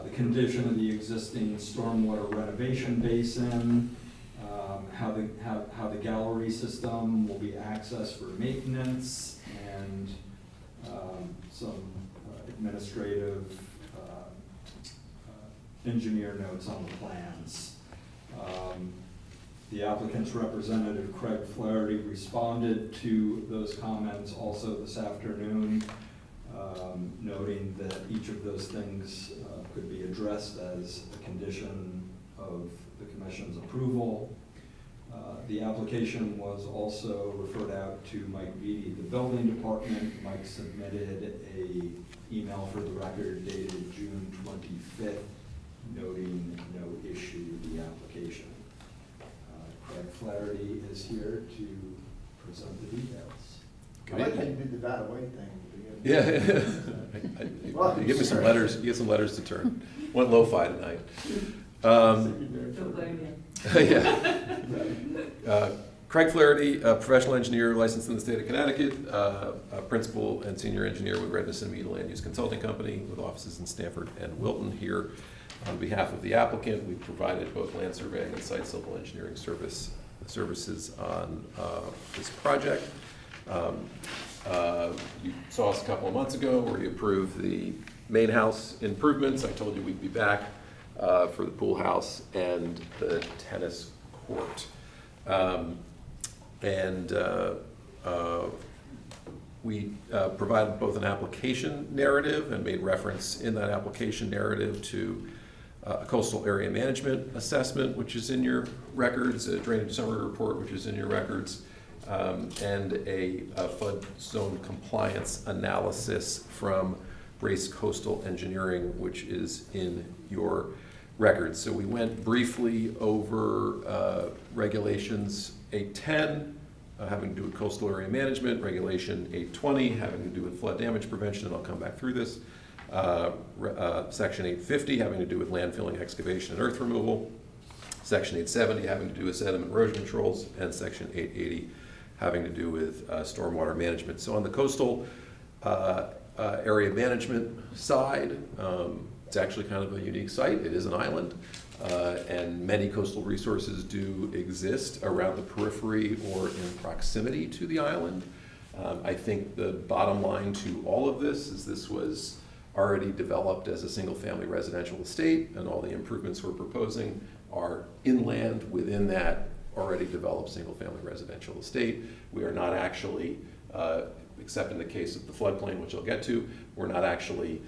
Speaker 10: the condition of the existing stormwater renovation basin, how the gallery system will be accessed for maintenance, and some administrative engineer notes on the plans. The applicant's representative, Craig Flaherty, responded to those comments also this afternoon, noting that each of those things could be addressed as a condition of the commission's approval. The application was also referred out to Mike Beatty, the building department. Mike submitted an email for the record dated June 25th, noting no issue with the application. Craig Flaherty is here to present the details.
Speaker 1: I like how you did the Valley White thing.
Speaker 18: Yeah.
Speaker 1: Well,
Speaker 18: You give me some letters, you get some letters to turn. Went lo-fi tonight.
Speaker 6: Don't blame you.
Speaker 18: Yeah. Craig Flaherty, a professional engineer licensed in the state of Connecticut, a principal and senior engineer with Redness and Mead Land Use Consulting Company with offices in Stamford and Wilton. Here on behalf of the applicant, we provided both land surveying and site civil engineering services on this project. You saw us a couple of months ago where you approved the main house improvements. I told you we'd be back for the pool house and the tennis court. We provided both an application narrative and made reference in that application narrative to a coastal area management assessment, which is in your records, a drainage summary report, which is in your records, and a flood zone compliance analysis from Brace Coastal Engineering, which is in your records. So we went briefly over regulations 810, having to do with coastal area management, regulation 820, having to do with flood damage prevention, and I'll come back through this. Section 850, having to do with landfilling, excavation, and earth removal. Section 870, having to do with sediment erosion controls, and Section 880, having to do with stormwater management. So on the coastal area management side, it's actually kind of a unique site. It is an island, and many coastal resources do exist around the periphery or in proximity to the island. I think the bottom line to all of this is this was already developed as a single-family residential estate, and all the improvements we're proposing are inland within that already developed single-family residential estate. We are not actually, except in the case of the floodplain, which I'll get to, we're not actually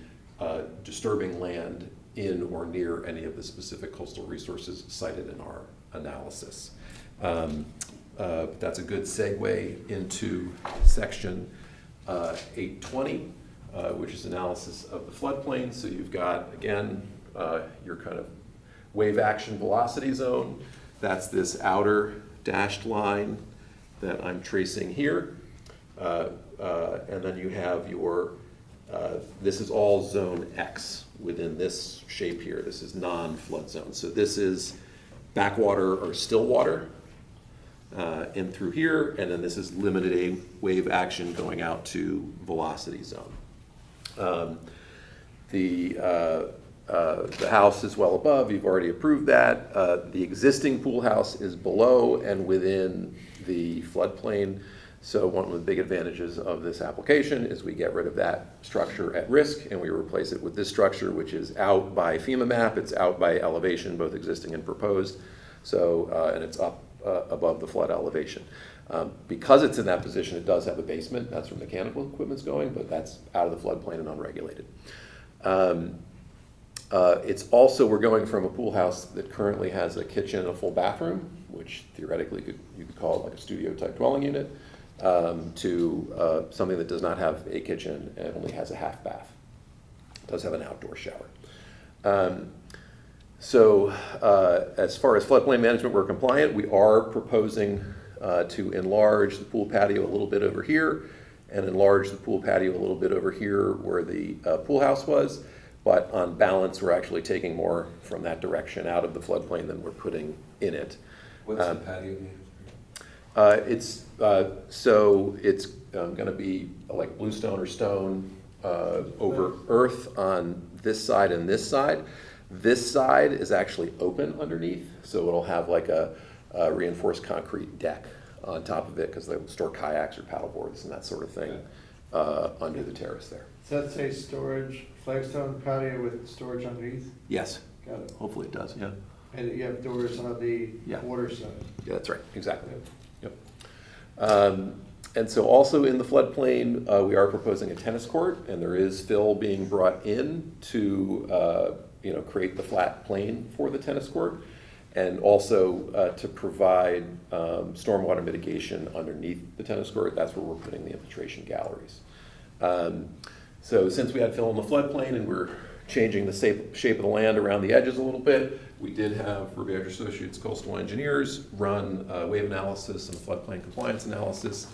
Speaker 18: disturbing land in or near any of the specific coastal resources cited in our analysis. That's a good segue into section 820, which is analysis of the floodplain. So you've got, again, your kind of wave action velocity zone. That's this outer dashed line that I'm tracing here. And then you have your, this is all zone X within this shape here. This is non-flood zone. So this is backwater or still water in through here, and then this is limited wave action going out to velocity zone. The house is well above, you've already approved that. The existing pool house is below and within the floodplain. So one of the big advantages of this application is we get rid of that structure at risk and we replace it with this structure, which is out by FEMA map. It's out by elevation, both existing and proposed. So, and it's up above the flood elevation. Because it's in that position, it does have a basement. That's where mechanical equipment's going, but that's out of the floodplain and unregulated. It's also, we're going from a pool house that currently has a kitchen and a full bathroom, which theoretically you could call it like a studio type dwelling unit, to something that does not have a kitchen and only has a half bath. It does have an outdoor shower. So as far as floodplain management, we're compliant. We are proposing to enlarge the pool patio a little bit over here and enlarge the pool patio a little bit over here where the pool house was. But on balance, we're actually taking more from that direction out of the floodplain than we're putting in it.
Speaker 15: What's the patio mean?
Speaker 18: It's so it's going to be like bluestone or stone over earth on this side and this side. This side is actually open underneath, so it'll have like a reinforced concrete deck on top of it because they'll store kayaks or paddle boards and that sort of thing under the terrace there.
Speaker 1: Does that say storage, flagstone patio with storage underneath?
Speaker 18: Yes.
Speaker 1: Got it.
Speaker 18: Hopefully it does, yeah.
Speaker 1: And you have doors on the water side?
Speaker 18: Yeah, that's right, exactly. Yep. And so also in the floodplain, we are proposing a tennis court, and there is fill being brought in to create the flat plane for the tennis court, and also to provide stormwater mitigation underneath the tennis court. That's where we're putting the infiltration galleries. So since we had fill in the floodplain and we're changing the shape of the land around the edges a little bit, we did have Riviera Associates Coastal Engineers run a wave analysis and floodplain compliance analysis.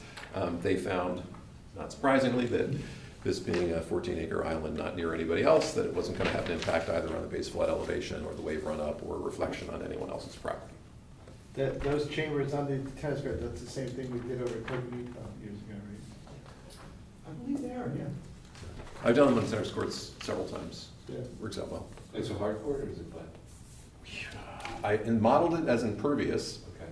Speaker 18: They found, not surprisingly, that this being a 14-acre island not near anybody else, that it wasn't going to have an impact either on the base flood elevation or the wave run-up or reflection on anyone else's property.
Speaker 1: Those chambers on the tennis court, that's the same thing we did over at Coconut years ago, right?
Speaker 18: I believe they are, yeah. I've done them on tennis courts several times.
Speaker 1: Yeah.
Speaker 18: Works out well.
Speaker 15: It's a hard court or is it flat?
Speaker 18: I modeled it as impervious,
Speaker 15: Okay.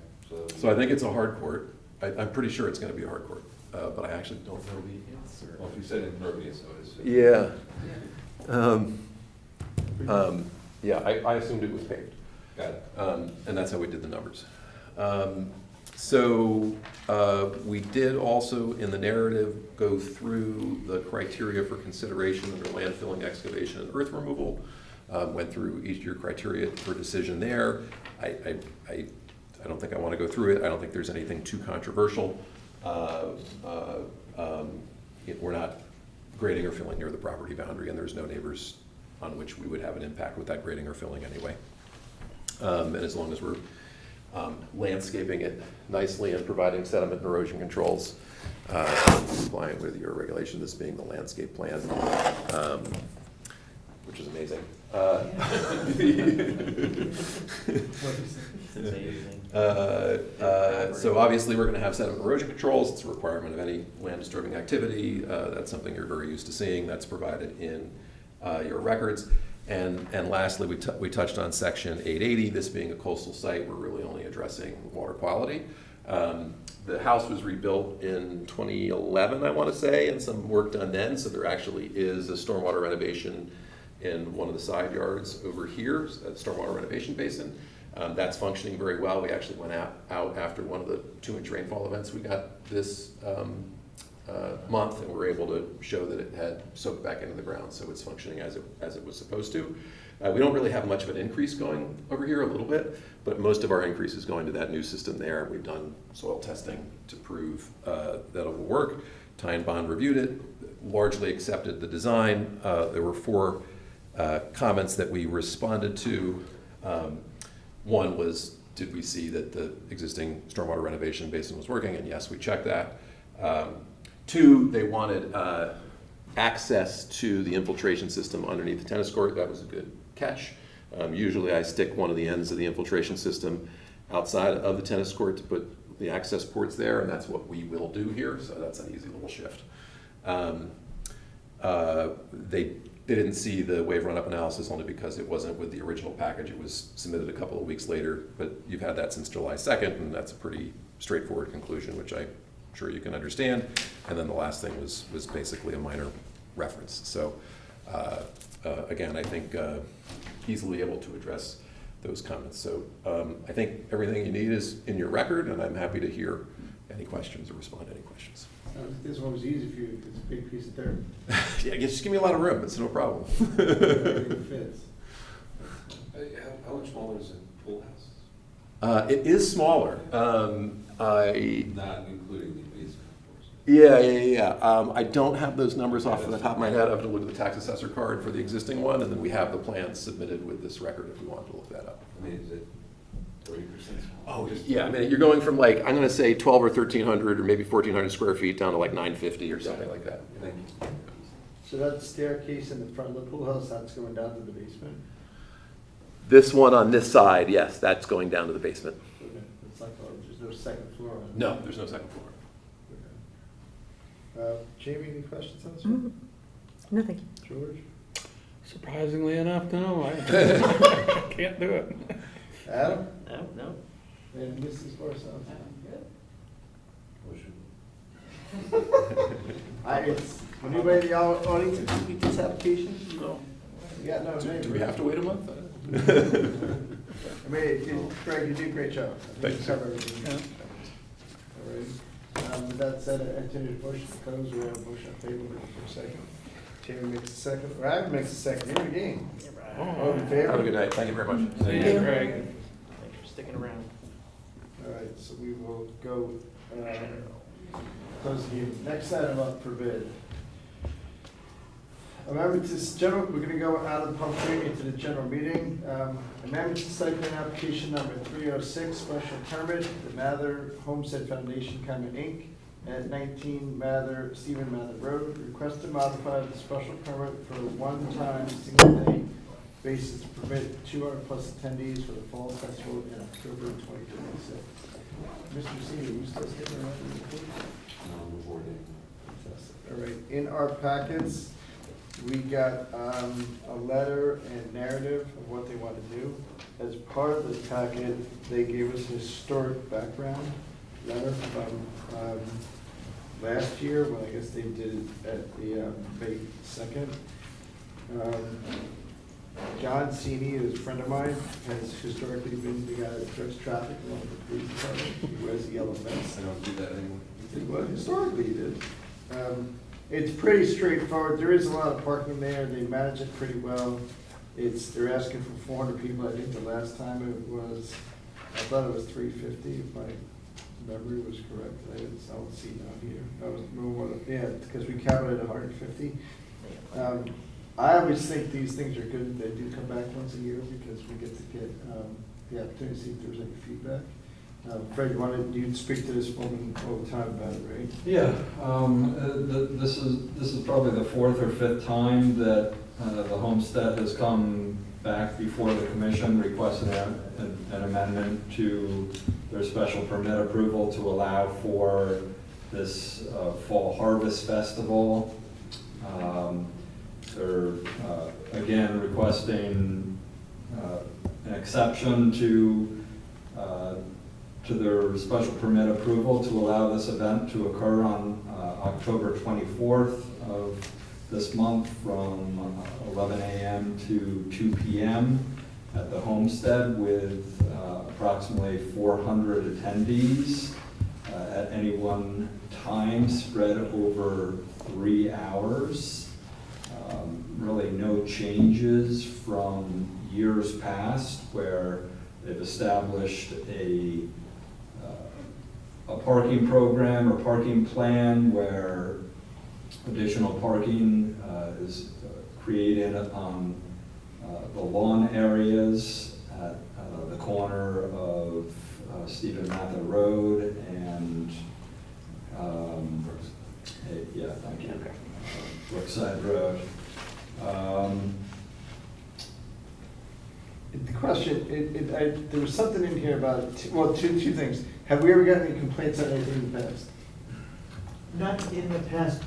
Speaker 18: so I think it's a hard court. I'm pretty sure it's going to be a hard court, but I actually don't know the answer.
Speaker 15: Well, if you said impervious, I would assume.
Speaker 18: Yeah. I assumed it was paved.
Speaker 15: Got it.
Speaker 18: And that's how we did the numbers. So we did also, in the narrative, go through the criteria for consideration under landfilling, excavation, and earth removal. Went through each of your criteria for decision there. I don't think I want to go through it. I don't think there's anything too controversial. We're not grading or filling near the property boundary, and there's no neighbors on which we would have an impact with that grading or filling anyway. And as long as we're landscaping it nicely and providing sediment and erosion controls, compliant with your regulation, this being the landscape plan, which is amazing. So obviously we're going to have sediment erosion controls. It's a requirement of any land disturbing activity. That's something you're very used to seeing. That's provided in your records. And lastly, we touched on section 880. This being a coastal site, we're really only addressing water quality. The house was rebuilt in 2011, I want to say, and some work done then, so there actually is a stormwater renovation in one of the side yards over here, a stormwater renovation basin. That's functioning very well. We actually went out after one of the 2-inch rainfall events we got this month, and were able to show that it had soaked back into the ground, so it's functioning as it was supposed to. We don't really have much of an increase going over here, a little bit, but most of our increase is going to that new system there. We've done soil testing to prove that it will work. Ty and Bond reviewed it, largely accepted the design. There were 4 comments that we responded to. One was, did we see that the existing stormwater renovation basin was working? And yes, we checked that. 2, they wanted access to the infiltration system underneath the tennis court. That was a good catch. Usually I stick one of the ends of the infiltration system outside of the tennis court to put the access ports there, and that's what we will do here, so that's an easy little shift. They didn't see the wave run-up analysis only because it wasn't with the original package. It was submitted a couple of weeks later, but you've had that since July 2nd, and that's a pretty straightforward conclusion, which I'm sure you can understand. And then the last thing was basically a minor reference. So again, I think easily able to address those comments. So I think everything you need is in your record, and I'm happy to hear any questions or respond to any questions.
Speaker 1: This one was easy for you, it's a big piece of dirt.
Speaker 18: Yeah, just give me a lot of room, it's no problem.
Speaker 1: It fits.
Speaker 15: How much smaller is a pool house?
Speaker 18: It is smaller.
Speaker 15: Not including the basement, of course.
Speaker 18: Yeah. I don't have those numbers off the top of my head. I have to look at the tax assessor card for the existing one, and then we have the plans submitted with this record if we want to look that up.
Speaker 15: I mean, is it 30% smaller?
Speaker 18: Oh, yeah, I mean, you're going from like, I'm gonna say 12 or 1,300 or maybe 1,400 square feet down to like 950 or something like that.
Speaker 15: Thank you.
Speaker 1: So that staircase in the front of the pool house, that's going down to the basement?
Speaker 18: This one on this side, yes, that's going down to the basement.
Speaker 1: Okay. It's like, there's no second floor on it?
Speaker 18: No, there's no second floor.
Speaker 1: Okay. Jamie, any questions on this one?
Speaker 6: No, thank you.
Speaker 1: George?
Speaker 5: Surprisingly enough, no, I can't do it.
Speaker 1: Adam?
Speaker 12: No.
Speaker 1: And Mrs. Barcelona? It's, anybody in the audience complete this application?
Speaker 5: No.
Speaker 1: Yeah, no,
Speaker 18: Do we have to wait a month?
Speaker 1: I mean, Greg, you did a great job. I think you covered everything. All right. With that said, I entertain a motion to close. We have a motion on the table for a second. Jamie makes a second, or Adam makes a second. You're in the game. All in favor?
Speaker 18: Have a good night. Thank you very much.
Speaker 5: Thank you, Greg.
Speaker 12: Thanks for sticking around.
Speaker 1: All right, so we will go, close the hearing. Next item up for bid. Amendment to this general, we're gonna go out of the public hearing into the general meeting. Amendment to site plan application number 306, special permit, the Mather Homestead Foundation Common Inc. at 19 Stephen Mather Road. Request to modify the special permit for a one-time single-day basis to permit 200+ attendees for the Fall Festival in October 2026. Mr. Senior, you still sticking around?
Speaker 15: No, before day.
Speaker 1: All right, in our packets, we got a letter and narrative of what they want to do. As part of the packet, they gave us a historic background letter from last year, when I guess they did it at the May 2nd. John Sini, who's a friend of mine, has historically been the guy that directs traffic along the police department. He wears a yellow vest.
Speaker 15: I don't do that anymore.
Speaker 1: Well, historically he did. It's pretty straightforward. There is a lot of parking there. They manage it pretty well. They're asking for 400 people. I think the last time it was, I thought it was 350 if my memory was correct. I don't see it down here. That was more, yeah, because we counted at 150. I always think these things are good. They do come back once a year because we get the opportunity to see if there's any feedback. Fred, you'd speak to this woman all the time about it, right?
Speaker 10: Yeah, this is probably the 4th or 5th time that the Homestead has come back before the commission requesting an amendment to their special permit approval to allow for this Fall Harvest Festival. They're again requesting an exception to to their special permit approval to allow this event to occur on October 24th of this month from 11 a.m. to 2 p.m. at the Homestead with approximately 400 attendees at any one time, spread over 3 hours. Really no changes from years past where they've established a parking program or parking plan where additional parking is created on the lawn areas at the corner of Stephen Mather Road and yeah, thank you. Brookside Road.
Speaker 1: The question, there was something in here about, two things. Have we ever gotten any complaints on anything in the past?
Speaker 4: Not in the past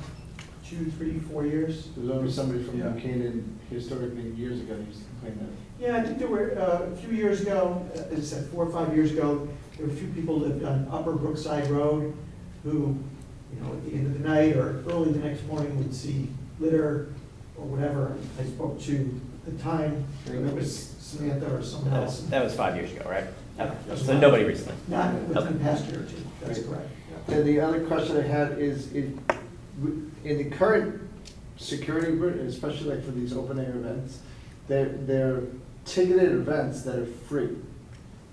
Speaker 4: 2, 3, 4 years.
Speaker 1: There was only somebody from Buchanan historically years ago who used to complain that.
Speaker 4: Yeah, I think there were, a few years ago, as I said, 4 or 5 years ago, there were a few people who lived on Upper Brookside Road who, at the end of the night or early the next morning would see litter or whatever. I spoke to, at the time, it was Samantha or someone else.
Speaker 12: That was 5 years ago, right? Okay.
Speaker 4: That's
Speaker 12: So
Speaker 4: right.
Speaker 12: nobody recently?
Speaker 4: Not within
Speaker 12: Okay.
Speaker 4: the past year or two, that's
Speaker 1: Right.
Speaker 4: correct.
Speaker 1: And the other question I had is, in the current security, especially like for these open air events, they're ticketed events that are free.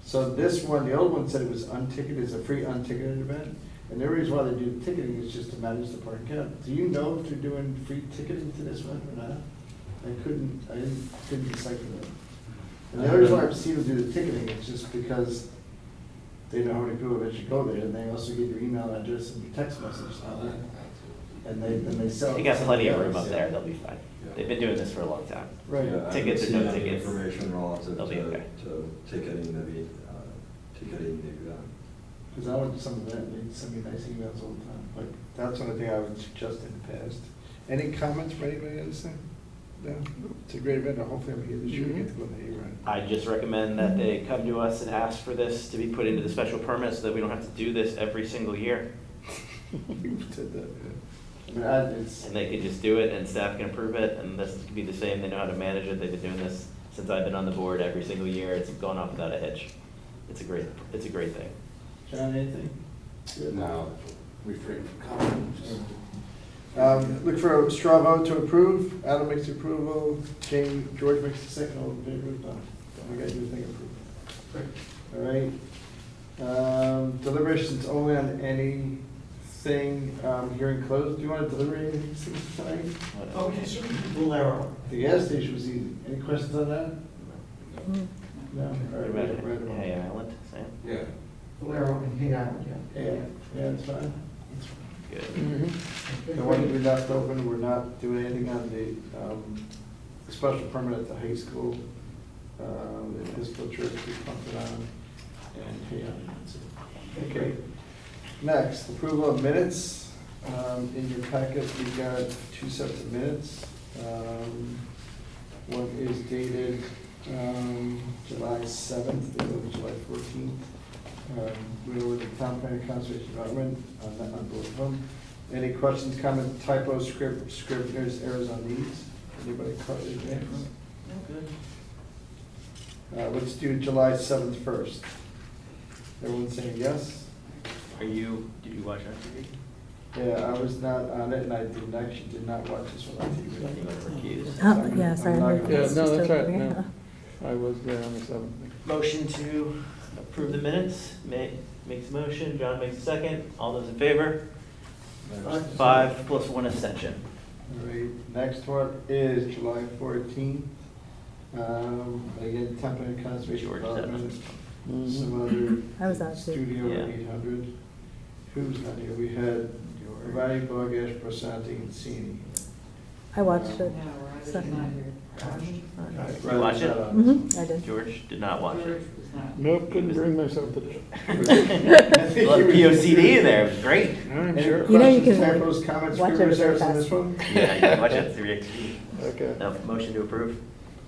Speaker 1: So this one, the old one said it was unticketed, it's a free unticketed event. And the reason why they do ticketing is just to manage the parking count. Do you know if they're doing free ticketing to this one or not? I couldn't decipher that. And the other reason why I've seen them do the ticketing is just because they know how many people eventually go there, and they also get your email address and your text message on there. And they sell.
Speaker 12: They got plenty of room
Speaker 1: else.
Speaker 12: up there, they'll be fine. They've been doing this for a long time.
Speaker 1: Right.
Speaker 10: Yeah,
Speaker 12: Tickets or
Speaker 10: I
Speaker 12: no
Speaker 10: haven't seen any
Speaker 12: tickets,
Speaker 10: information relative
Speaker 12: they'll be okay.
Speaker 10: to ticketing the event.
Speaker 1: Because I went to some event, they send me nice emails all the time, but that's one thing I would suggest in the past. Any comments from anybody on this thing? No? It's a great event, and hopefully I'm here this year, we get to go on the A-Run.
Speaker 12: I just recommend that they come to us and ask for this to be put into the special permit so that we don't have to do this every single year.
Speaker 1: We did that, yeah. I mean, it's,
Speaker 12: And they could just do it and staff can approve it and this could be the same, they know how to manage it, they've been doing this since I've been on the board every single year, it's gone off without a hitch. It's a great thing.
Speaker 1: John, anything?
Speaker 3: No, refrain from comment.
Speaker 1: Look for a straw vote to approve. Adam makes the approval. George makes the second. All in favor? Done. We got your thing approved. All right. Deliberations only on anything, hearing closed. Do you want to deliberate anything tonight?
Speaker 4: Oh, we can certainly do Valero.
Speaker 1: The gas station was easy. Any questions on that? No? All
Speaker 12: What
Speaker 1: right,
Speaker 12: about
Speaker 1: right.
Speaker 12: Hay Island, Sam?
Speaker 15: Yeah.
Speaker 4: Valero and Hay Island,
Speaker 1: Yeah, it's fine.
Speaker 12: Good.
Speaker 1: The one we left open, we're not doing anything on the special permit at the high school, the Episcopal church we pumped it on, and, yeah, that's it. Okay. Next, approval of minutes. In your packet, we've got 2 sets of minutes. One is dated July 7th, the other was July 14th. We were with the Town Planning Conservation Department on both of them. Any questions, comments, typos, scrivener's errors on these? Anybody caught these names? Let's do July 7th first. Everyone saying yes?
Speaker 12: Did you watch our TV?
Speaker 1: Yeah, I was not on it, and I did not watch this one on TV.
Speaker 12: You want to recuse?
Speaker 5: Oh,
Speaker 1: yes, I
Speaker 5: Yeah, no, that's right, no. I was there on the 7th.
Speaker 12: Motion to approve the minutes, makes the motion, John makes the second, all those in favor? 5 plus 1 abstention.
Speaker 1: All right, next one is July 14th. Again, Town Planning Conservation
Speaker 12: George,
Speaker 1: Department,
Speaker 5: Mhm.
Speaker 1: some other
Speaker 6: I was out too.
Speaker 1: Studio
Speaker 12: Yeah.
Speaker 1: 800. Who's not here? We had Ravani, Bogash, Prasanti, and Sini.
Speaker 6: I watched it.
Speaker 1: Right,
Speaker 12: You watch it?
Speaker 6: I did.
Speaker 12: George did not watch it.
Speaker 5: Nope, couldn't bring myself to do it.
Speaker 12: A lot of POCD in there, it was great.
Speaker 5: I'm
Speaker 1: Any
Speaker 5: sure.
Speaker 6: You know you
Speaker 1: questions,
Speaker 6: can
Speaker 1: typos, comments,
Speaker 6: watch it
Speaker 1: scrivener's
Speaker 6: very
Speaker 1: errors on
Speaker 6: fast.
Speaker 1: this one?
Speaker 12: Yeah, you can watch it through XD.
Speaker 5: Okay.
Speaker 12: No, motion to approve,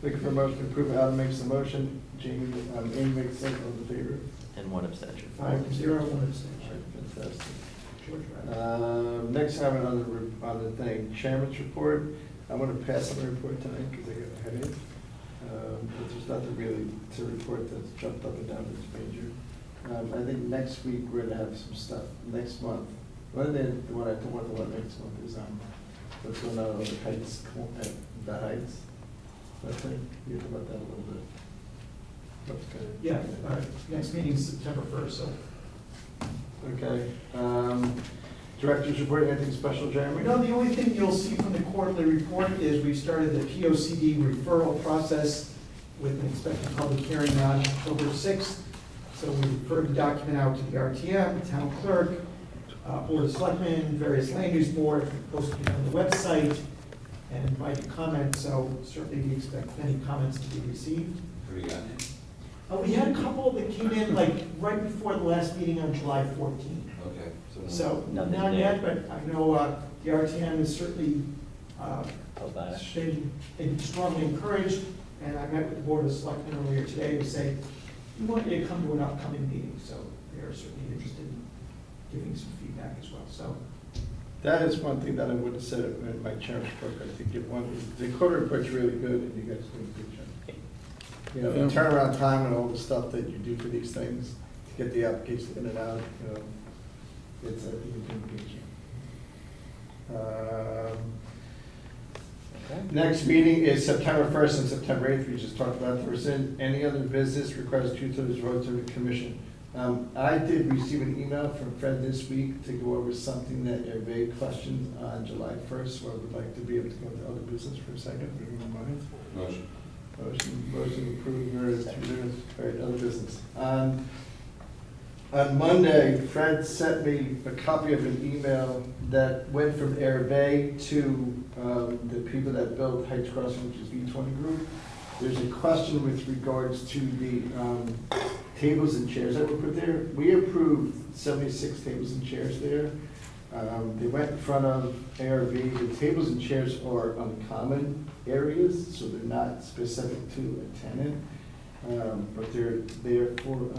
Speaker 1: Looking for a motion to approve. Adam makes the motion. Amy makes the second. All in favor?
Speaker 12: And 1 abstention.
Speaker 4: 5-0, 1 abstention.
Speaker 1: Fantastic.
Speaker 4: George Rath.
Speaker 1: Next time on the thing, chairman's report. I'm gonna pass on the report tonight because I got a headache. But there's nothing really to report that's jumped up and down that's major. I think next week we're gonna have some stuff. Next month, what I want to let next month is what's going on the Heights, at the Heights. I think you heard about that a little bit. That's good.
Speaker 4: Yeah, next meeting's September 1st, so.
Speaker 1: Okay. Director's report, anything special, Jeremy?
Speaker 4: No, the only thing you'll see from the quarterly report is we've started the POCD referral process with an expected public hearing on October 6th. So we referred the document out to the RTM, town clerk, Board of Selectmen, various land use board, posted it on the website, and invited comments, so certainly we expect many comments to be received.
Speaker 15: Have you gotten it?
Speaker 4: We had a couple that came in like right before the last meeting on July 14th.
Speaker 15: Okay.
Speaker 4: So,
Speaker 12: Nothing
Speaker 4: not
Speaker 12: new.
Speaker 4: yet, but I know the RTM is certainly been strongly encouraged, and I met with the Board of Selectmen earlier today to say, we want you to come to an upcoming meeting, so they are certainly interested in giving some feedback as well, so.
Speaker 1: That is one thing that I would have said in my chairman's report. I think the quarter report's really good, and you guys do a good job. You know, the turnaround time and all the stuff that you do for these things to get the application in and out, you know, it's, I think you're doing a good job. Next meeting is September 1st and September 8th. We just talked about the any other business requires 2/3 vote to the commission. I did receive an email from Fred this week to go over something that Hervé questioned on July 1st, so I would like to be able to go to other business for a second, if you don't mind.
Speaker 15: Motion.
Speaker 1: Motion approved, or is 2/3, all right, other business. On Monday, Fred sent me a copy of an email that went from Hervé to the people that built Heights Crossing, which is V20 Group. There's a question with regards to the tables and chairs that were put there. We approved 76 tables and chairs there. They went in front of ARV. The tables and chairs are uncommon areas, so they're not specific to a tenant, but they're there for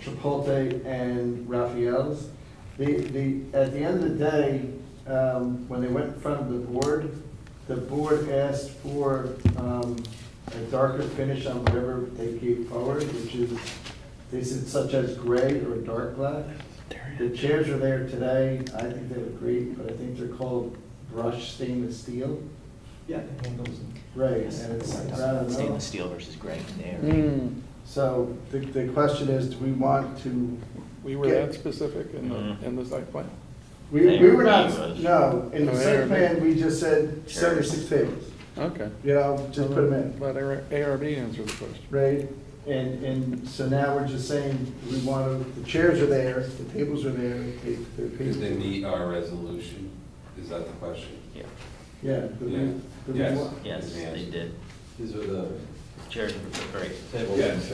Speaker 1: Chipotle and Raphael's. At the end of the day, when they went in front of the board asked for a darker finish on whatever they gave forward, which is, they said such as gray or dark black. The chairs are there today. I think they look great, but I think they're called brushed stainless steel.
Speaker 4: Yeah, the handles.
Speaker 1: Right, and it's brown.
Speaker 11: Stainless steel versus gray there.
Speaker 1: So the question is, do we want to?
Speaker 5: We were that specific in the site plan?
Speaker 1: We were not, no, in the site plan, we just said 76 tables.
Speaker 5: Okay.
Speaker 1: You know, just put them in.
Speaker 5: Let ARB answer the question.
Speaker 1: Right, and so now we're just saying, we want to, the chairs are there, the tables are there, they're paid.
Speaker 15: Did they meet our resolution? Is that the question?
Speaker 12: Yeah.
Speaker 1: Yeah.
Speaker 15: Yes.
Speaker 12: Yes, they did.
Speaker 15: These are the
Speaker 12: Chairs are great.
Speaker 15: Yes.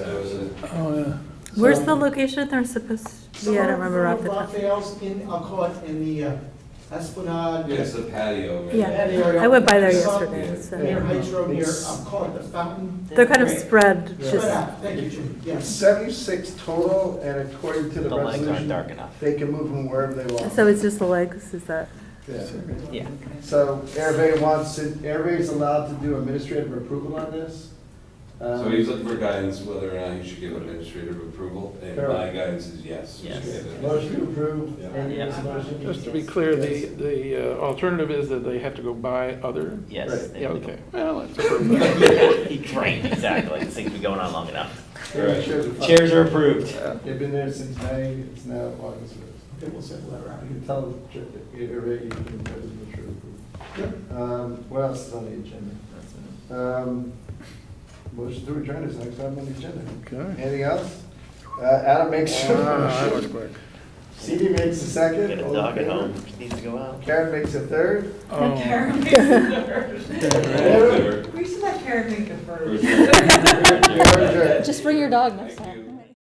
Speaker 5: Oh, yeah.
Speaker 8: Where's the location they're supposed to be? I don't remember off the top.
Speaker 4: Raphael's in, I'll call it in the Esplanade.
Speaker 15: Yes, the patio. Right?
Speaker 8: Yeah,
Speaker 4: Patio.
Speaker 8: I went by there
Speaker 4: Some
Speaker 8: yesterday. so-
Speaker 4: Near Heights Road, near, I'll call it the fountain.
Speaker 8: They're kind of
Speaker 4: Right.
Speaker 8: spread,
Speaker 4: Spread
Speaker 8: just,
Speaker 4: out. Thank you, Jim, yes.
Speaker 1: 76 total, and according to the
Speaker 12: The legs aren't
Speaker 1: resolution,
Speaker 12: dark enough.
Speaker 1: they can move them wherever they want.
Speaker 8: so it's just the legs, is that?
Speaker 1: Yeah.
Speaker 12: Yeah.
Speaker 1: So everybody wants it, everybody's allowed to do administrative approval on this.
Speaker 15: So he's looking for guidance whether or not he should give administrative approval, and
Speaker 1: Sure.
Speaker 15: my guidance is yes.
Speaker 12: Yes.
Speaker 1: Motion to approve.
Speaker 15: Yeah.
Speaker 1: Andy makes a
Speaker 12: Yeah.
Speaker 1: motion.
Speaker 5: Just to be clear,
Speaker 1: Yes.
Speaker 5: the alternative is that they have to go buy other?
Speaker 12: Yes.
Speaker 1: Right.
Speaker 12: they
Speaker 5: Yeah,
Speaker 12: did.
Speaker 5: okay. Well, let's approve that.
Speaker 12: Right, exactly. This thing's been going on long enough.
Speaker 1: Right.
Speaker 12: Chairs are approved.
Speaker 1: They've been there since May, it's now August 1st.
Speaker 4: Okay, we'll send a letter out.
Speaker 1: You can tell already, you can put it in the approval. What else is on the agenda? Motion to adjourn is next item on the agenda.
Speaker 5: Okay.
Speaker 1: Anything else? Adam makes.
Speaker 5: That was quick.
Speaker 1: CD makes a second.
Speaker 12: Get a
Speaker 1: All in
Speaker 12: dog at
Speaker 1: favor?
Speaker 12: home. Needs to go out.
Speaker 1: Karen makes a third.
Speaker 5: Oh.
Speaker 8: Karen
Speaker 15: All in favor?
Speaker 8: We should let Karen make the
Speaker 15: We're adjourned.
Speaker 1: We're adjourned.
Speaker 8: Just bring your dog next
Speaker 15: Thank
Speaker 8: time.
Speaker 15: you.